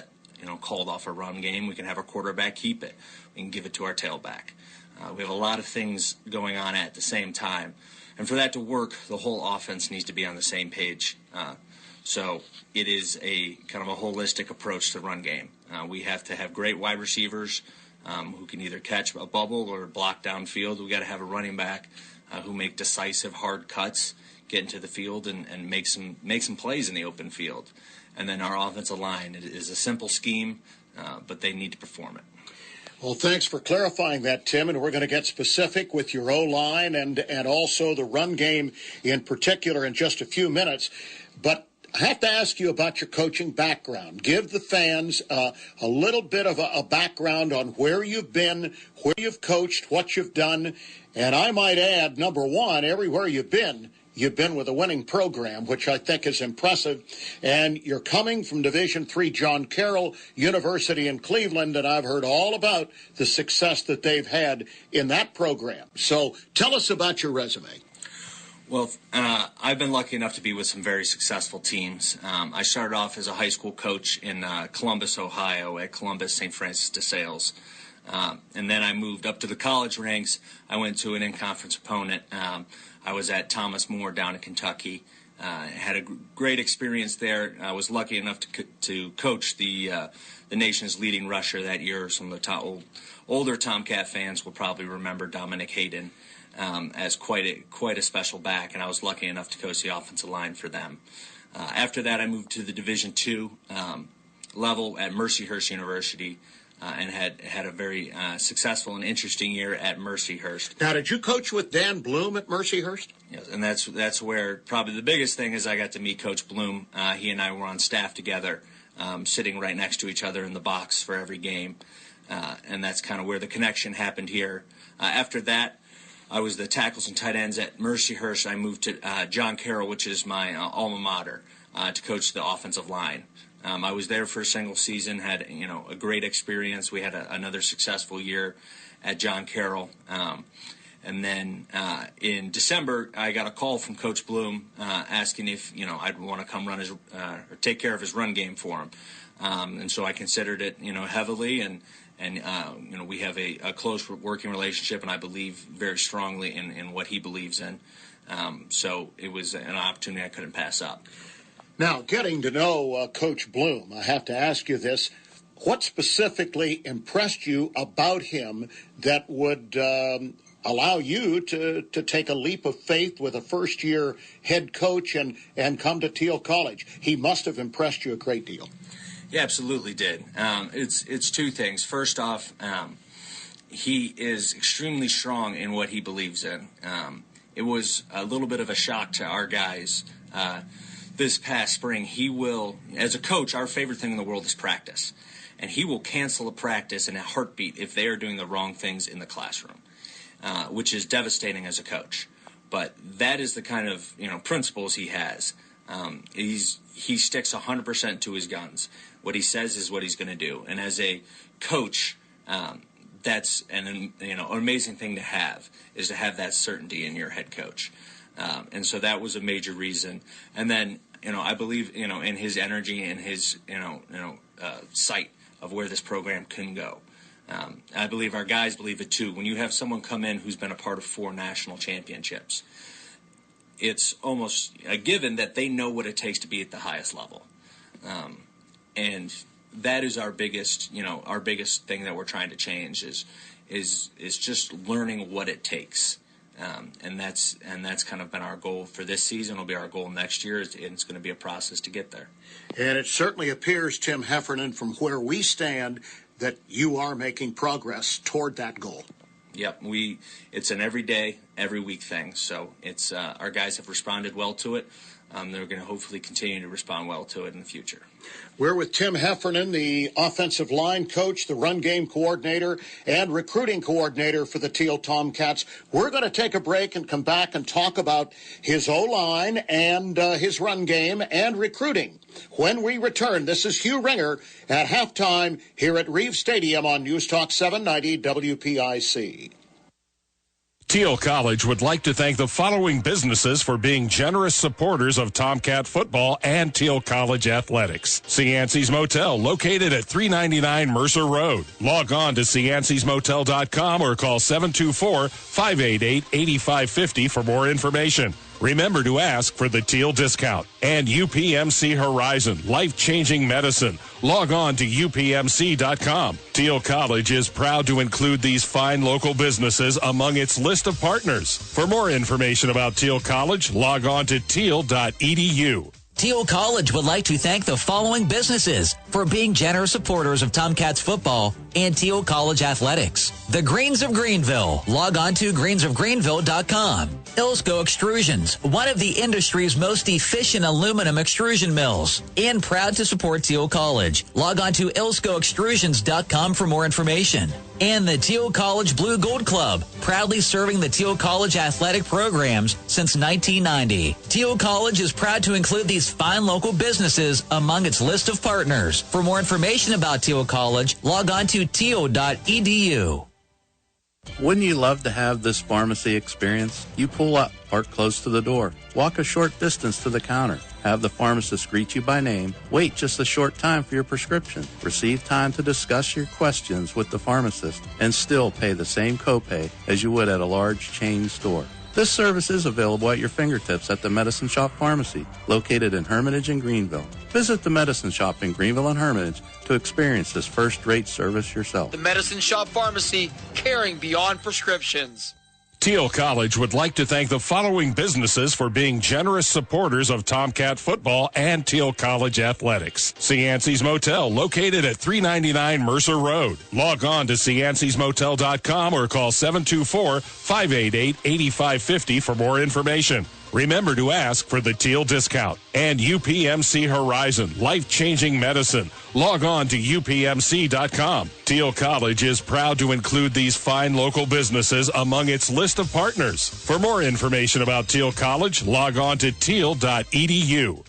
called off a run game. We can have our quarterback keep it. We can give it to our tailback. We have a lot of things going on at the same time. And for that to work, the whole offense needs to be on the same page. So it is a kind of a holistic approach to the run game. We have to have great wide receivers who can either catch a bubble or block downfield. We've got to have a running back who make decisive, hard cuts, get into the field, and make some plays in the open field. And then our offensive line is a simple scheme, but they need to perform it. Well, thanks for clarifying that, Tim, and we're going to get specific with your O-line and also the run game in particular in just a few minutes. But I have to ask you about your coaching background. Give the fans a little bit of a background on where you've been, where you've coached, what you've done. And I might add, number one, everywhere you've been with a winning program, which I think is impressive. And you're coming from Division III John Carroll University in Cleveland, and I've heard all about the success that they've had in that program. So tell us about your resume. Well, I've been lucky enough to be with some very successful teams. I started off as a high school coach in Columbus, Ohio, at Columbus St. Francis de Sales. And then I moved up to the college ranks. I went to an in-conference opponent. I was at Thomas More down in Kentucky. Had a great experience there. I was lucky enough to coach the nation's leading rusher that year. Some of the older Tomcat fans will probably remember Dominic Hayden as quite a special back, and I was lucky enough to coach the offensive line for them. After that, I moved to the Division II level at Mercyhurst University. And had a very successful and interesting year at Mercyhurst. Now, did you coach with Dan Bloom at Mercyhurst? Yes, and that's where probably the biggest thing is I got to meet Coach Bloom. He and I were on staff together, sitting right next to each other in the box for every game, and that's kind of where the connection happened here. After that, I was the tackles and tight ends at Mercyhurst. I moved to John Carroll, which is my alma mater, to coach the offensive line. I was there for a single season, had a great experience. We had another successful year at John Carroll. And then in December, I got a call from Coach Bloom asking if I'd want to come run his or take care of his run game for him. And so I considered it heavily, and we have a close working relationship, and I believe very strongly in what he believes in. So it was an opportunity I couldn't pass up. Now, getting to know Coach Bloom, I have to ask you this. What specifically impressed you about him that would allow you to take a leap of faith with a first-year head coach and come to Thiel College? He must have impressed you a great deal. Yeah, absolutely did. It's two things. First off, he is extremely strong in what he believes in. It was a little bit of a shock to our guys this past spring. He will, as a coach, our favorite thing in the world is practice. And he will cancel a practice in a heartbeat if they are doing the wrong things in the classroom, which is devastating as a coach. But that is the kind of principles he has. He sticks 100% to his guns. What he says is what he's going to do. And as a coach, that's an amazing thing to have, is to have that certainty in your head coach. And so that was a major reason. And then, I believe, in his energy and his, sight of where this program can go. I believe our guys believe it too. When you have someone come in who's been a part of 4 national championships, it's almost a given that they know what it takes to be at the highest level. And that is our biggest thing that we're trying to change is just learning what it takes. And that's kind of been our goal for this season. It'll be our goal next year, and it's going to be a process to get there. And it certainly appears, Tim Heffernan, from where we stand, that you are making progress toward that goal. Yep, it's an every day, every week thing. So it's our guys have responded well to it. They're going to hopefully continue to respond well to it in the future. We're with Tim Heffernan, the offensive line coach, the run game coordinator, and recruiting coordinator for the Thiel Tomcats. We're going to take a break and come back and talk about his O-line and his run game and recruiting. When we return, this is Hugh Ringer at halftime here at Reeves Stadium on News Talk 790 WPIC. Thiel College would like to thank the following businesses for being generous supporters of Tomcat football and Thiel College athletics. Cianci's Motel, located at 399 Mercer Road. Log on to ciancysmotel.com or call 724-588-8550 for more information. Remember to ask for the Thiel discount. And UPMC Horizon, life-changing medicine. Log on to upmc.com. Thiel College is proud to include these fine local businesses among its list of partners. For more information about Thiel College, log on to thiel.edu. Thiel College would like to thank the following businesses for being generous supporters of Tomcats football and Thiel College athletics. The Greens of Greenville. Log on to greensofgreenville.com. Ilsco Extrusions, one of the industry's most efficient aluminum extrusion mills, and proud to support Thiel College. Log on to ilscoextrusions.com for more information. And the Thiel College Blue Gold Club, proudly serving the Thiel College athletic programs since 1990. Thiel College is proud to include these fine local businesses among its list of partners. For more information about Thiel College, log on to thiel.edu. Wouldn't you love to have this pharmacy experience? You pull up, park close to the door, walk a short distance to the counter, have the pharmacist greet you by name, wait just a short time for your prescription, receive time to discuss your questions with the pharmacist, and still pay the same copay as you would at a large chain store. This service is available at your fingertips at the Medicine Shop Pharmacy, located in Hermitage and Greenville. Visit the Medicine Shop in Greenville and Hermitage to experience this first-rate service yourself. The Medicine Shop Pharmacy, caring beyond prescriptions. Thiel College would like to thank the following businesses for being generous supporters of Tomcat football and Thiel College athletics. Cianci's Motel, located at 399 Mercer Road. Log on to ciancysmotel.com or call 724-588-8550 for more information. Remember to ask for the Thiel discount. And UPMC Horizon, life-changing medicine. Log on to upmc.com. Thiel College is proud to include these fine local businesses among its list of partners. For more information about Thiel College, log on to thiel.edu.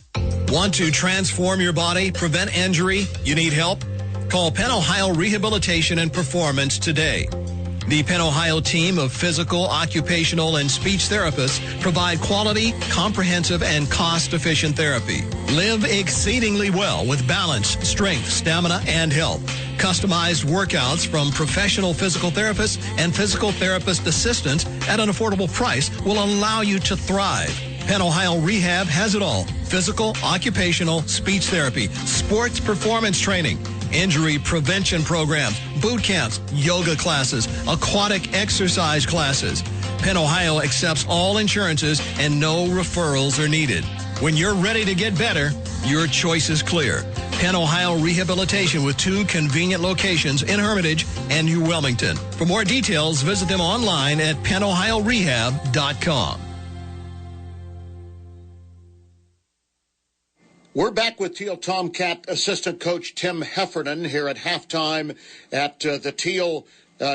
Want to transform your body, prevent injury? You need help? Call Penn Ohio Rehabilitation and Performance today. The Penn Ohio team of physical, occupational, and speech therapists provide quality, comprehensive, and cost-efficient therapy. Live exceedingly well with balance, strength, stamina, and health. Customized workouts from professional physical therapists and physical therapist assistants at an affordable price will allow you to thrive. Penn Ohio Rehab has it all. Physical, occupational, speech therapy, sports performance training, injury prevention programs, boot camps, yoga classes, aquatic exercise classes. Penn Ohio accepts all insurances and no referrals are needed. When you're ready to get better, your choice is clear. Penn Ohio Rehabilitation with 2 convenient locations in Hermitage and New Wilmington. For more details, visit them online at pennohiorehab.com. We're back with Thiel Tomcat assistant coach Tim Heffernan here at halftime at the Thiel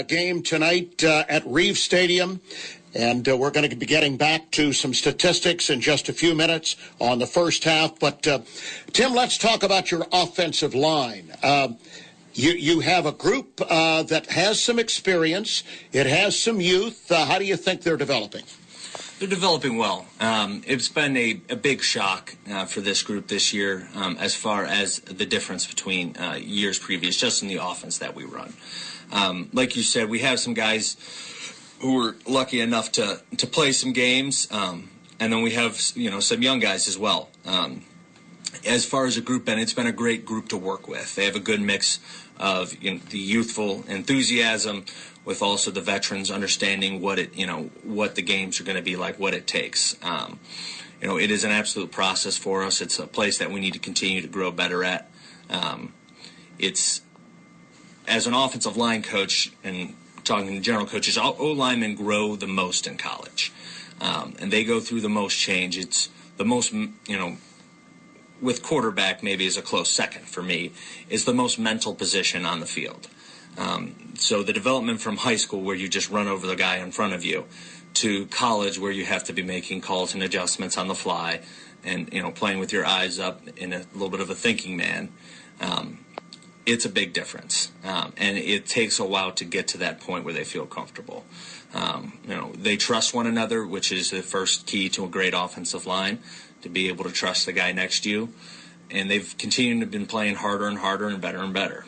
game tonight at Reeves Stadium. And we're going to be getting back to some statistics in just a few minutes on the first half. But, Tim, let's talk about your offensive line. You have a group that has some experience. It has some youth. How do you think they're developing? They're developing well. It's been a big shock for this group this year as far as the difference between years previous, just in the offense that we run. Like you said, we have some guys who were lucky enough to play some games, and then we have some young guys as well. As far as a group, and it's been a great group to work with. They have a good mix of the youthful enthusiasm with also the veterans understanding what the games are going to be like, what it takes. It is an absolute process for us. It's a place that we need to continue to grow better at. It's, as an offensive line coach and talking to general coaches, O-linemen grow the most in college. And they go through the most change. It's the most, with quarterback maybe is a close second for me, is the most mental position on the field. So the development from high school where you just run over the guy in front of you to college where you have to be making calls and adjustments on the fly and, playing with your eyes up in a little bit of a thinking man, it's a big difference. And it takes a while to get to that point where they feel comfortable. They trust one another, which is the first key to a great offensive line, to be able to trust the guy next to you. And they've continued to been playing harder and harder and better and better.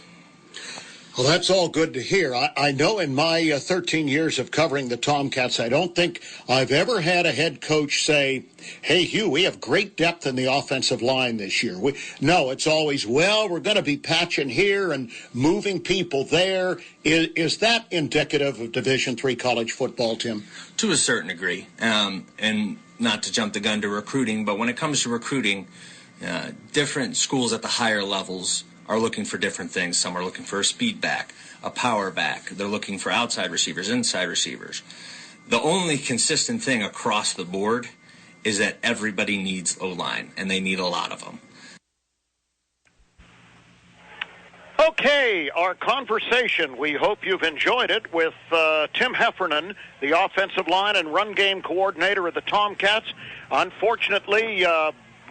Well, that's all good to hear. I know in my 13 years of covering the Tomcats, I don't think I've ever had a head coach say, hey, Hugh, we have great depth in the offensive line this year. No, it's always, well, we're going to be patching here and moving people there. Is that indicative of Division III college football, Tim? To a certain degree. And not to jump the gun to recruiting, but when it comes to recruiting, different schools at the higher levels are looking for different things. Some are looking for a speed back, a power back. They're looking for outside receivers, inside receivers. The only consistent thing across the board is that everybody needs O-line, and they need a lot of them. Okay, our conversation, we hope you've enjoyed it, with Tim Heffernan, the offensive line and run game coordinator of the Tomcats. Unfortunately,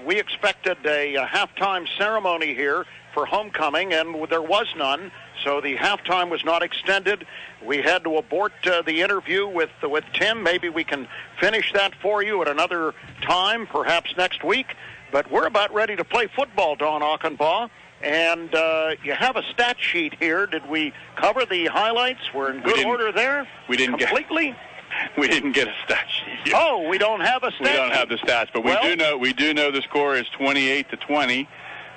we expected a halftime ceremony here for homecoming, and there was none, so the halftime was not extended. We had to abort the interview with Tim. Maybe we can finish that for you at another time, perhaps next week. But we're about ready to play football, Don Achenbaugh, and you have a stat sheet here. Did we cover the highlights? We're in good order there? We didn't completely? We didn't get a stat sheet. Oh, we don't have a stat sheet? We don't have the stats, but we do know the score is 28-20.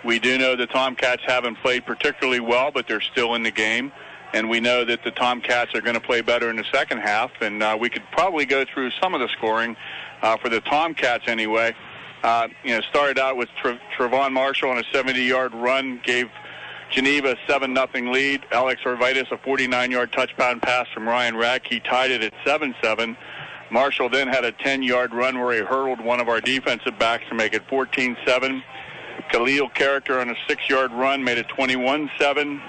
We do know the Tomcats haven't played particularly well, but they're still in the game. And we know that the Tomcats are going to play better in the second half. And we could probably go through some of the scoring for the Tomcats anyway. Started out with Trevon Marshall on a 70-yard run, gave Geneva a 7-0 lead. Alex Orvitas a 49-yard touchdown pass from Ryan Rack. He tied it at 7-7. Marshall then had a 10-yard run where he hurdled one of our defensive backs to make it 14-7. Khalil Character on a 6-yard run made it 21-7.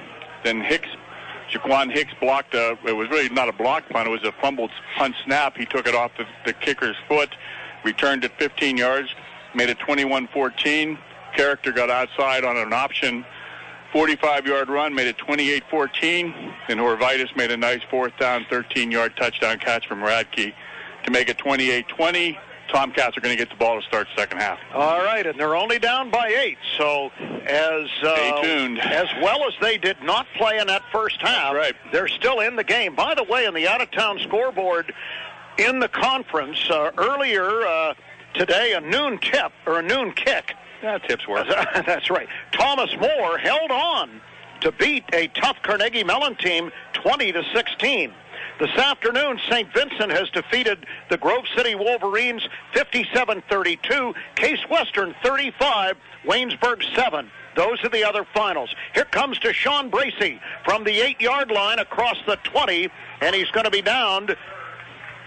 Then Jaquan Hicks blocked it was really not a block punt, it was a fumbled punt snap. He took it off the kicker's foot, returned it 15 yards, made it 21-14. Character got outside on an option 45-yard run, made it 28-14. And Orvitas made a nice fourth down, 13-yard touchdown catch from Radke to make it 28-20. Tomcats are going to get the ball to start the second half. All right, and they're only down by 8. So stay tuned. As well as they did not play in that first half, right, they're still in the game. By the way, on the out-of-town scoreboard in the conference, earlier today, a noon kick. Yeah, tips work. That's right. Thomas More held on to beat a tough Carnegie Mellon team 20-16. This afternoon, St. Vincent has defeated the Grove City Wolverines 57-32, Case Western 35, Waynesburg 7. Those are the other finals. Here comes Deshaun Bracey from the 8-yard line across the 20, and he's going to be downed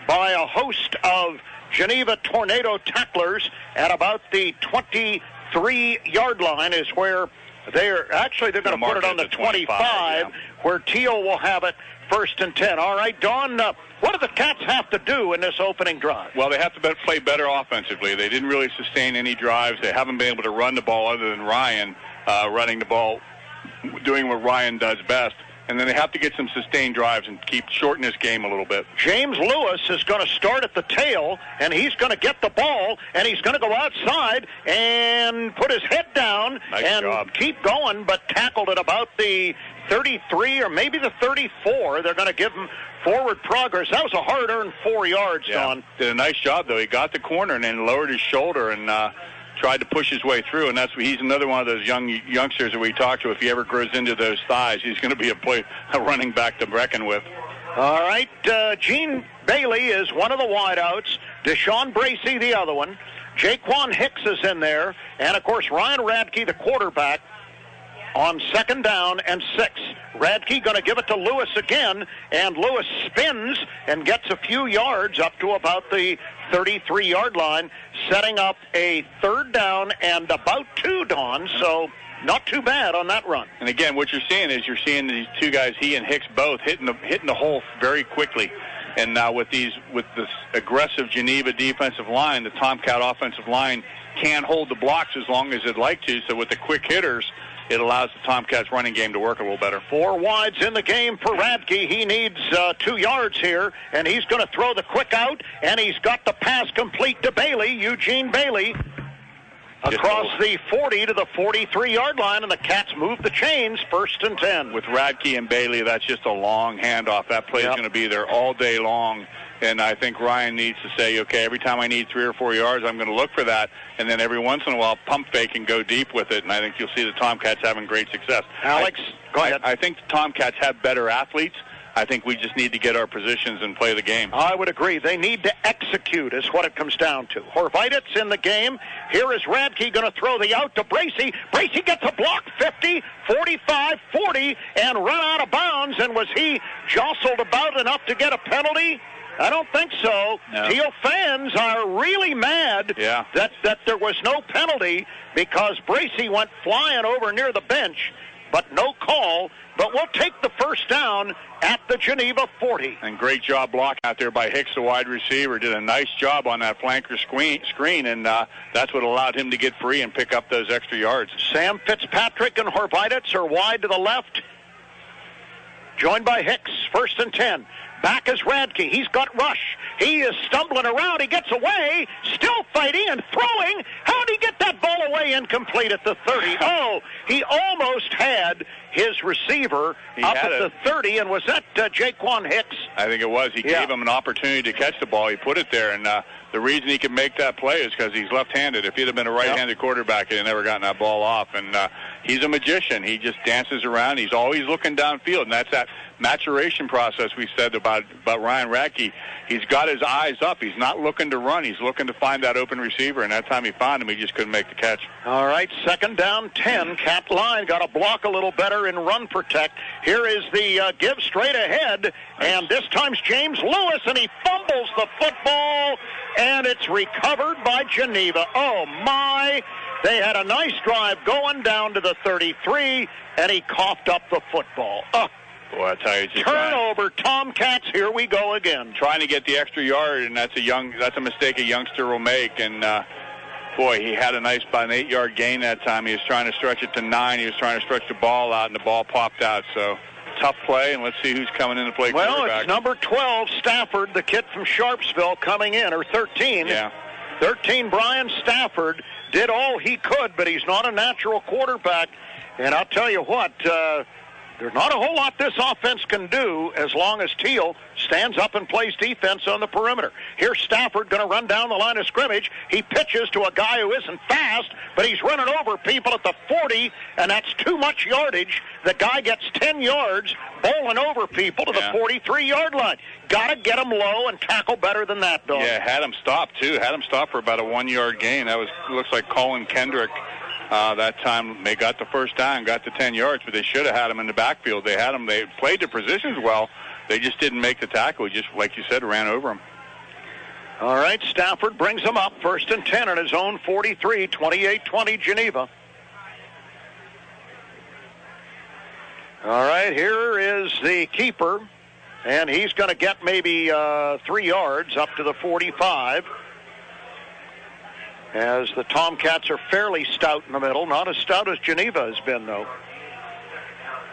by a host of Geneva Tornado tacklers at about the 23-yard line is where they're going to put it on the 25, yeah, where Thiel will have it. 1st and 10. All right, Don, what do the Cats have to do in this opening drive? Well, they have to play better offensively. They didn't really sustain any drives. They haven't been able to run the ball other than Ryan running the ball, doing what Ryan does best. and then they have to get some sustained drives and shorten this game a little bit. James Lewis is going to start at the tail, and he's going to get the ball, and he's going to go outside and put his head down and keep going, but tackled at about the 33 or maybe the 34. They're going to give him forward progress. That was a hard-earned 4 yards, Don. Did a nice job, though. He got the corner and then lowered his shoulder and tried to push his way through, and he's another one of those youngsters that we talk to. If he ever grows into those thighs, he's going to be a running back to reckon with. All right, Gene Bailey is one of the wideouts. Deshaun Bracey, the other one. Jaquan Hicks is in there, and, of course, Ryan Radke, the quarterback, on 2nd down and 6. Radke going to give it to Lewis again, and Lewis spins and gets a few yards up to about the 33-yard line, setting up a 3rd down and about 2, Don, so not too bad on that run. And again, what you're seeing is these two guys, he and Hicks both, hitting the hole very quickly. And now with this aggressive Geneva defensive line, the Tomcat offensive line can't hold the blocks as long as they'd like to, so with the quick hitters, it allows the Tomcats running game to work a little better. 4 wides in the game for Radke. He needs 2 yards here, and he's going to throw the quick out, and he's got the pass complete to Bailey, Eugene Bailey, across the 40 to the 43-yard line, and the Cats move the chains, 1st and 10. With Radke and Bailey, that's just a long handoff. That play is going to be there all day long. And I think Ryan needs to say, okay, every time I need 3 or 4 yards, I'm going to look for that. And then every once in a while, pump fake and go deep with it. And I think you'll see the Tomcats having great success. Alex, go ahead. I think the Tomcats have better athletes. I think we just need to get our positions and play the game. I would agree. They need to execute is what it comes down to. Horvitit's in the game. Here is Radke going to throw the out to Bracey. Bracey gets a block, 50, 45, 40, and run out of bounds. And was he jostled about enough to get a penalty? I don't think so. No. Thiel fans are really mad that there was no penalty because Bracey went flying over near the bench, but no call. But we'll take the 1st down at the Geneva 40. And great job blocking out there by Hicks, the wide receiver. Did a nice job on that flanker screen, and that's what allowed him to get free and pick up those extra yards. Sam Fitzpatrick and Horvitits are wide to the left, joined by Hicks, 1st and 10. Back is Radke. He's got rush. He is stumbling around. He gets away, still fighting and throwing. How did he get that ball away incomplete at the 30? Oh, he almost had his receiver up at the 30, and was that Jaquan Hicks? I think it was. He gave him an opportunity to catch the ball. He put it there, and the reason he could make that play is because he's left-handed. If he'd have been a right-handed quarterback, he'd have never gotten that ball off. And he's a magician. He just dances around. He's always looking downfield, and that's that maturation process we said about Ryan Radke. He's got his eyes up. He's not looking to run. He's looking to find that open receiver, and that time he found him, he just couldn't make the catch. All right, 2nd down, 10. Cat line got to block a little better in run protect. Here is the give straight ahead, and this time's James Lewis, and he fumbles the football, and it's recovered by Geneva. Oh, my. They had a nice drive going down to the 33, and he coughed up the football. Boy, I tell you, just turnover, Tomcats, here we go again. Trying to get the extra yard, and that's a mistake a youngster will make. And, boy, he had about an 8-yard gain that time. He was trying to stretch it to 9. He was trying to stretch the ball out, and the ball popped out. So, tough play, and let's see who's coming in to play quarterback. Well, it's number 12, Stafford, the kid from Sharpsville, coming in, or 13. Yeah. 13, Brian Stafford, did all he could, but he's not a natural quarterback. And I'll tell you what, there's not a whole lot this offense can do as long as Thiel stands up and plays defense on the perimeter. Here's Stafford going to run down the line of scrimmage. He pitches to a guy who isn't fast, but he's running over people at the 40, and that's too much yardage. The guy gets 10 yards, bowling over people to the 43-yard line. Got to get him low and tackle better than that, Don. Yeah, had him stop, too. Had him stop for about a 1-yard gain. That looks like Colin Kendrick. That time they got the 1st down, got the 10 yards, but they should have had him in the backfield. They had him. They played the positions well. They just didn't make the tackle. He just, like you said, ran over him. All right, Stafford brings him up. 1st and 10 on his own 43, 28-20 Geneva. All right, here is the keeper, and he's going to get maybe 3 yards up to the 45. As the Tomcats are fairly stout in the middle. Not as stout as Geneva has been, though.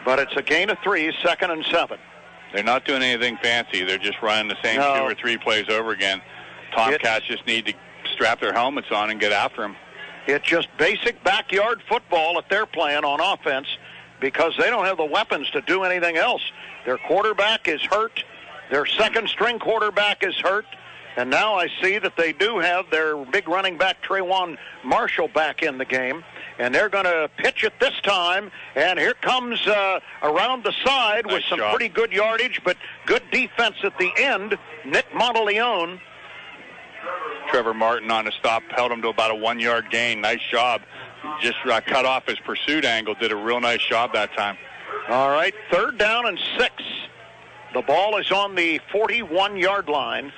But it's a gain of 3, 2nd and 7. They're not doing anything fancy. They're just running the same 2 or 3 plays over again. Tomcats just need to strap their helmets on and get after them. It's just basic backyard football that they're playing on offense because they don't have the weapons to do anything else. Their quarterback is hurt. Their second-string quarterback is hurt. And now I see that they do have their big running back, Trayvon Marshall, back in the game. And they're going to pitch it this time. And here comes around the side with some pretty good yardage, but good defense at the end, Nick Monteleone. Trevor Martin on a stop, held him to about a 1-yard gain. Nice job. Just cut off his pursuit angle, did a real nice job that time. All right, 3rd down and 6. The ball is on the 41-yard line.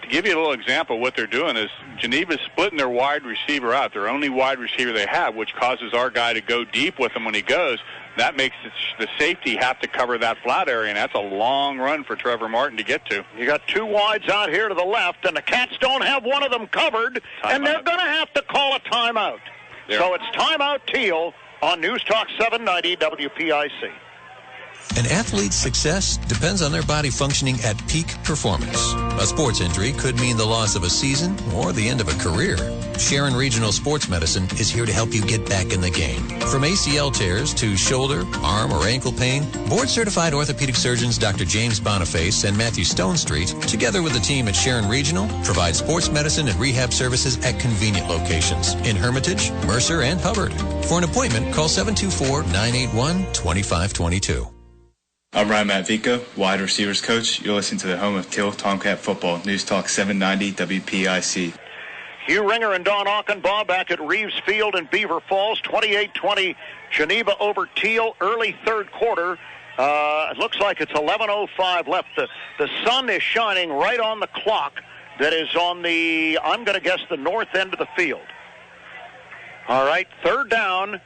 To give you a little example of what they're doing is Geneva's splitting their wide receiver out, their only wide receiver they have, which causes our guy to go deep with him when he goes. That makes the safety have to cover that flat area, and that's a long run for Trevor Martin to get to. You got 2 wides out here to the left, and the Cats don't have one of them covered, and they're going to have to call a timeout. There. So it's timeout Thiel on News Talk 790 WPIC. An athlete's success depends on their body functioning at peak performance. A sports injury could mean the loss of a season or the end of a career. Sharon Regional Sports Medicine is here to help you get back in the game. From ACL tears to shoulder, arm, or ankle pain, board-certified orthopedic surgeons Dr. James Boniface and Matthew Stonestreet, together with the team at Sharon Regional, provide sports medicine and rehab services at convenient locations in Hermitage, Mercer, and Hubbard. For an appointment, call 724-981-2522. I'm Ryan Matvico, wide receivers coach. You're listening to the home of Thiel Tomcat football. News Talk 790 WPIC. Hugh Ringer and Don Achenbaugh back at Reeves Field in Beaver Falls. 28-20 Geneva over Thiel. Early 3rd quarter. It looks like it's 11:05 left. The sun is shining right on the clock that is on the, I'm going to guess, the north end of the field. All right, 3rd down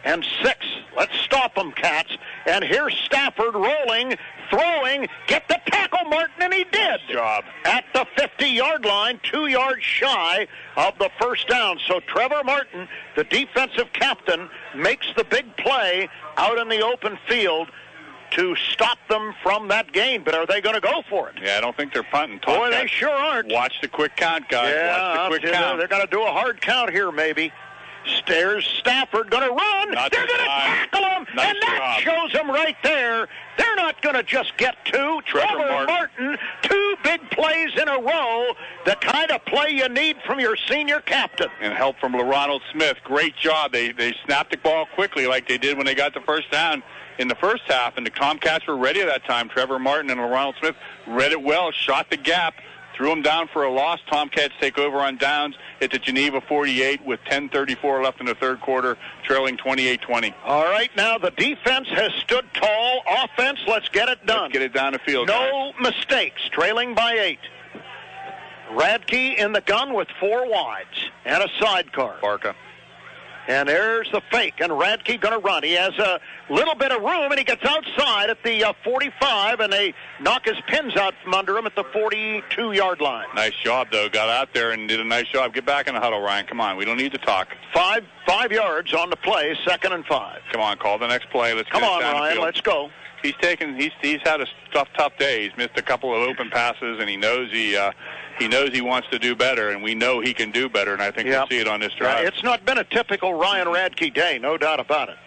and 6. Let's stop them, Cats. And here's Stafford rolling, throwing, get the tackle, Martin, and he did. Good job. At the 50-yard line, 2 yards shy of the first down. So Trevor Martin, the defensive captain, makes the big play out in the open field to stop them from that gain. But are they going to go for it? Yeah, I don't think they're punting. Boy, they sure aren't. Watch the quick count, guys. Yeah, watch the quick count. They're going to do a hard count here, maybe. There's Stafford going to run. They're going to tackle him, and that shows them right there. They're not going to just get 2. Trevor Martin, 2 big plays in a row, the kind of play you need from your senior captain. And help from Ronald Smith. Great job. They snapped the ball quickly like they did when they got the first down in the first half, and the Tomcats were ready at that time. Trevor Martin and Ronald Smith read it well, shot the gap, threw him down for a loss. Tomcats take over on downs at the Geneva 48 with 10:34 left in the 3rd quarter, trailing 28-20. All right, now the defense has stood tall. Offense, let's get it done. Let's get it down the field. No mistakes, trailing by 8. Radke in the gun with 4 wides and a sidecar. Barca. And there's the fake, and Radke going to run. He has a little bit of room, and he gets outside at the 45, and they knock his pins out from under him at the 42-yard line. Nice job, though. Got out there and did a nice job. Get back in the huddle, Ryan. Come on. We don't need to talk. 5 yards on the play, 2nd and 5. Come on, call the next play. Let's Come get on, it down Ryan. the field. Let's go. He's had a tough day. He's missed a couple of open passes, and he knows he wants to do better, and we know he can do better, and I think we'll see it on this drive. It's not been a typical Ryan Radke day, no doubt about it.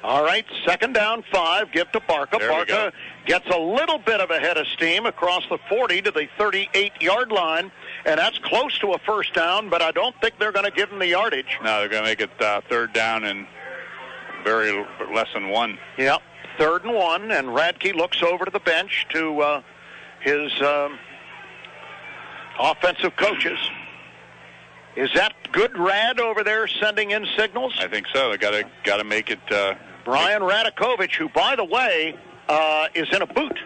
All right, 2nd down, 5, give to Barca. Barca gets a little bit of a head of steam across the 40 to the 38-yard line, and that's close to a first down, but I don't think they're going to give him the yardage. No, they're going to make it 3rd down and very less than 1. Yep. 3rd and 1, and Radke looks over to the bench to his offensive coaches. Is that good, Rad, over there sending in signals? I think so. They got to make it. Brian Radakovich, who, by the way, is in a boot.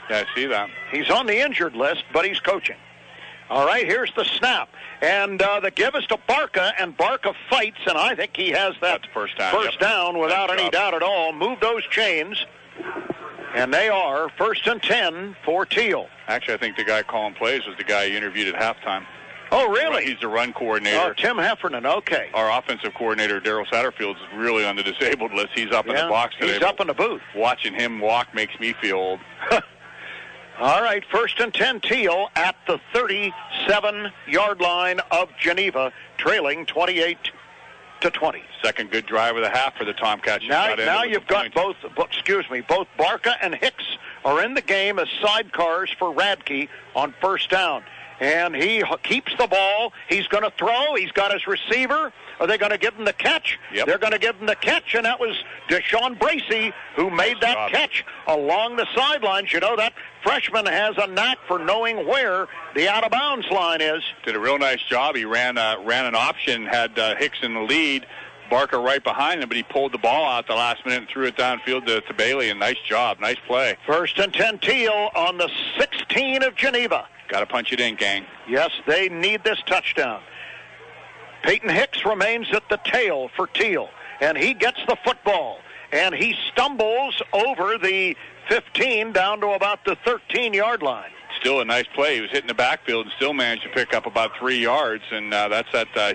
Yeah, I see that. He's on the injured list, but he's coaching. All right, here's the snap. And the give is to Barca, and Barca fights, and I think he has that first down without any doubt at all. Move those chains, and they are 1st and 10 for Thiel. Actually, I think the guy calling plays was the guy you interviewed at halftime. Oh, really? He's the run coordinator. Oh, Tim Heffernan, okay. Our offensive coordinator, Darryl Satterfield, is really on the disabled list. He's up in the box today. He's up in the booth. Watching him walk makes me feel old. All right, 1st and 10, Thiel at the 37-yard line of Geneva, trailing 28-20. Second good drive of the half for the Tomcats. Now you've got both Barca and Hicks are in the game as sidecars for Radke on first down. And he keeps the ball. He's going to throw. He's got his receiver. Are they going to give him the catch? Yep. They're going to give him the catch, and that was Deshaun Bracey who made that catch along the sidelines. You know, that freshman has a knack for knowing where the out-of-bounds line is. Did a real nice job. He ran an option, had Hicks in the lead, Barker right behind him, but he pulled the ball out the last minute and threw it downfield to Bailey, and nice job, nice play. 1st and 10, Thiel on the 16 of Geneva. Got to punch it in, gang. Yes, they need this touchdown. Peyton Hicks remains at the tail for Thiel, and he gets the football, and he stumbles over the 15 down to about the 13-yard line. Still a nice play. He was hitting the backfield and still managed to pick up about 3 yards, and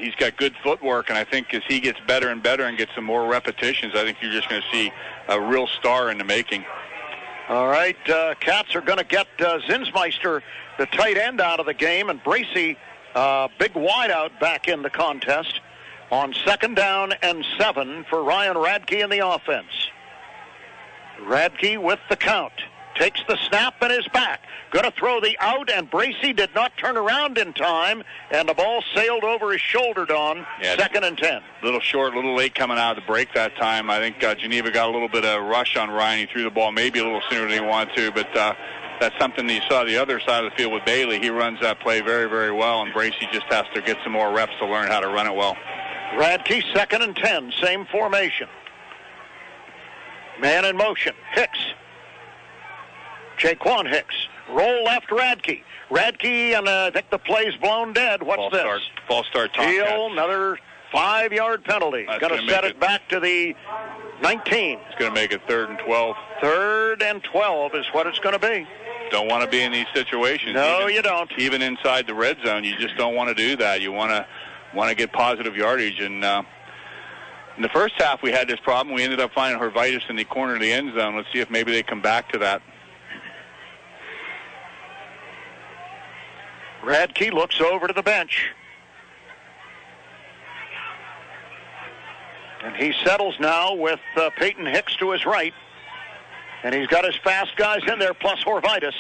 he's got good footwork, and I think as he gets better and better and gets some more repetitions, I think you're just going to see a real star in the making. All right, Cats are going to get Zinsmeister, the tight end, out of the game, and Bracey, big wideout, back in the contest on 2nd down and 7 for Ryan Radke in the offense. Radke with the count. Takes the snap and is back. Going to throw the out, and Bracey did not turn around in time, and the ball sailed over his shoulder, Don. 2nd and 10. A little short, a little late coming out of the break that time. I think Geneva got a little bit of rush on Ryan. He threw the ball maybe a little sooner than he wanted to, but that's something that you saw the other side of the field with Bailey. He runs that play very, very well, and Bracey just has to get some more reps to learn how to run it well. Radke, 2nd and 10, same formation. Man in motion. Hicks. Jaquan Hicks. Roll left, Radke. Radke, and I think the play's blown dead. What's this? False start, Tomcats. Thiel, another 5-yard penalty. Going to set it back to the 19. It's going to make it 3rd and 12. 3rd and 12 is what it's going to be. Don't want to be in these situations. No, you don't. Even inside the red zone, you just don't want to do that. You want to get positive yardage. And in the first half, we had this problem. We ended up finding Hervitus in the corner of the end zone. Let's see if maybe they come back to that. Radke looks over to the bench. And he settles now with Peyton Hicks to his right. And he's got his fast guys in there, plus Horvitis.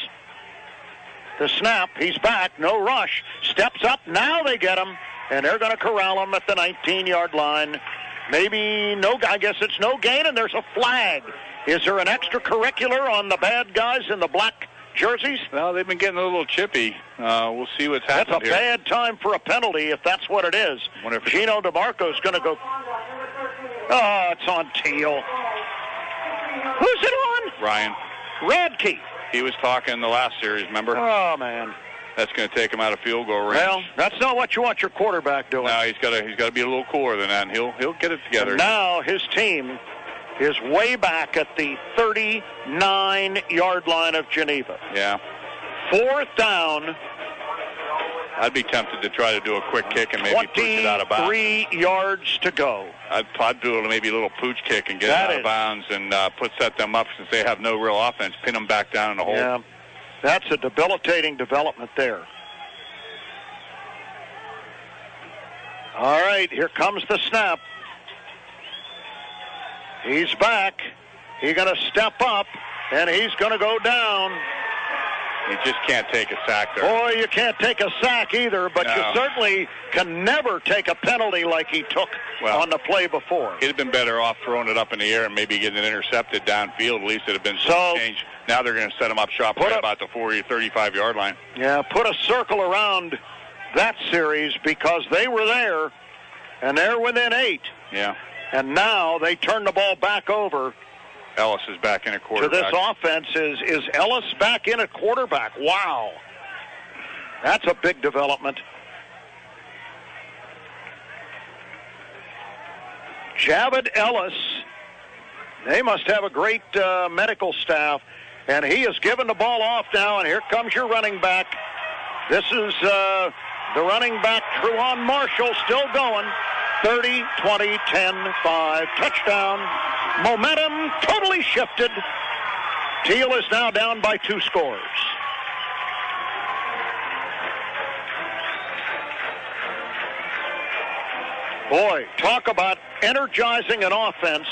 The snap, he's back, no rush. Steps up, now they get him. And they're going to corral him at the 19-yard line. Maybe no, I guess it's no gain, and there's a flag. Is there an extracurricular on the bad guys in the black jerseys? Well, they've been getting a little chippy. We'll see what's happening. That's a bad time for a penalty if that's what it is. Gino DeMarco's going to go. Oh, it's on Thiel. Who's it on? Ryan. Radke. He was talking in the last series, remember? Oh, man. That's going to take him out of field goal range. Well, that's not what you want your quarterback doing. No, he's got to be a little cooler than that, and he'll get it together. And now his team is way back at the 39-yard line of Geneva. Yeah. 4th down. I'd be tempted to try to do a quick kick and maybe push it out of bounds. 23 yards to go. I'd do maybe a little pooch kick and get it out of bounds and set them up since they have no real offense, pin them back down in the hole. Yeah, that's a debilitating development there. All right, here comes the snap. He's back. He's going to step up, and he's going to go down. You just can't take a sack there. Boy, you can't take a sack either, but you certainly can never take a penalty like he took on the play before. He'd have been better off throwing it up in the air and maybe getting it intercepted downfield. At least it would have been some change. Now they're going to set him up shop right about the 40, 35-yard line. Yeah, put a circle around that series because they were there, and they're within 8. Yeah. And now they turn the ball back over. Ellis is back in a quarterback. To this offense is Ellis back in at quarterback. Wow. That's a big development. Javed Ellis. They must have a great medical staff. And he has given the ball off now, and here comes your running back. This is The running back, Truwan Marshall, still going. 30, 20, 10, 5. Touchdown. Momentum totally shifted. Thiel is now down by 2 scores. Boy, talk about energizing an offense.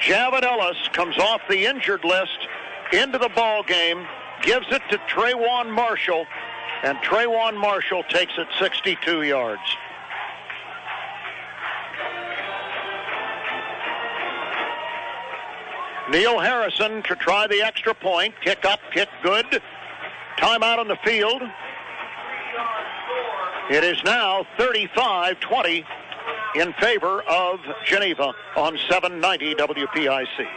Javid Ellis comes off the injured list into the ball game, gives it to Truwan Marshall, and Truwan Marshall takes it 62 yards. Neil Harrison to try the extra point. Kick up, kick good. Timeout on the field. It is now 35-20 in favor of Geneva on 790 WPIC.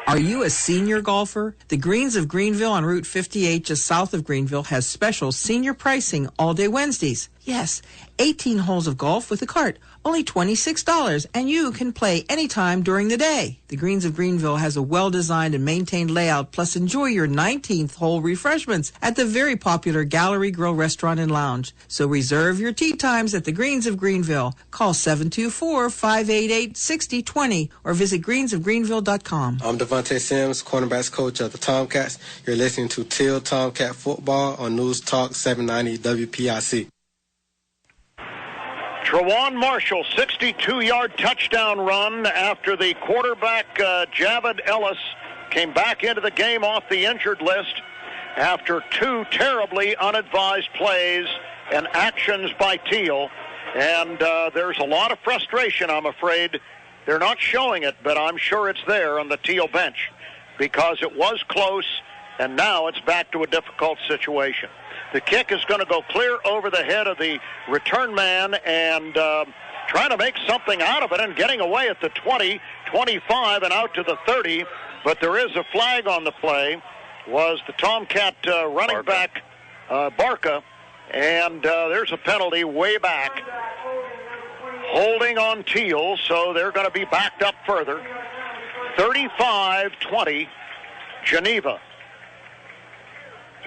Are you a senior golfer? The Greens of Greenville on Route 58 just south of Greenville has special senior pricing all day Wednesdays. Yes, 18 holes of golf with a cart, only $26, and you can play anytime during the day. The Greens of Greenville has a well-designed and maintained layout, plus enjoy your 19th hole refreshments at the very popular Gallery Grill Restaurant and Lounge. So reserve your tee times at the Greens of Greenville. Call 724-588-6020 or visit greensofgreenville.com. I'm Devontae Sims, cornerbacks coach of the Tomcats. You're listening to Thiel Tomcat Football on News Talk 790 WPIC. Truwan Marshall, 62-yard touchdown run after the quarterback, Javid Ellis, came back into the game off the injured list after 2 terribly unadvised plays and actions by Thiel. And there's a lot of frustration, I'm afraid. They're not showing it, but I'm sure it's there on the Thiel bench because it was close, and now it's back to a difficult situation. The kick is going to go clear over the head of the return man and trying to make something out of it and getting away at the 20, 25, and out to the 30. But there is a flag on the play. Was the Tomcat running back, Barca. And there's a penalty way back. Holding on Thiel, so they're going to be backed up further. 35-20, Geneva.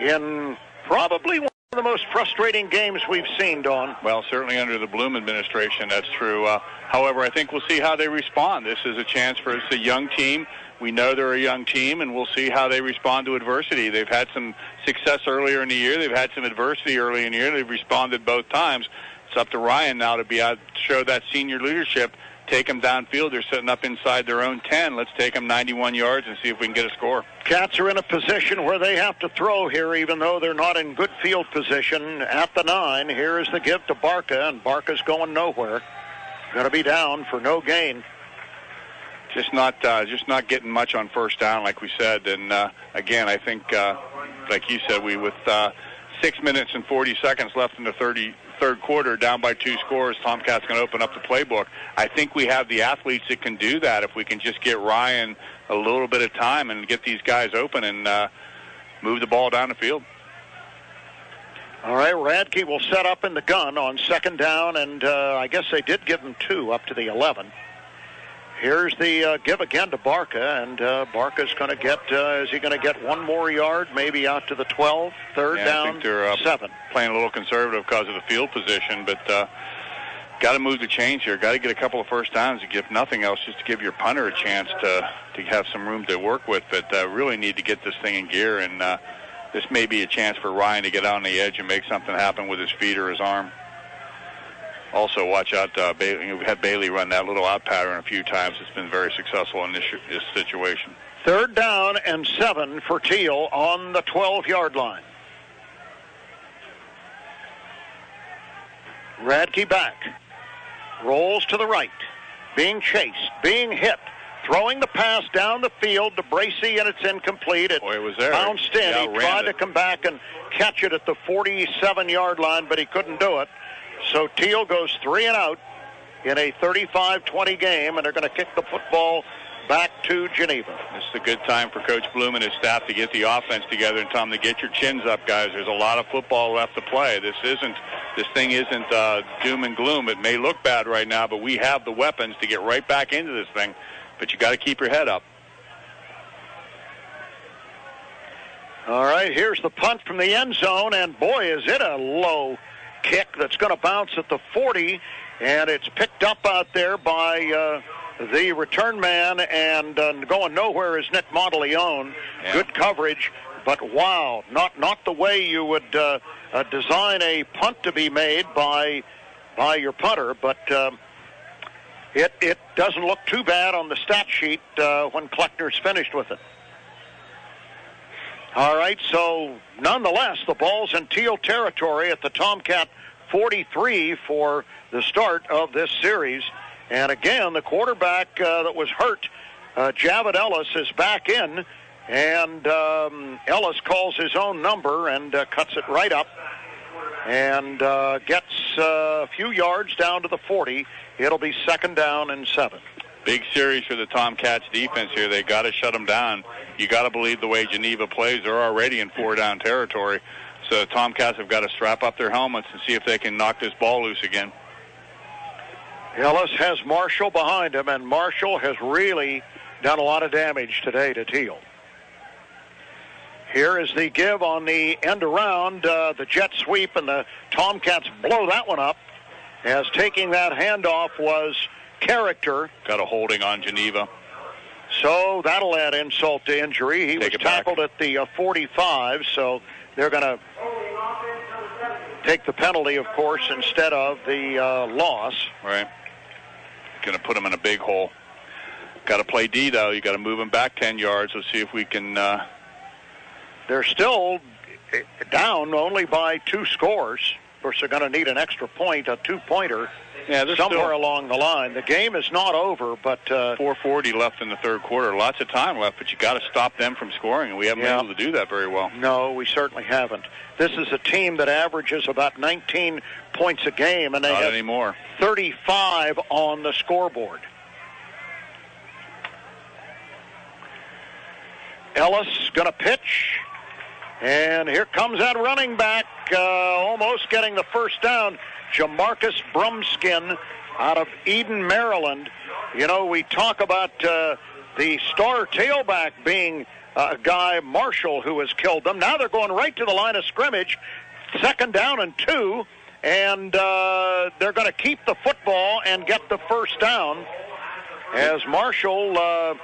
In probably one of the most frustrating games we've seen, Don. Well, certainly under the Bloom administration, that's true. However, I think we'll see how they respond. This is a chance for it's a young team. We know they're a young team, and we'll see how they respond to adversity. They've had some success earlier in the year. They've had some adversity early in the year. They've responded both times. It's up to Ryan now to be out, show that senior leadership, take them downfield. They're sitting up inside their own 10. Let's take them 91 yards and see if we can get a score. Cats are in a position where they have to throw here, even though they're not in good field position. At the 9, here is the give to Barca, and Barca's going nowhere. Going to be down for no gain. Just not getting much on first down, like we said. And again, I think, like you said, with 6 minutes and 40 seconds left in the third quarter, down by 2 scores, Tomcats going to open up the playbook. I think we have the athletes that can do that if we can just get Ryan a little bit of time and get these guys open and move the ball down the field. All right, Radke will set up in the gun on second down, and I guess they did give him 2 up to the 11. Here's the give again to Barca, and Barca's going to get, is he going to get 1 more yard, maybe out to the 12, third down, I think they're 7. Playing a little conservative because of the field position, but got to move the chains here. Got to get a couple of first downs, if nothing else, just to give your punter a chance to have some room to work with, but really need to get this thing in gear, and this may be a chance for Ryan to get on the edge and make something happen with his feet or his arm. Also, watch out. Bailey, we had Bailey run that little out pattern a few times. It's been very successful in this situation. Third down and 7 for Thiel on the 12-yard line. Radke back. Rolls to the right. Being chased. Being hit. Throwing the pass down the field to Bracey, and it's incomplete. It was there. Bounced in. He tried to come back and catch it at the 47-yard line, but he couldn't do it. So Thiel goes 3 and out in a 35-20 game, and they're going to kick the football back to Geneva. This is a good time for Coach Bloom and his staff to get the offense together and tell them to get your chins up, guys. There's a lot of football left to play. This thing isn't doom and gloom. It may look bad right now, but we have the weapons to get right back into this thing. But you got to keep your head up. All right, here's the punt from the end zone, and boy, is it a low kick that's going to bounce at the 40, and it's picked up out there by the return man, and going nowhere is Nick Monteleone. Yeah. Good coverage, but wow, not the way you would design a punt to be made by your punter, but it doesn't look too bad on the stat sheet when Kleckner's finished with it. All right, so nonetheless, the ball's in Thiel territory at the Tomcat 43 for the start of this series. And again, the quarterback that was hurt, Javid Ellis, is back in. And Ellis calls his own number and cuts it right up and gets a few yards down to the 40. It'll be 2nd down and 7. Big series for the Tomcats defense here. They got to shut them down. You got to believe the way Geneva plays. They're already in 4-down territory. So the Tomcats have got to strap up their helmets and see if they can knock this ball loose again. Ellis has Marshall behind him, and Marshall has really done a lot of damage today to Thiel. Here is the give on the end around, the jet sweep, and the Tomcats blow that one up, as taking that handoff was Character. Got a holding on Geneva. So that'll add insult to injury. He was tackled at the 45, so they're going to take the penalty, of course, instead of the loss. Right. Going to put him in a big hole. Got to play D, though. You got to move him back 10 yards. Let's see if we can... They're still down only by 2 scores. Of course, they're going to need an extra point, a 2-pointer, somewhere along the line. The game is not over, but... 4:40 left in the third quarter. Lots of time left, but you got to stop them from scoring, and we haven't been able to do that very well. No, we certainly haven't. This is a team that averages about 19 points a game, and they not have anymore. 35 on the scoreboard. Ellis going to pitch. And here comes that running back, almost getting the first down, Jamarcus Brumskin out of Eden, Maryland. You know, we talk about the star tailback being a guy, Marshall, who has killed them. Now they're going right to the line of scrimmage, 2nd down and 2, and they're going to keep the football and get the first down as Marshall...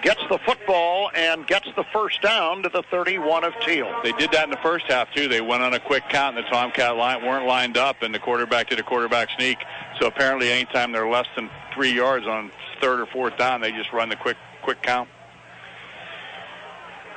gets the football and gets the first down to the 31 of Thiel. They did that in the first half, too. They went on a quick count, and the Tomcat line weren't lined up, and the quarterback did a quarterback sneak. So apparently anytime they're less than 3 yards on 3rd or 4th down, they just run the quick count.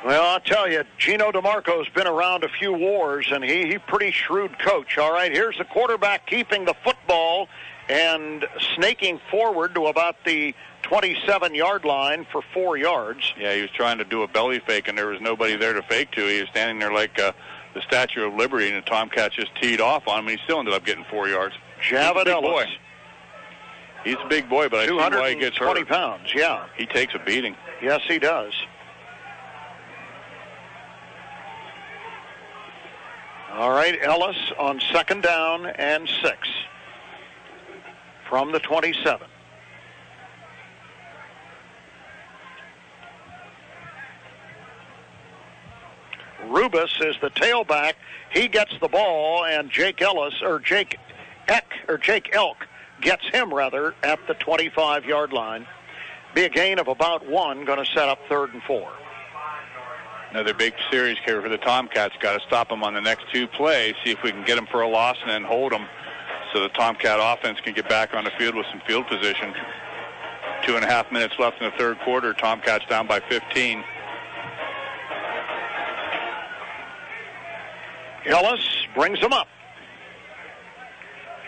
Well, I'll tell you, Gino DeMarco's been around a few wars, and he pretty shrewd coach. All right, here's the quarterback keeping the football and snaking forward to about the 27-yard line for 4 yards. Yeah, he was trying to do a belly fake, and there was nobody there to fake to. He was standing there like the Statue of Liberty, and the Tomcats just teed off on him, and he still ended up getting 4 yards. Javid Ellis. He's a big boy, but I see why he gets hurt. 220 pounds, yeah. He takes a beating. Yes, he does. All right, Ellis on 2nd down and 6 from the 27. Rubus is the tailback. He gets the ball, and Jake Elk gets him rather at the 25-yard line. Be a gain of about 1, going to set up 3rd and 4. Another big series here for the Tomcats. Got to stop them on the next 2 plays, see if we can get them for a loss and then hold them so the Tomcat offense can get back on the field with some field position. 2.5 minutes left in the third quarter. Tomcats down by 15. Ellis brings him up.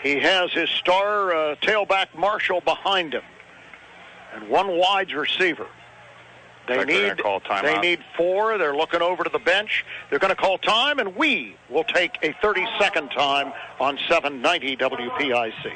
He has his star tailback Marshall behind him. And one wide receiver. They need 4. They're looking over to the bench. They're going to call time, and we will take a 30-second time on 790 WPIC.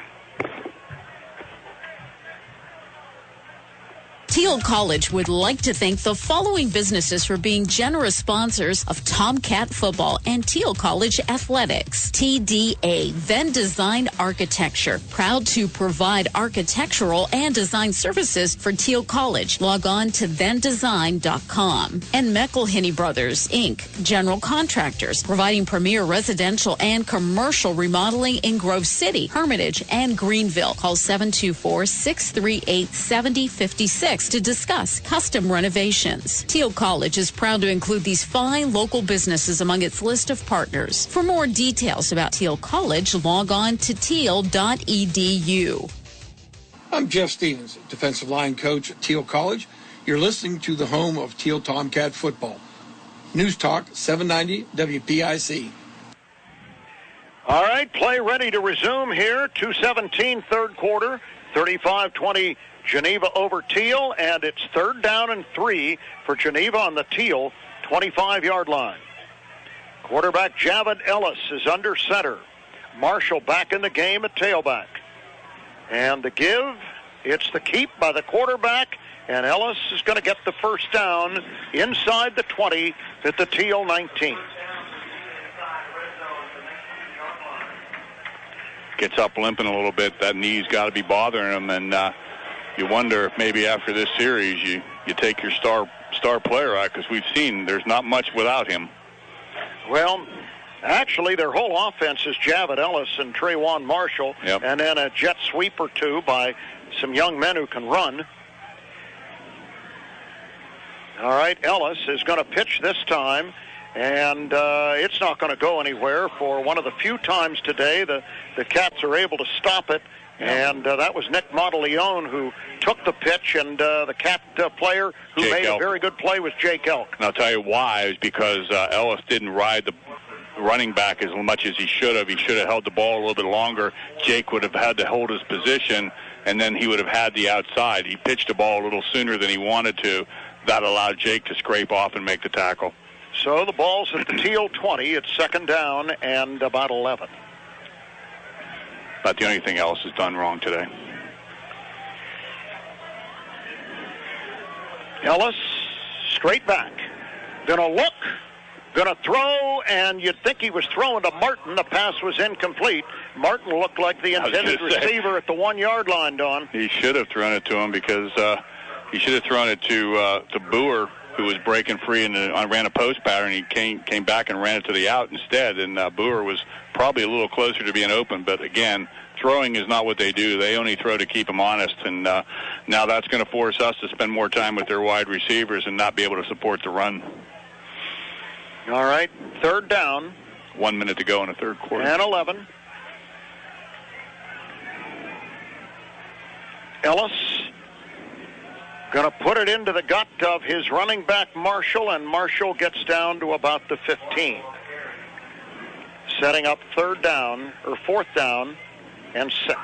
Thiel College would like to thank the following businesses for being generous sponsors of Tomcat football and Thiel College athletics. TDA, Venn Design Architecture, proud to provide architectural and design services for Thiel College. Log on to vendesign.com. And McElhinney Brothers, Inc., general contractors, providing premier residential and commercial remodeling in Grove City, Hermitage, and Greenville. Call 724-638-7056 to discuss custom renovations. Thiel College is proud to include these fine local businesses among its list of partners. For more details about Thiel College, log on to thiel.edu. I'm Jeff Stevens, defensive line coach at Thiel College. You're listening to the home of Thiel Tomcat football. News Talk 790 WPIC. All right, play ready to resume here. 2:17 third quarter, 35-20 Geneva over Thiel, and it's 3rd down and 3 for Geneva on the Thiel 25-yard line. Quarterback Javid Ellis is under center. Marshall back in the game at tailback. And the give, it's the keep by the quarterback, and Ellis is going to get the first down inside the 20 at the Thiel 19. Gets up limping a little bit. That knee's got to be bothering him, and you wonder if maybe after this series you take your star player out, because we've seen there's not much without him. Well, actually, their whole offense is Javid Ellis and Trayvon Marshall, and then a jet sweep or two by some young men who can run. All right, Ellis is going to pitch this time, and it's not going to go anywhere. For one of the few times today the Cats are able to stop it, and that was Nick Monteleone who took the pitch, and the Cat player who made a very good play was Jake Elk. And I'll tell you why. It was because Ellis didn't ride the running back as much as he should have. He should have held the ball a little bit longer. Jake would have had to hold his position, and then he would have had the outside. He pitched the ball a little sooner than he wanted to. That allowed Jake to scrape off and make the tackle. So the ball's at the Thiel 20. It's 2nd down and about 11. Not the only thing Ellis has done wrong today. Ellis, straight back. Gonna look, gonna throw, and you'd think he was throwing to Martin. The pass was incomplete. Martin looked like the intended receiver at the 1-yard line, Don. He should have thrown it to him, because he should have thrown it to Boer, who was breaking free and ran a post pattern. He came back and ran it to the out instead, and Boer was probably a little closer to being open. But again, throwing is not what they do. They only throw to keep them honest, and now that's going to force us to spend more time with their wide receivers and not be able to support the run. All right, 3rd down. 1 minute to go in the third quarter. And 11. Ellis going to put it into the gut of his running back, Marshall, and Marshall gets down to about the 15. Setting up 4th down and 6.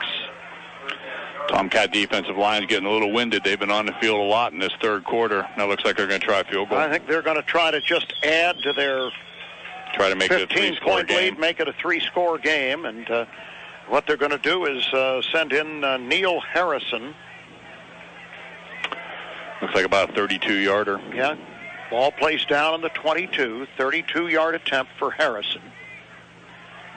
Tomcat defensive line is getting a little winded. They've been on the field a lot in this third quarter. Now it looks like they're going to try a field goal. I think they're going to try to just add to their try to make it a 3-score game. Lead, make it a 3-score game, and what they're going to do is send in Neil Harrison. Looks like about a 32-yarder. Yeah. Ball placed down on the 22. 32-yard attempt for Harrison.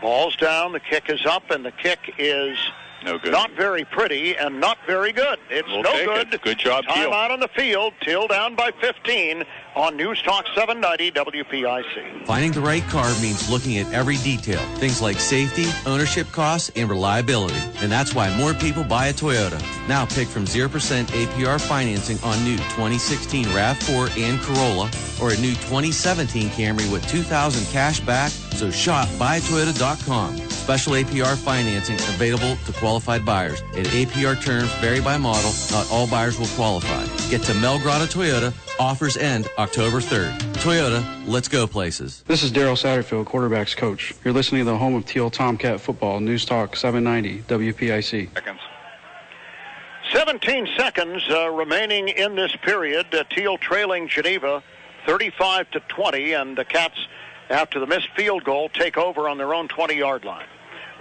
Ball's down. The kick is up, and the kick is no good. Not very pretty and not very good. It's no good. Good job, Thiel. Time out on the field. Thiel down by 15 on News Talk 790 WPIC. Finding the right car means looking at every detail. Things like safety, ownership costs, and reliability. And that's why more people buy a Toyota. Now pick from 0% APR financing on new 2016 RAV4 and Corolla, or a new 2017 Camry with $2,000 cash back. So shop buyatoyota.com. Special APR financing available to qualified buyers. And APR terms vary by model. Not all buyers will qualify. Get to Mel Grotto Toyota. Offers end October 3rd. Toyota, let's go places. This is Daryl Satterfield, quarterback's coach. You're listening to the home of Thiel Tomcat football, News Talk 790 WPIC. 17 seconds remaining in this period. Thiel trailing Geneva 35-20, and the Cats, after the missed field goal, take over on their own 20-yard line.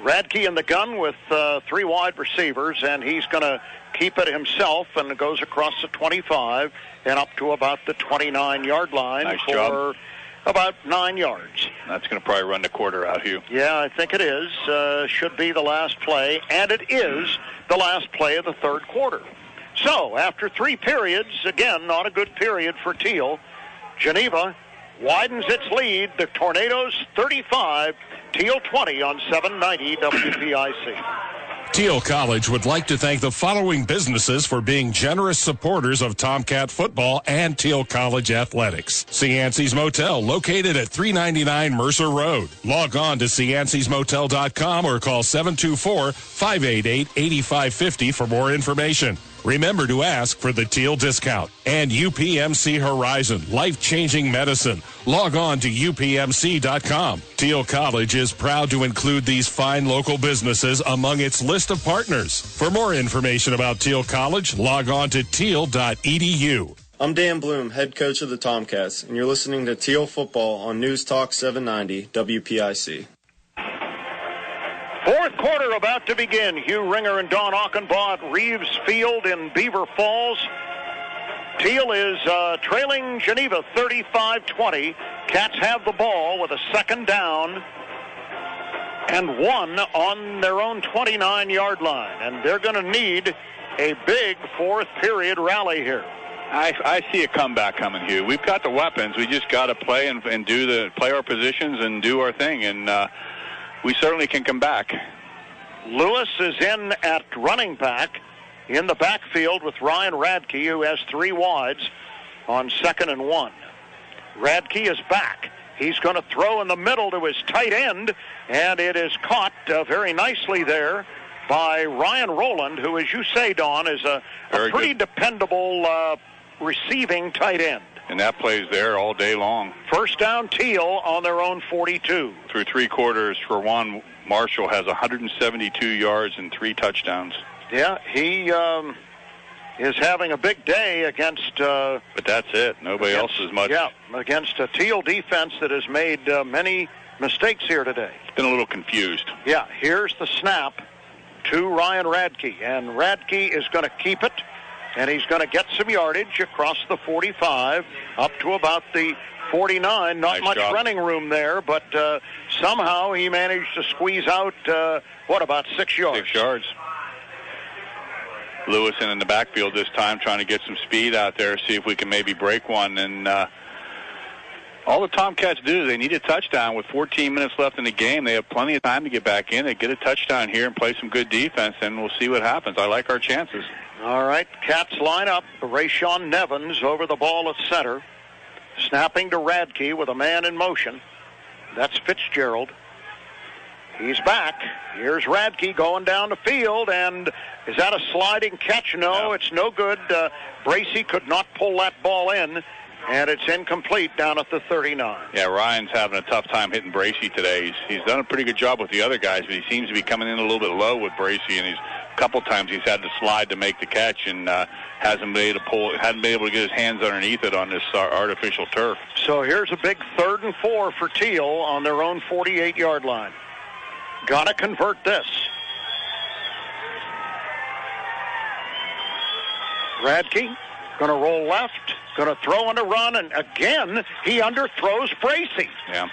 Radke in the gun with 3 wide receivers, and he's going to keep it himself, and it goes across the 25 and up to about the 29-yard line. Nice for job. About 9 yards. That's going to probably run the quarter out, Hugh. Yeah, I think it is. Should be the last play, and it is the last play of the third quarter. So, after 3 periods, again, not a good period for Thiel, Geneva widens its lead. The Tornadoes 35, Thiel 20 on 790 WPIC. Thiel College would like to thank the following businesses for being generous supporters of Tomcat football and Thiel College athletics. Cianci's Motel, located at 399 Mercer Road. Log on to ciancysmotel.com or call 724-588-8550 for more information. Remember to ask for the Thiel discount. And UPMC Horizon, life-changing medicine. Log on to upmc.com. Thiel College is proud to include these fine local businesses among its list of partners. For more information about Thiel College, log on to thiel.edu. I'm Dan Bloom, head coach of the Tomcats, and you're listening to Thiel Football on News Talk 790 WPIC. Fourth quarter about to begin. Hugh Ringer and Don Achenbaugh at Reeves Field in Beaver Falls. Thiel is trailing Geneva 35-20. Cats have the ball with a second down and 1 on their own 29-yard line. And they're going to need a big fourth period rally here. I see a comeback coming, Hugh. We've got the weapons. We just got to play and play our positions and do our thing. And we certainly can come back. Lewis is in at running back in the backfield with Ryan Radke, who has 3 wides on 2nd and 1. Radke is back. He's going to throw in the middle to his tight end, and it is caught very nicely there by Ryan Rowland, who, as you say, Don, is a pretty dependable receiving tight end. And that plays there all day long. First down, Thiel on their own 42. Through 3 quarters for one, Marshall has 172 yards and 3 touchdowns. Yeah, he is having a big day against... but that's it. Nobody else is much. Yeah, against a Thiel defense that has made many mistakes here today. It's been a little confused. Yeah, here's the snap to Ryan Radke. And Radke is going to keep it. And he's going to get some yardage across the 45 up to about the 49. Not Nice much job. running room there, but somehow he managed to squeeze out, about 6 yards? 6 yards. Lewis in the backfield this time, trying to get some speed out there, see if we can maybe break one. And all the Tomcats do is they need a touchdown. With 14 minutes left in the game, they have plenty of time to get back in. They get a touchdown here and play some good defense, and we'll see what happens. I like our chances. All right, Cats line up. Rayshon Nevins over the ball at center. Snapping to Radke with a man in motion. That's Fitzgerald. He's back. Here's Radke going down the field, and is that a sliding catch? No, it's no good. Bracey could not pull that ball in, and it's incomplete down at the 39. Yeah, Ryan's having a tough time hitting Bracey today. He's done a pretty good job with the other guys, but he seems to be coming in a little bit low with Bracey, and a couple times he's had to slide to make the catch, and hadn't been able to get his hands underneath it on this artificial turf. So here's a big 3rd and 4 for Thiel on their own 48-yard line. Got to convert this. Radke going to roll left, going to throw and a run, and again he underthrows Bracey. Yeah.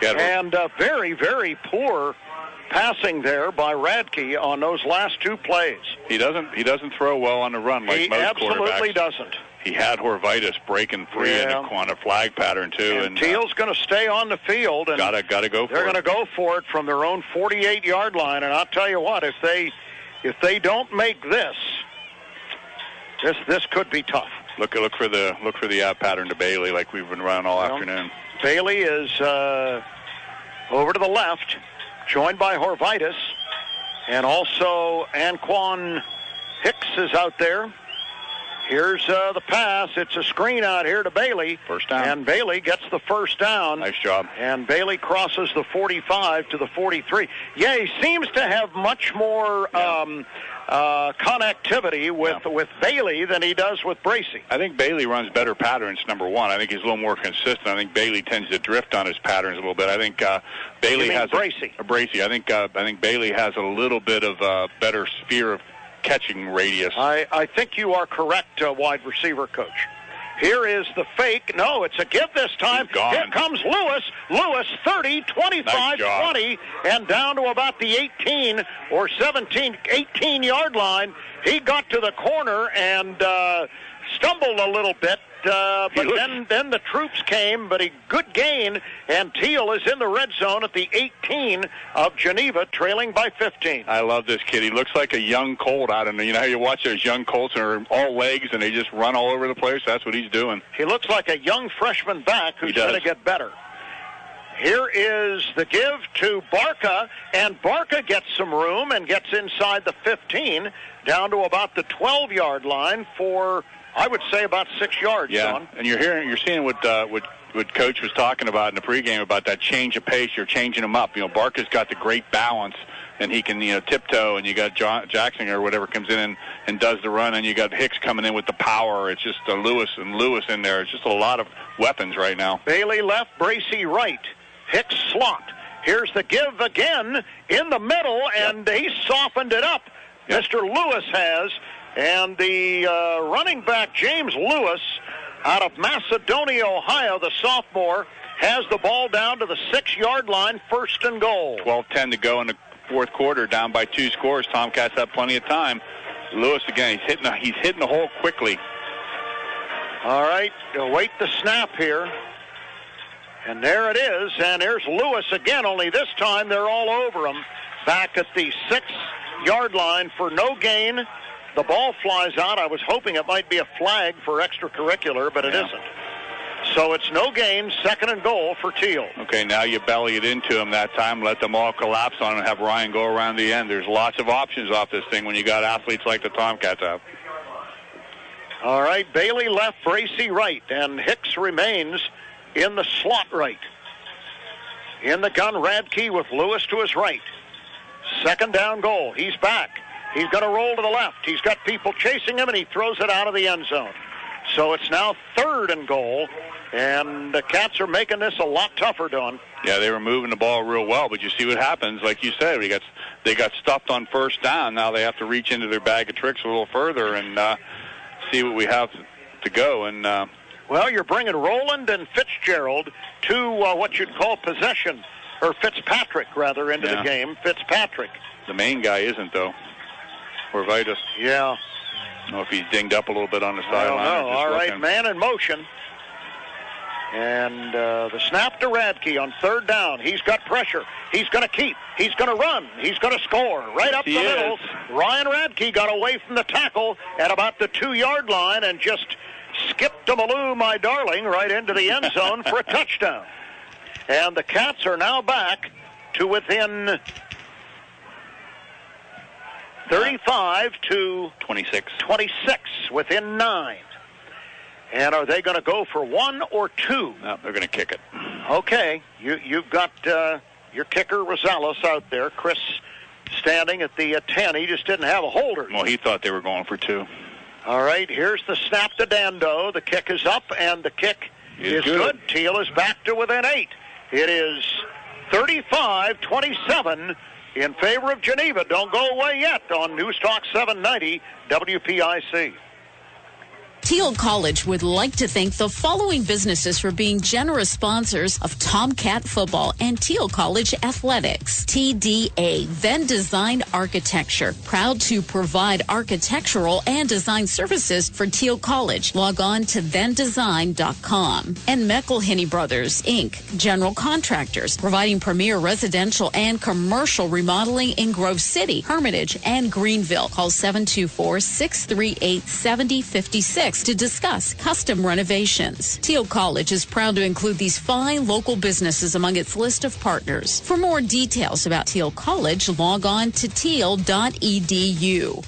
And very, very poor passing there by Radke on those last 2 plays. He doesn't throw well on the run like most quarterbacks. He absolutely doesn't. He had Horvitis breaking free on a flag pattern too. And Thiel's going to stay on the field. And gotta go for it. They're going to go for it from their own 48-yard line. And I'll tell you what, if they don't make this could be tough. Look for the out pattern to Bailey like we've been running all afternoon. Bailey is over to the left, joined by Horvitis, and also Anquan Hicks is out there. Here's the pass. It's a screen out here to Bailey. First down. And Bailey gets the first down. Nice job. And Bailey crosses the 45 to the 43. Yeah, he seems to have much more connectivity with Bailey than he does with Bracey. I think Bailey runs better patterns, number one. I think he's a little more consistent. I think Bailey tends to drift on his patterns a little bit. I think Bailey has Bracey. Bracey. I think Bailey has a little bit of a better sphere of catching radius. I think you are correct, wide receiver coach. Here is the fake. No, it's a give this time. Here comes Lewis. Lewis, 30, 25, 20, and down to about the 18 or 17, 18-yard line. He got to the corner and stumbled a little bit. But then the troops came, but a good gain, and Thiel is in the red zone at the 18 of Geneva, trailing by 15. I love this kid. He looks like a young colt out in the, you know how you watch those young colts and are all legs and they just run all over the place? That's what he's doing. He looks like a young freshman back who's going to get better. Here is the give to Barca, and Barca gets some room and gets inside the 15, down to about the 12-yard line for, I would say, about 6 yards. Yeah, Sean. And you're seeing what Coach was talking about in the pregame about that change of pace. You're changing him up. You know, Barca's got the great balance, and he can tiptoe. And you got Jackson or whatever comes in and does the run, and you got Hicks coming in with the power. It's just Lewis in there. It's just a lot of weapons right now. Bailey left, Bracey right, Hicks slot. Here's the give again in the middle, and he softened it up. Yep. Mr. Lewis has. And the running back, James Lewis, out of Macedonia, Ohio, the sophomore, has the ball down to the 6-yard line, first and goal. 12:10 to go in the fourth quarter, down by 2 scores. Tomcats have plenty of time. Lewis again, he's hitting the hole quickly. All right, await the snap here. And there it is, and there's Lewis again, only this time they're all over him. Back at the 6-yard line for no gain. The ball flies out. I was hoping it might be a flag for extracurricular, but it isn't. So it's no gain, second and goal for Thiel. Okay, now you belly it into him that time. Let them all collapse on it and have Ryan go around the end. There's lots of options off this thing when you got athletes like the Tomcats have. All right, Bailey left, Bracey right, and Hicks remains in the slot right. In the gun, Radke with Lewis to his right. Second down goal. He's back. He's going to roll to the left. He's got people chasing him, and he throws it out of the end zone. So it's now third and goal, and the Cats are making this a lot tougher, Don. Yeah, they were moving the ball real well, but you see what happens. Like you said, they got stuffed on first down. Now they have to reach into their bag of tricks a little further and see what we have to go. And well, you're bringing Rowland and Fitzgerald to what you'd call possession, or Fitzpatrick, rather, into the game. Fitzpatrick. The main guy isn't, though. Or Vitus. Yeah. I don't know if he's dinged up a little bit on the sideline. I don't know. All right, man in motion. And the snap to Radke on third down. He's got pressure. He's going to keep. He's going to run. He's going to score. Right up the middle. Ryan Radke got away from the tackle at about the 2-yard line and just skipped to Malou, my darling, right into the end zone for a touchdown. And the Cats are now back to within 35 to 26, within 9. And are they going to go for 1 or 2? No, they're going to kick it. Okay, you've got your kicker Rosales out there. Chris standing at the 10. He just didn't have a holder. Well, he thought they were going for 2. All right, here's the snap to Dando. The kick is up, and the kick is good. Thiel is back to within 8. It is 35-27 in favor of Geneva. Don't go away yet on News Talk 790 WPIC. Thiel College would like to thank the following businesses for being generous sponsors of Tomcat Football and Thiel College Athletics. TDA, Venn Design Architecture, proud to provide architectural and design services for Thiel College. Log on to vendesign.com. And McElhinney Brothers, Inc., general contractors, providing premier residential and commercial remodeling in Grove City, Hermitage, and Greenville. Call 724-638-7056. to discuss custom renovations. Thiel College is proud to include these fine local businesses among its list of partners. For more details about Thiel College, log on to thiel.edu.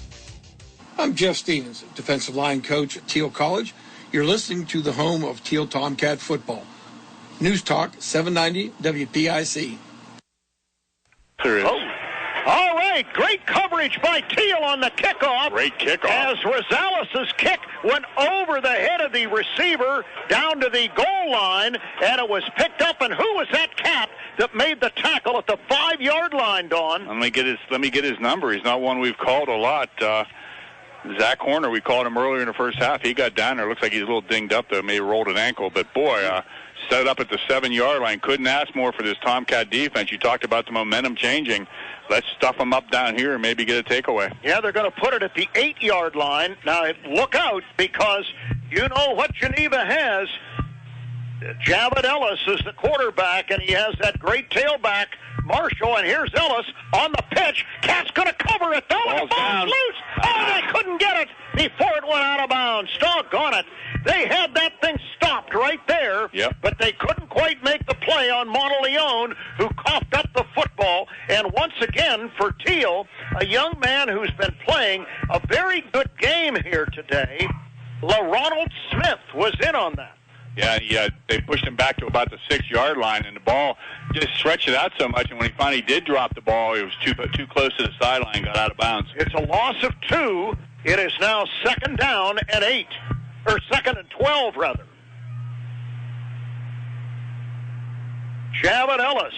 I'm Jeff Stevens, defensive line coach at Thiel College. You're listening to the home of Thiel Tomcat football. News Talk 790 WPIC. Oh. All right, great coverage by Thiel on the kickoff. Great kickoff. As Rosales' kick went over the head of the receiver down to the goal line, and it was picked up. And who was that cat that made the tackle at the 5-yard line, Don? Let me get his number. He's not one we've called a lot. Zach Horner, we called him earlier in the first half. He got down there. Looks like he's a little dinged up, though. Maybe rolled an ankle. But, boy, set it up at the 7-yard line. Couldn't ask more for this Tomcat defense. You talked about the momentum changing. Let's stuff them up down here and maybe get a takeaway. Yeah, they're going to put it at the 8-yard line. Now, look out, because you know what Geneva has. Javid Ellis is the quarterback, and he has that great tailback, Marshall, and here's Ellis on the pitch. Cat's going to cover it, though, and the ball's loose. Oh, they couldn't get it before it went out of bounds. Doggone it. They had that thing stopped right there, but they couldn't quite make the play on Monteleone, who coughed up the football. And once again, for Thiel, a young man who's been playing a very good game here today, LaRonald Smith was in on that. Yeah, they pushed him back to about the 6-yard line, and the ball just stretched it out so much, and when he finally did drop the ball, it was too close to the sideline, got out of bounds. It's a loss of 2. It is now 2nd down and 8, or 2nd and 12, rather. Javid Ellis.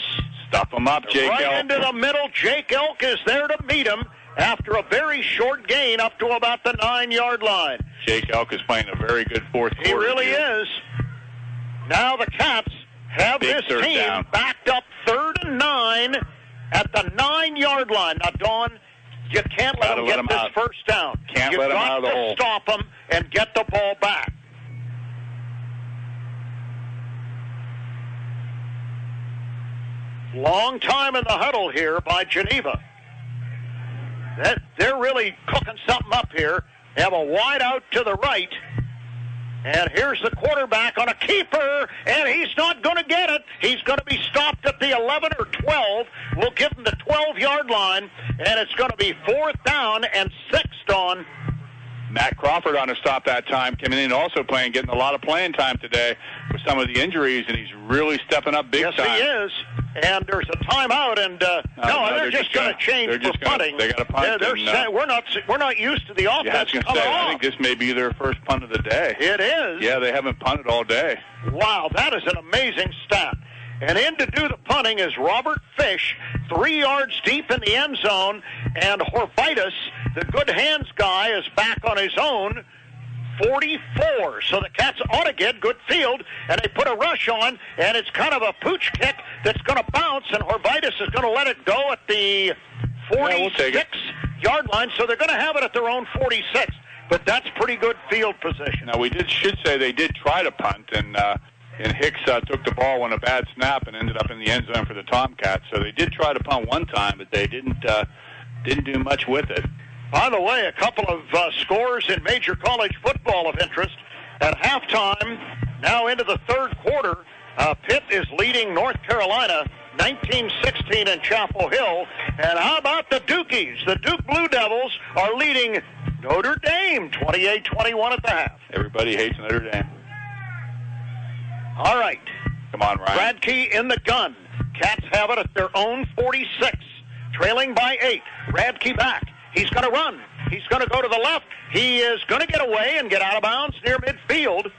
Stuff him up, Jake Elk. Right into the middle. Jake Elk is there to meet him after a very short gain up to about the 9-yard line. Jake Elk is playing a very good fourth quarter. He really is. Now the Cats have this team down, backed up 3rd and 9 at the 9-yard line. Now, Dawn, you can't let them get this first down. Can't let them out of the hole. You've got to stop them and get the ball back. Long time in the huddle here by Geneva. They're really cooking something up here. They have a wide out to the right. And here's the quarterback on a keeper, and he's not going to get it. He's going to be stopped at the 11 or 12. We'll give him the 12-yard line, and it's going to be 4th down and 6th on. Matt Crawford on a stop that time, coming in also getting a lot of playing time today with some of the injuries, and he's really stepping up big time. Yes, he is. And there's a timeout, and they're just going to change for punting. They got to punt. They're saying we're not used to the offense coming off. I think this may be their first punt of the day. It is. Yeah, they haven't punted all day. Wow, that is an amazing stat. And in to do the punting is Robert Fish, 3 yards deep in the end zone, and Horvitis, the good hands guy, is back on his own, 44. So the Cats ought to get good field, and they put a rush on, and it's kind of a pooch kick that's going to bounce, and Horvitis is going to let it go at the 46-yard line, so they're going to have it at their own 46. But that's pretty good field position. Now, should say they did try to punt, and Hicks took the ball on a bad snap and ended up in the end zone for the Tomcats. So they did try to punt one time, but they didn't do much with it. By the way, a couple of scores in major college football of interest. At halftime, now into the 3rd quarter, Pitt is leading North Carolina 19-16 in Chapel Hill. And how about the Dukies? The Duke Blue Devils are leading Notre Dame 28-21 at the half. Everybody hates Notre Dame. All right. Come on, Ryan. Radke in the gun. Cats have it at their own 46, trailing by 8. Radke back. He's going to run. He's going to go to the left. He is going to get away and get out of bounds near midfield.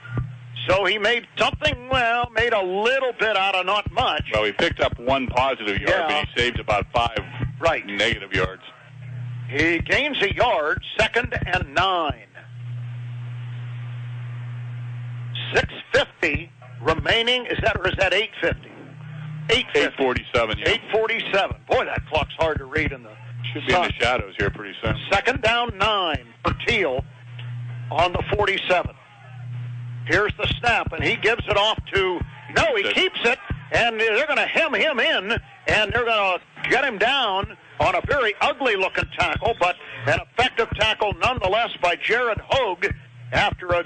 So he made made a little bit out of not much. Well, he picked up 1 positive yard, but he saved about 5 negative yards. He gains a yard, 2nd and 9. 6:50 remaining. Is that 8:50? 8:47, yeah. 8:47. Boy, that clock's hard to read in the Should be in the shadows here pretty soon. 2nd down 9 for Thiel on the 47. Here's the snap, and he gives it off to... No, he keeps it, and they're going to hem him in, and they're going to get him down on a very ugly-looking tackle, but an effective tackle nonetheless by Jared Hogue after a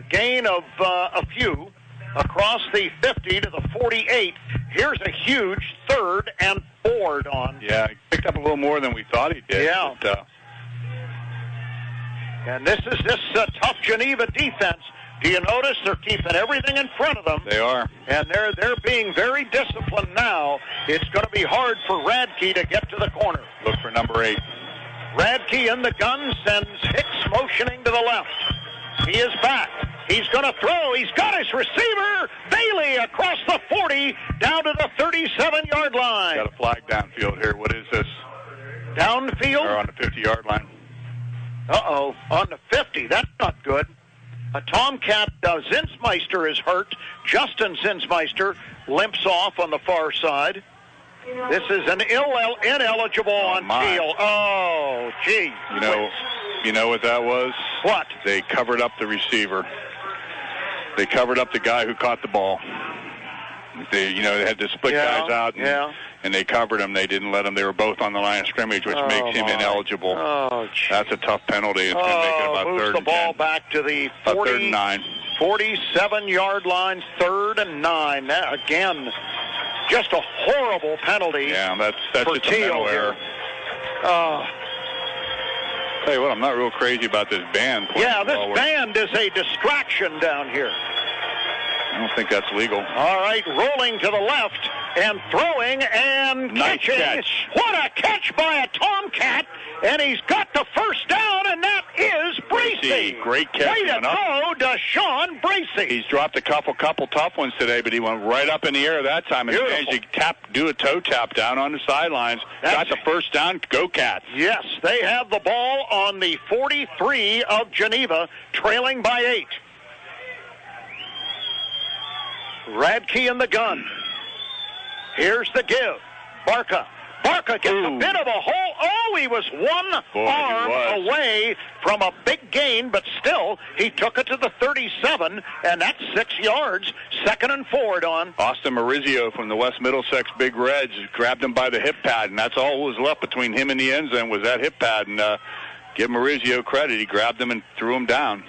gain of a few across the 50 to the 48. Here's a huge 3rd and 4 on. Yeah, he picked up a little more than we thought he did. Yeah. But, And this is tough Geneva defense. Do you notice they're keeping everything in front of them? They are. And they're being very disciplined now. It's going to be hard for Radke to get to the corner. Look for number 8. Radke in the gun sends Hicks motioning to the left. He is back. He's going to throw. He's got his receiver. Bailey across the 40 down to the 37-yard line. Got a flag downfield here. What is this? Downfield? Or on the 50-yard line. Uh-oh. On the 50. That's not good. A Tomcat, Zinsmeister is hurt. Justin Zinsmeister limps off on the far side. This is an ineligible on Thiel. Oh, gee. You know what that was? What? They covered up the receiver. They covered up the guy who caught the ball. They had to split guys out, and they covered him. They didn't let him. They were both on the line of scrimmage, which makes him ineligible. Oh, that's a tough penalty. It's going to make it about third the and ball 10. Back to the 47-yard line, 3rd and 9. That, again, just a horrible penalty. Yeah, that's for just a Thiel mental error. Tell you what, I'm not real crazy about this band. Yeah, this band is a distraction down here. I don't think that's legal. All right, rolling to the left and throwing and nice catching. Catch. What a catch by a Tomcat, and he's got the first down, and that is Bracey. Great catch. Way to go, Deshaun Bracey. He's dropped a couple tough ones today, but he went right up in the air that time and managed to do a toe tap down on the sidelines. Got the first down. Go Cats. Yes, they have the ball on the 43 of Geneva, trailing by 8. Radke in the gun. Here's the give. Barca gets a bit of a hole. Oh, he was one arm away from a big gain, but still, he took it to the 37, and that's 6 yards. 2nd and 4, Don. Austin Maurizio from the West Middlesex Big Reds grabbed him by the hip pad, and that's all was left between him and the end zone was that hip pad. And give Maurizio credit. He grabbed him and threw him down.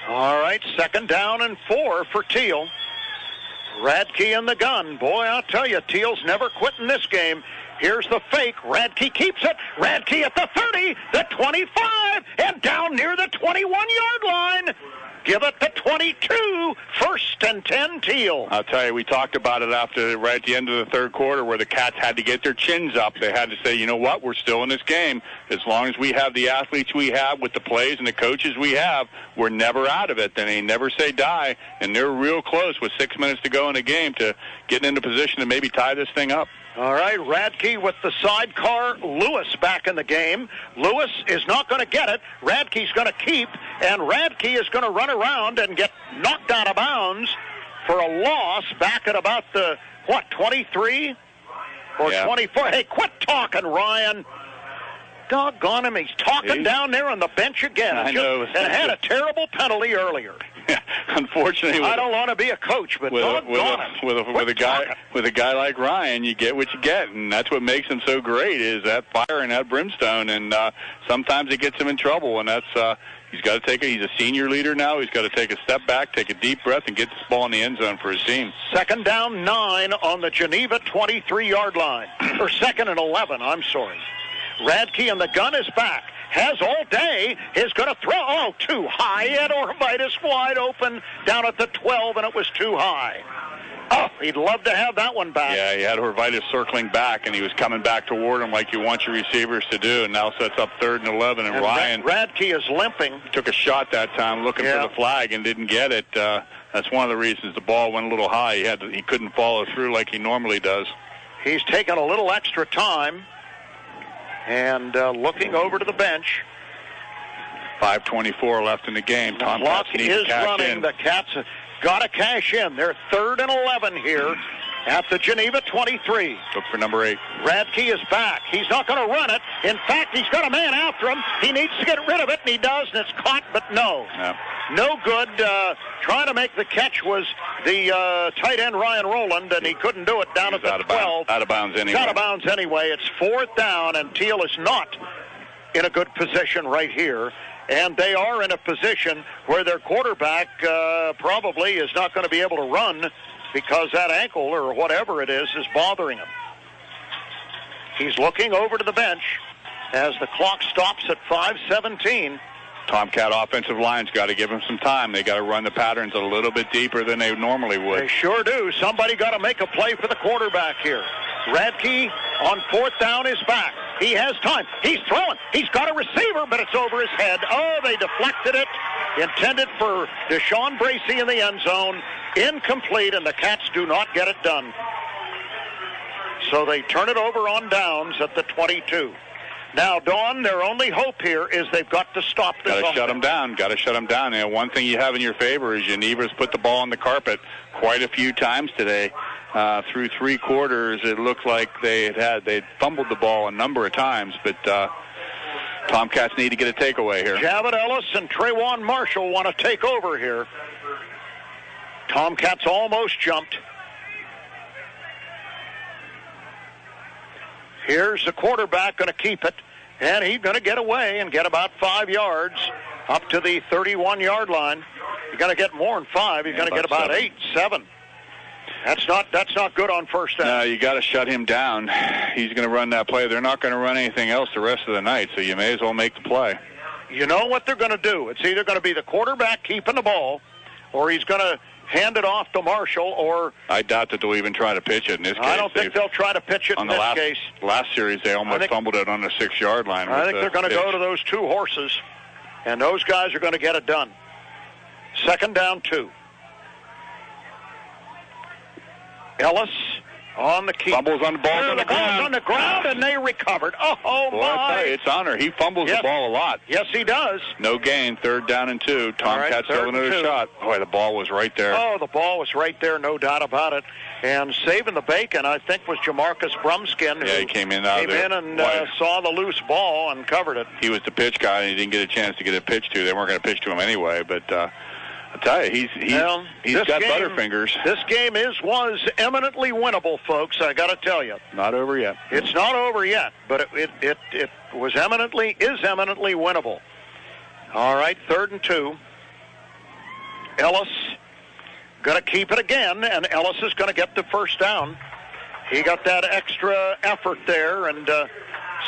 All right, 2nd down and 4 for Thiel. Radke in the gun. Boy, I'll tell you, Thiel's never quit in this game. Here's the fake. Radke keeps it. Radke at the 30, the 25, and down near the 21-yard line. Give it the 22. 1st and 10, Thiel. I'll tell you, we talked about it right at the end of the third quarter where the Cats had to get their chins up. They had to say, you know what, we're still in this game. As long as we have the athletes we have with the plays and the coaches we have, we're never out of it. Then they never say die, and they're real close with 6 minutes to go in the game to getting into position to maybe tie this thing up. All right, Radke with the sidecar. Lewis back in the game. Lewis is not going to get it. Radke's going to keep, and Radke is going to run around and get knocked out of bounds for a loss back at about the, 23 or 24? Hey, quit talking, Ryan. Doggone him, he's talking down there on the bench again. I know. And had a terrible penalty earlier. Unfortunately, I don't want to be a coach, but with a guy like Ryan, you get what you get, and that's what makes him so great is that fire and that brimstone. And sometimes it gets him in trouble, and that's he's got to take it. He's a senior leader now. He's got to take a step back, take a deep breath, and get this ball in the end zone for his team. 2nd down 9 on the Geneva 23-yard line, or 2nd and 11. I'm sorry. Radke and the gun is back. Has all day, is going to throw. Oh, too high. He had Orvitis wide open down at the 12, and it was too high. Oh, he'd love to have that one back. Yeah, he had Orvitis circling back, and he was coming back toward him like you want your receivers to do, and now sets up 3rd and 11. And Ryan Radke is limping. Took a shot that time looking for the flag and didn't get it. That's one of the reasons the ball went a little high. He couldn't follow through like he normally does. He's taken a little extra time. And looking over to the bench. 5:24 left in the game. The clock is running. The Cats have got to cash in. They're 3rd and 11 here at the Geneva 23. Look for number 8. Radke is back. He's not going to run it. In fact, he's got a man after him. He needs to get rid of it, and he does, and it's caught, but no. No good. Trying to make the catch was the tight end Ryan Rowland, and he couldn't do it down at the 12. Out of bounds anyway. He's out of bounds anyway. It's 4th down, and Thiel is not in a good position right here. And they are in a position where their quarterback probably is not going to be able to run because that ankle or whatever it is bothering him. He's looking over to the bench as the clock stops at 5:17. Tomcat offensive line's got to give them some time. They got to run the patterns a little bit deeper than they normally would. They sure do. Somebody got to make a play for the quarterback here. Radke on 4th down is back. He has time. He's throwing. He's got a receiver, but it's over his head. Oh, they deflected it. Intended for Deshaun Bracey in the end zone. Incomplete, and the Cats do not get it done. So they turn it over on downs at the 22. Now, Dawn, their only hope here is they've got to stop this. Got to shut them down. Got to shut them down. And one thing you have in your favor is Geneva's put the ball on the carpet quite a few times today. Through 3 quarters, it looked like they'd fumbled the ball a number of times, but Tomcats need to get a takeaway here. Javed Ellis and Trayvon Marshall want to take over here. Tomcats almost jumped. Here's the quarterback going to keep it, and he's going to get away and get about 5 yards up to the 31-yard line. You're going to get more than 5. You're going to get about 8, 7. That's not good on first down. No, you got to shut him down. He's going to run that play. They're not going to run anything else the rest of the night, so you may as well make the play. You know what they're going to do. It's either going to be the quarterback keeping the ball, or he's going to hand it off to Marshall, or... I doubt that they'll even try to pitch it in this case. I don't think they'll try to pitch it in this case. Last series, they almost fumbled it on the 6-yard line. I think they're going to go to those 2 horses, and those guys are going to get it done. 2nd down, 2. Ellis on the key. Fumbles on the ball on the ground. On the ground, and they recovered. Oh, boy, my. I tell you, it's on her. He fumbles the ball a lot. Yes, he does. No gain. 3rd down and 2. Tomcats have another shot. Boy, the ball was right there. Oh, the ball was right there, no doubt about it. And saving the bacon, I think, was Jamarcus Brumskin. Yeah, he came in and saw the loose ball and covered it. He was the pitch guy, and he didn't get a chance to get it pitched to. They weren't going to pitch to him anyway, but... I tell you, he's got butterfingers. This game was eminently winnable, folks. I got to tell you, not over yet. It's not over yet, but it is eminently winnable. All right, 3rd and 2. Ellis going to keep it again, and Ellis is going to get the first down. He got that extra effort there, and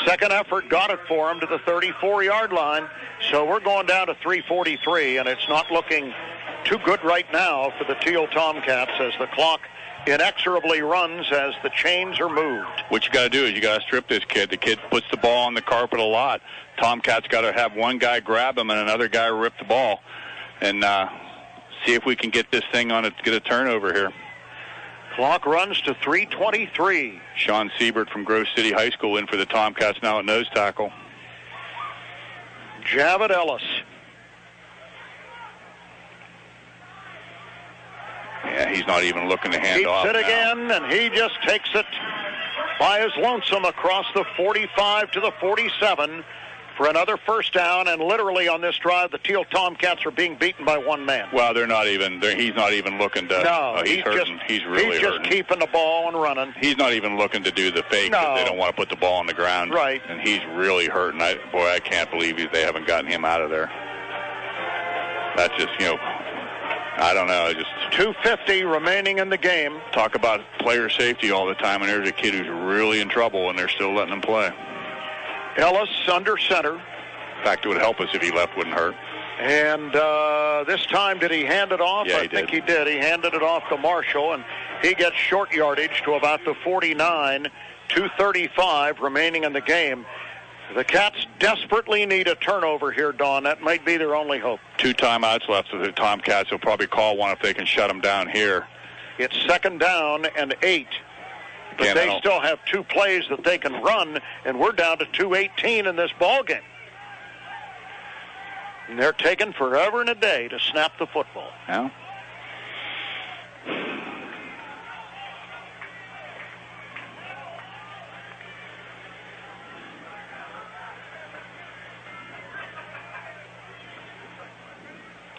second effort got it for him to the 34-yard line. So we're going down to 3:43, and it's not looking too good right now for the Thiel Tomcats as the clock inexorably runs as the chains are moved. What you got to do is you got to strip this kid. The kid puts the ball on the carpet a lot. Tomcats got to have one guy grab him and another guy rip the ball, and see if we can get this thing on it, get a turnover here. Clock runs to 3:23. Sean Siebert from Grove City High School in for the Tomcats now at nose tackle. Javed Ellis. Yeah, he's not even looking to hand off. Keeps it again, and he just takes it by his lonesome across the 45 to the 47 for another first down. And literally on this drive, the Thiel Tomcats are being beaten by one man. Well, he's not even looking to. No, he's hurting. He's really hurting. He's just keeping the ball and running. He's not even looking to do the fake because they don't want to put the ball on the ground. Right. And he's really hurting. I can't believe they haven't gotten him out of there. That's just, I don't know. Just 2:50 remaining in the game. Talk about player safety all the time, and there's a kid who's really in trouble, and they're still letting him play. Ellis under center. In fact, it would help us if he left, wouldn't hurt. And this time, did he hand it off? Yeah, I think he did. He handed it off to Marshall, and he gets short yardage to about the 49, 2:35 remaining in the game. The Cats desperately need a turnover here, Don. That might be their only hope. 2 timeouts left of the Tomcats. They'll probably call one if they can shut them down here. It's 2nd down and 8. But they still have 2 plays that they can run, and we're down to 2:18 in this ball game. And they're taking forever and a day to snap the football. Yeah.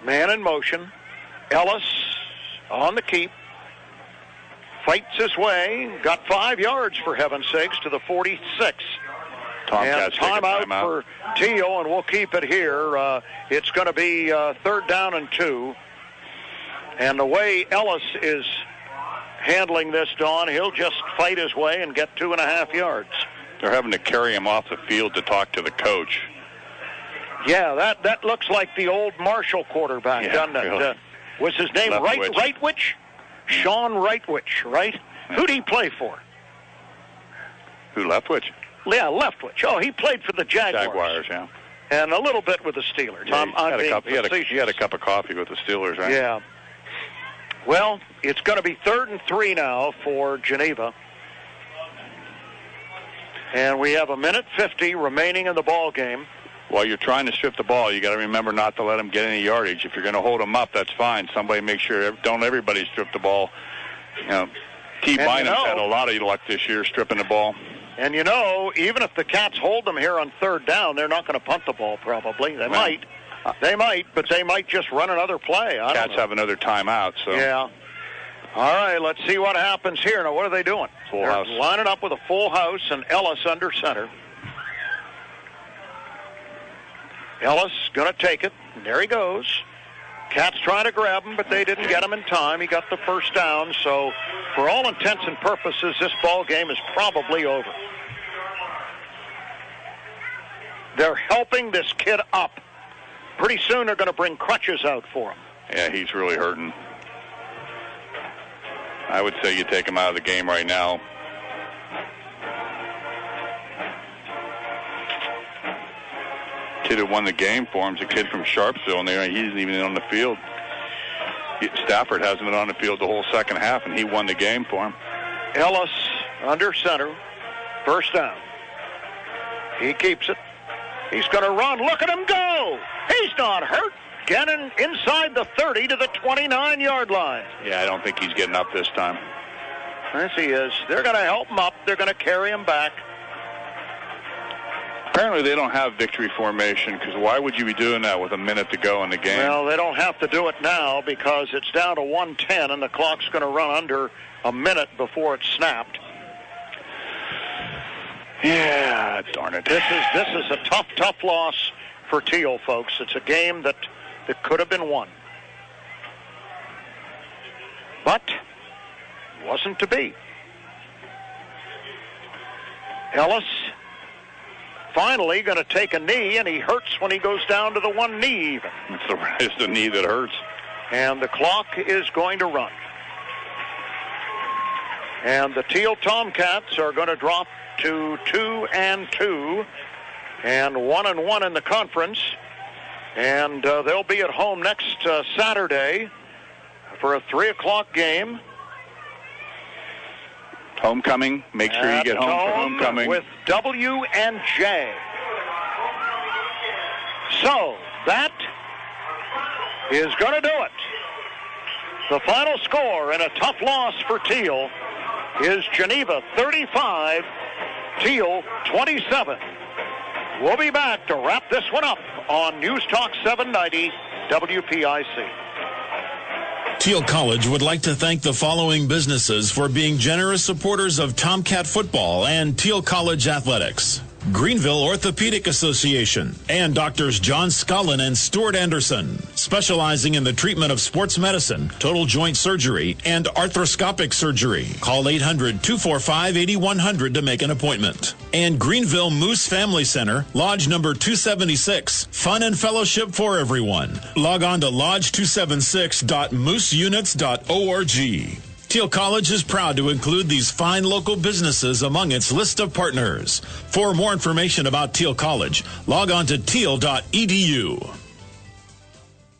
Man in motion. Ellis on the keep. Fights his way. Got 5 yards, for heaven's sakes, to the 46. Tomcats and timeout for Thiel, and we'll keep it here. It's going to be 3rd down and 2. And the way Ellis is handling this, Don, he'll just fight his way and get 2.5 yards. They're having to carry him off the field to talk to the coach. Yeah, that looks like the old Marshall quarterback, doesn't it? Really. Was his name Rightwich? Sean Rightwich, right? Yeah. Who'd he play for? Who, Leftwich? Yeah, Leftwich. Oh, he played for the Jaguars. Jaguars, yeah. And a little bit with the Steelers. Yeah, he had a cup of coffee with the Steelers, right? Yeah. Well, it's going to be 3rd and 3 now for Geneva. And we have 1:50 remaining in the ball game. While you're trying to strip the ball, you got to remember not to let them get any yardage. If you're going to hold them up, that's fine. Somebody make sure, don't everybody strip the ball. You know, T. Bynum's had a lot of luck this year stripping the ball. And you know, even if the Cats hold them here on 3rd down, they're not going to punt the ball probably. They might, but they might just run another play. Cats have another timeout, so. Yeah. All right, let's see what happens here. Now, what are they doing? Full house. Lining up with a full house and Ellis under center. Ellis going to take it. And there he goes. Cats trying to grab him, but they didn't get him in time. He got the first down. So, for all intents and purposes, this ball game is probably over. They're helping this kid up. Pretty soon they're going to bring crutches out for him. Yeah, he's really hurting. I would say you take him out of the game right now. Kid who won the game for him is a kid from Sharpsville, and he isn't even on the field. Stafford hasn't been on the field the whole second half, and he won the game for him. Ellis under center, first down. He keeps it. He's going to run. Look at him go. He's not hurt. Getting inside the 30 to the 29-yard line. Yeah, I don't think he's getting up this time. Yes, he is. They're going to help him up. They're going to carry him back. Apparently they don't have victory formation, because why would you be doing that with a minute to go in the game? Well, they don't have to do it now because it's down to 1:10 and the clock's going to run under a minute before it's snapped. Yeah, darn it. This is a tough loss for Thiel, folks. It's a game that could have been won. But wasn't to be. Ellis finally going to take a knee, and he hurts when he goes down to the one knee even. It's the knee that hurts. And the clock is going to run. And the Thiel Tomcats are going to drop to 2-2 and 1-1 in the conference. And they'll be at home next Saturday for a 3 o'clock game. Homecoming. Make sure you get home for homecoming. With W&J. So, that is going to do it. The final score in a tough loss for Thiel is Geneva 35, Thiel 27. We'll be back to wrap this one up on News Talk 790 WPIC. Thiel College would like to thank the following businesses for being generous supporters of Tomcat football and Thiel College athletics. Greenville Orthopedic Association and Doctors John Scullin and Stuart Anderson, specializing in the treatment of sports medicine, total joint surgery, and arthroscopic surgery. Call 800-245-8100 to make an appointment. And Greenville Moose Family Center, Lodge number 276. Fun and fellowship for everyone. Log on to lodge276.mooseunits.org. Thiel College is proud to include these fine local businesses among its list of partners. For more information about Thiel College, log on to thiel.edu.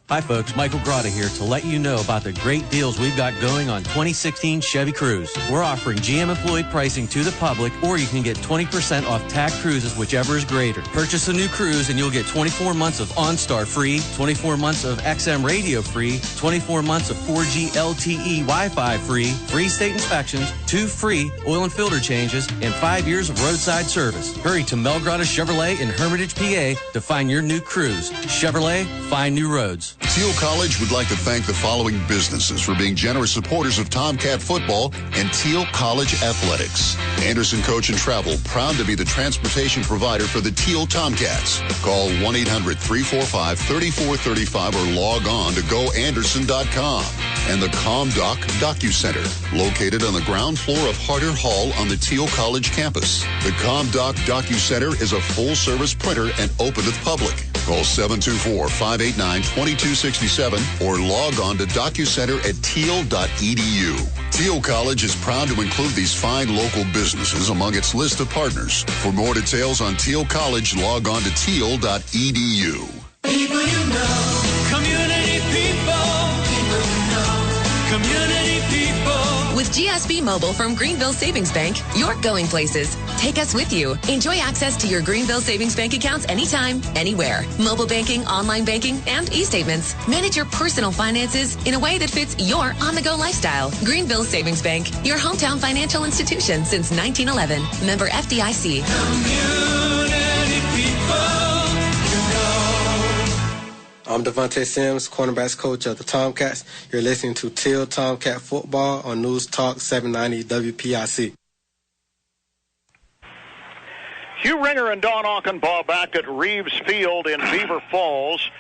Hi folks, Michael Grotta here to let you know about the great deals we've got going on 2016 Chevy Cruze. We're offering GM employed pricing to the public, or you can get 20% off TAG Cruises, whichever is greater. Purchase a new Cruze and you'll get 24 months of OnStar free, 24 months of XM radio free, 24 months of 4G LTE Wi-Fi free, free state inspections, 2 free oil and filter changes, and 5 years of roadside service. Hurry to Mel Grotta Chevrolet in Hermitage, PA to find your new Cruze. Chevrolet, find new roads. Thiel College would like to thank the following businesses for being generous supporters of Tomcat football and Thiel College athletics. Anderson Coach and Travel, proud to be the transportation provider for the Thiel Tomcats. Call 1-800-345-3435 or log on to goanderson.com. And the ComDoc DocuCenter, located on the ground floor of Harder Hall on the Thiel College campus. The ComDoc DocuCenter is a full-service printer and open to the public. Call 724-589-2267 or log on to DocuCenter@Thiel.edu. Thiel College is proud to include these fine local businesses among its list of partners. For more details on Thiel College, log on to Thiel.edu. People you know, community people, people you know, community people. With GSB Mobile from Greenville Savings Bank, you're going places. Take us with you. Enjoy access to your Greenville Savings Bank accounts anytime, anywhere. Mobile banking, online banking, and e-statements. Manage your personal finances in a way that fits your on-the-go lifestyle. Greenville Savings Bank, your hometown financial institution since 1911. Member FDIC. Community people, you know. I'm Devontae Sims, cornerbacks coach of the Tomcats. You're listening to Thiel Tomcat Football on News Talk 790 WPIC. Hugh Ringer and Don Aukenbaugh back at Reeves Field in Beaver Falls,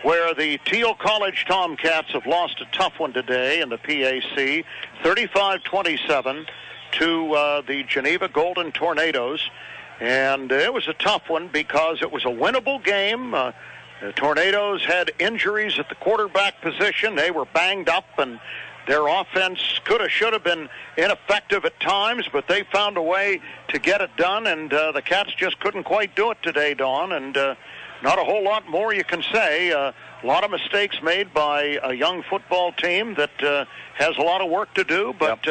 where the Thiel College Tomcats have lost a tough one today in the PAC, 35-27 to the Geneva Golden Tornadoes. And it was a tough one because it was a winnable game. The Tornadoes had injuries at the quarterback position. They were banged up, and their offense should have been ineffective at times, but they found a way to get it done, and the Cats just couldn't quite do it today, Don, and not a whole lot more you can say. A lot of mistakes made by a young football team that has a lot of work to do, but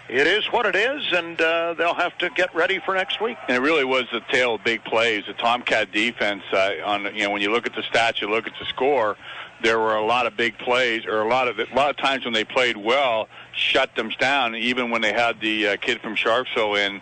it is what it is, and they'll have to get ready for next week. And it really was the tale of big plays. The Tomcat defense, when you look at the stats, you look at the score, there were a lot of big plays, or a lot of times when they played well, shut them down. Even when they had the kid from Sharpsville in,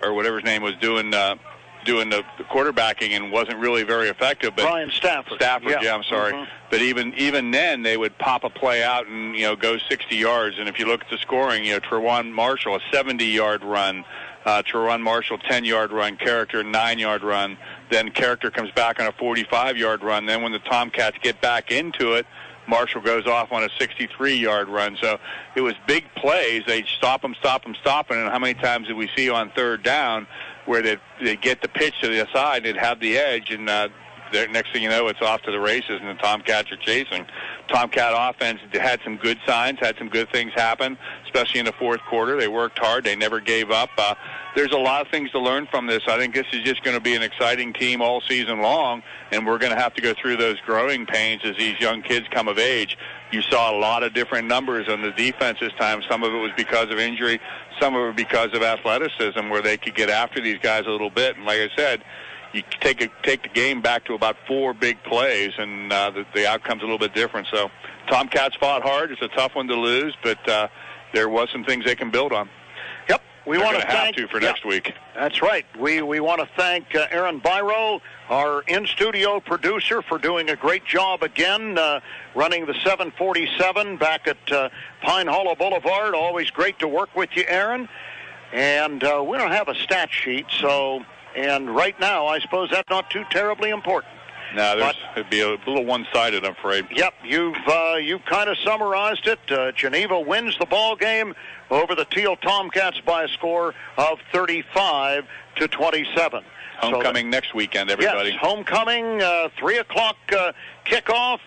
or whatever his name was, doing the quarterbacking and wasn't really very effective. But Brian Stafford. Yeah, I'm sorry. Mm-hmm. But even then, they would pop a play out and go 60 yards. And if you look at the scoring, Trewan Marshall, a 70-yard run. Trewan Marshall, 10-yard run. Character, 9-yard run. Then Character comes back on a 45-yard run. Then when the Tomcats get back into it, Marshall goes off on a 63-yard run. So it was big plays. They stop them. And how many times did we see on third down where they get the pitch to the side, they'd have the edge, and next thing you know, it's off to the races, and the Tomcats are chasing. Tomcat offense had some good signs, had some good things happen, especially in the fourth quarter. They worked hard. They never gave up. There's a lot of things to learn from this. I think this is just going to be an exciting team all season long, and we're going to have to go through those growing pains as these young kids come of age. You saw a lot of different numbers on the defense this time. Some of it was because of injury. Some of it because of athleticism, where they could get after these guys a little bit. And like I said, you take the game back to about 4 big plays, and the outcome's a little bit different. So Tomcats fought hard. It's a tough one to lose, but there was some things they can build on. Yep. We want to have to for next week. That's right. We want to thank Aaron Biro, our in-studio producer, for doing a great job again, running the 747 back at Pine Hollow Boulevard. Always great to work with you, Aaron. And we don't have a stat sheet, and right now, I suppose that's not too terribly important. No, it'd be a little one-sided, I'm afraid. Yep, you've kind of summarized it. Geneva wins the ball game over the Thiel Tomcats by a score of 35-27. Homecoming next weekend, everybody. Yes, homecoming, 3 o'clock kickoff.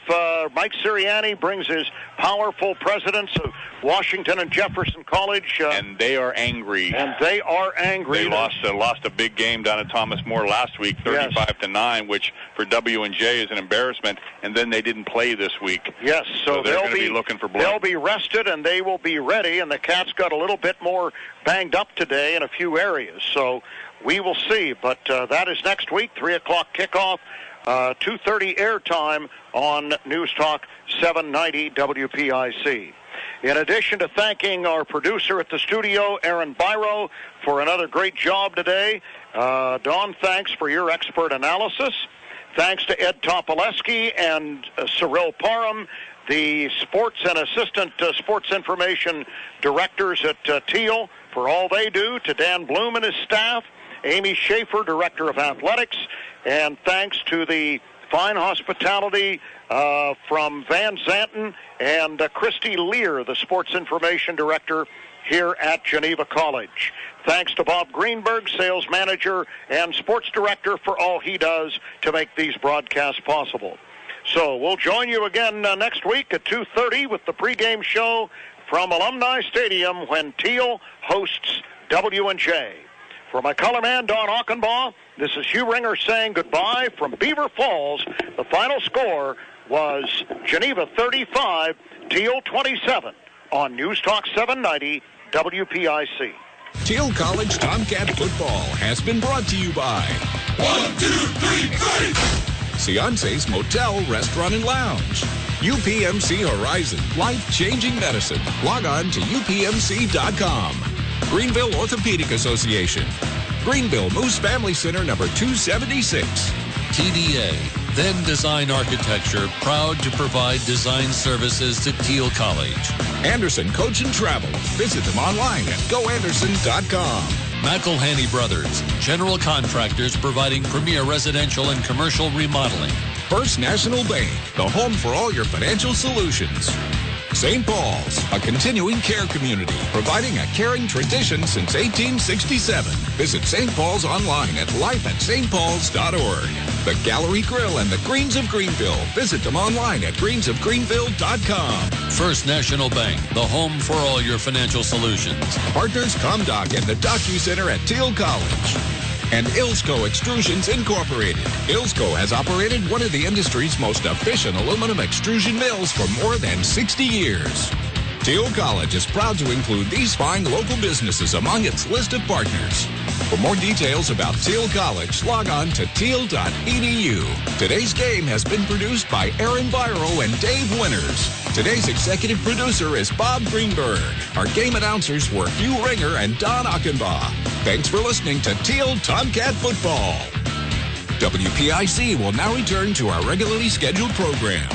Mike Sirianni brings his powerful presidents of Washington and Jefferson College. And they are angry. They lost a big game down at Thomas More last week, 35-9, which for W&J is an embarrassment. And then they didn't play this week. Yes, so they're going to be looking for blood. They'll be rested, and they will be ready. And the Cats got a little bit more banged up today in a few areas. So we will see, but that is next week, 3 o'clock kickoff, 2:30 airtime on News Talk 790 WPIC. In addition to thanking our producer at the studio, Aaron Biro, for another great job today, Don, thanks for your expert analysis. Thanks to Ed Topoleski and Cyril Parham, the sports and assistant sports information directors at Thiel, for all they do, to Dan Bloom and his staff, Amy Schaefer, Director of Athletics, and thanks to the fine hospitality from Van Zanten and Christy Lear, the Sports Information Director here at Geneva College. Thanks to Bob Greenberg, sales manager and sports director, for all he does to make these broadcasts possible. So we'll join you again next week at 2:30 with the pregame show from Alumni Stadium when Thiel hosts W&J. For my color man, Don Achenbaugh, this is Hugh Ringer saying goodbye from Beaver Falls. The final score was Geneva 35, Thiel 27 on News Talk 790 WPIC. Thiel College Tomcat football has been brought to you by 1, 2, 3, fight! Ciance's Motel, Restaurant, and Lounge. UPMC Horizon, life-changing medicine. Log on to upmc.com. Greenville Orthopedic Association. Greenville Moose Family Center, number 276. TDA, then Design Architecture, proud to provide design services to Thiel College. Anderson Coach and Travel. Visit them online at goanderson.com. McElhaney Brothers, general contractors providing premier residential and commercial remodeling. First National Bank, the home for all your financial solutions. St. Paul's, a continuing care community, providing a caring tradition since 1867. Visit St. Paul's online at lifeatstpauls.org. The Gallery Grill and the Greens of Greenville. Visit them online at greensofgreenville.com. First National Bank, the home for all your financial solutions. Partners ComDoc and the DocuCenter at Thiel College. And Ilsco Extrusions Incorporated. Ilsco has operated one of the industry's most efficient aluminum extrusion mills for more than 60 years. Thiel College is proud to include these fine local businesses among its list of partners. For more details about Thiel College, log on to thiel.edu. Today's game has been produced by Aaron Byro and Dave Winters. Today's executive producer is Bob Greenberg. Our game announcers were Hugh Ringer and Don Achenbaugh. Thanks for listening to Thiel Tomcat Football. WPIC will now return to our regularly scheduled program.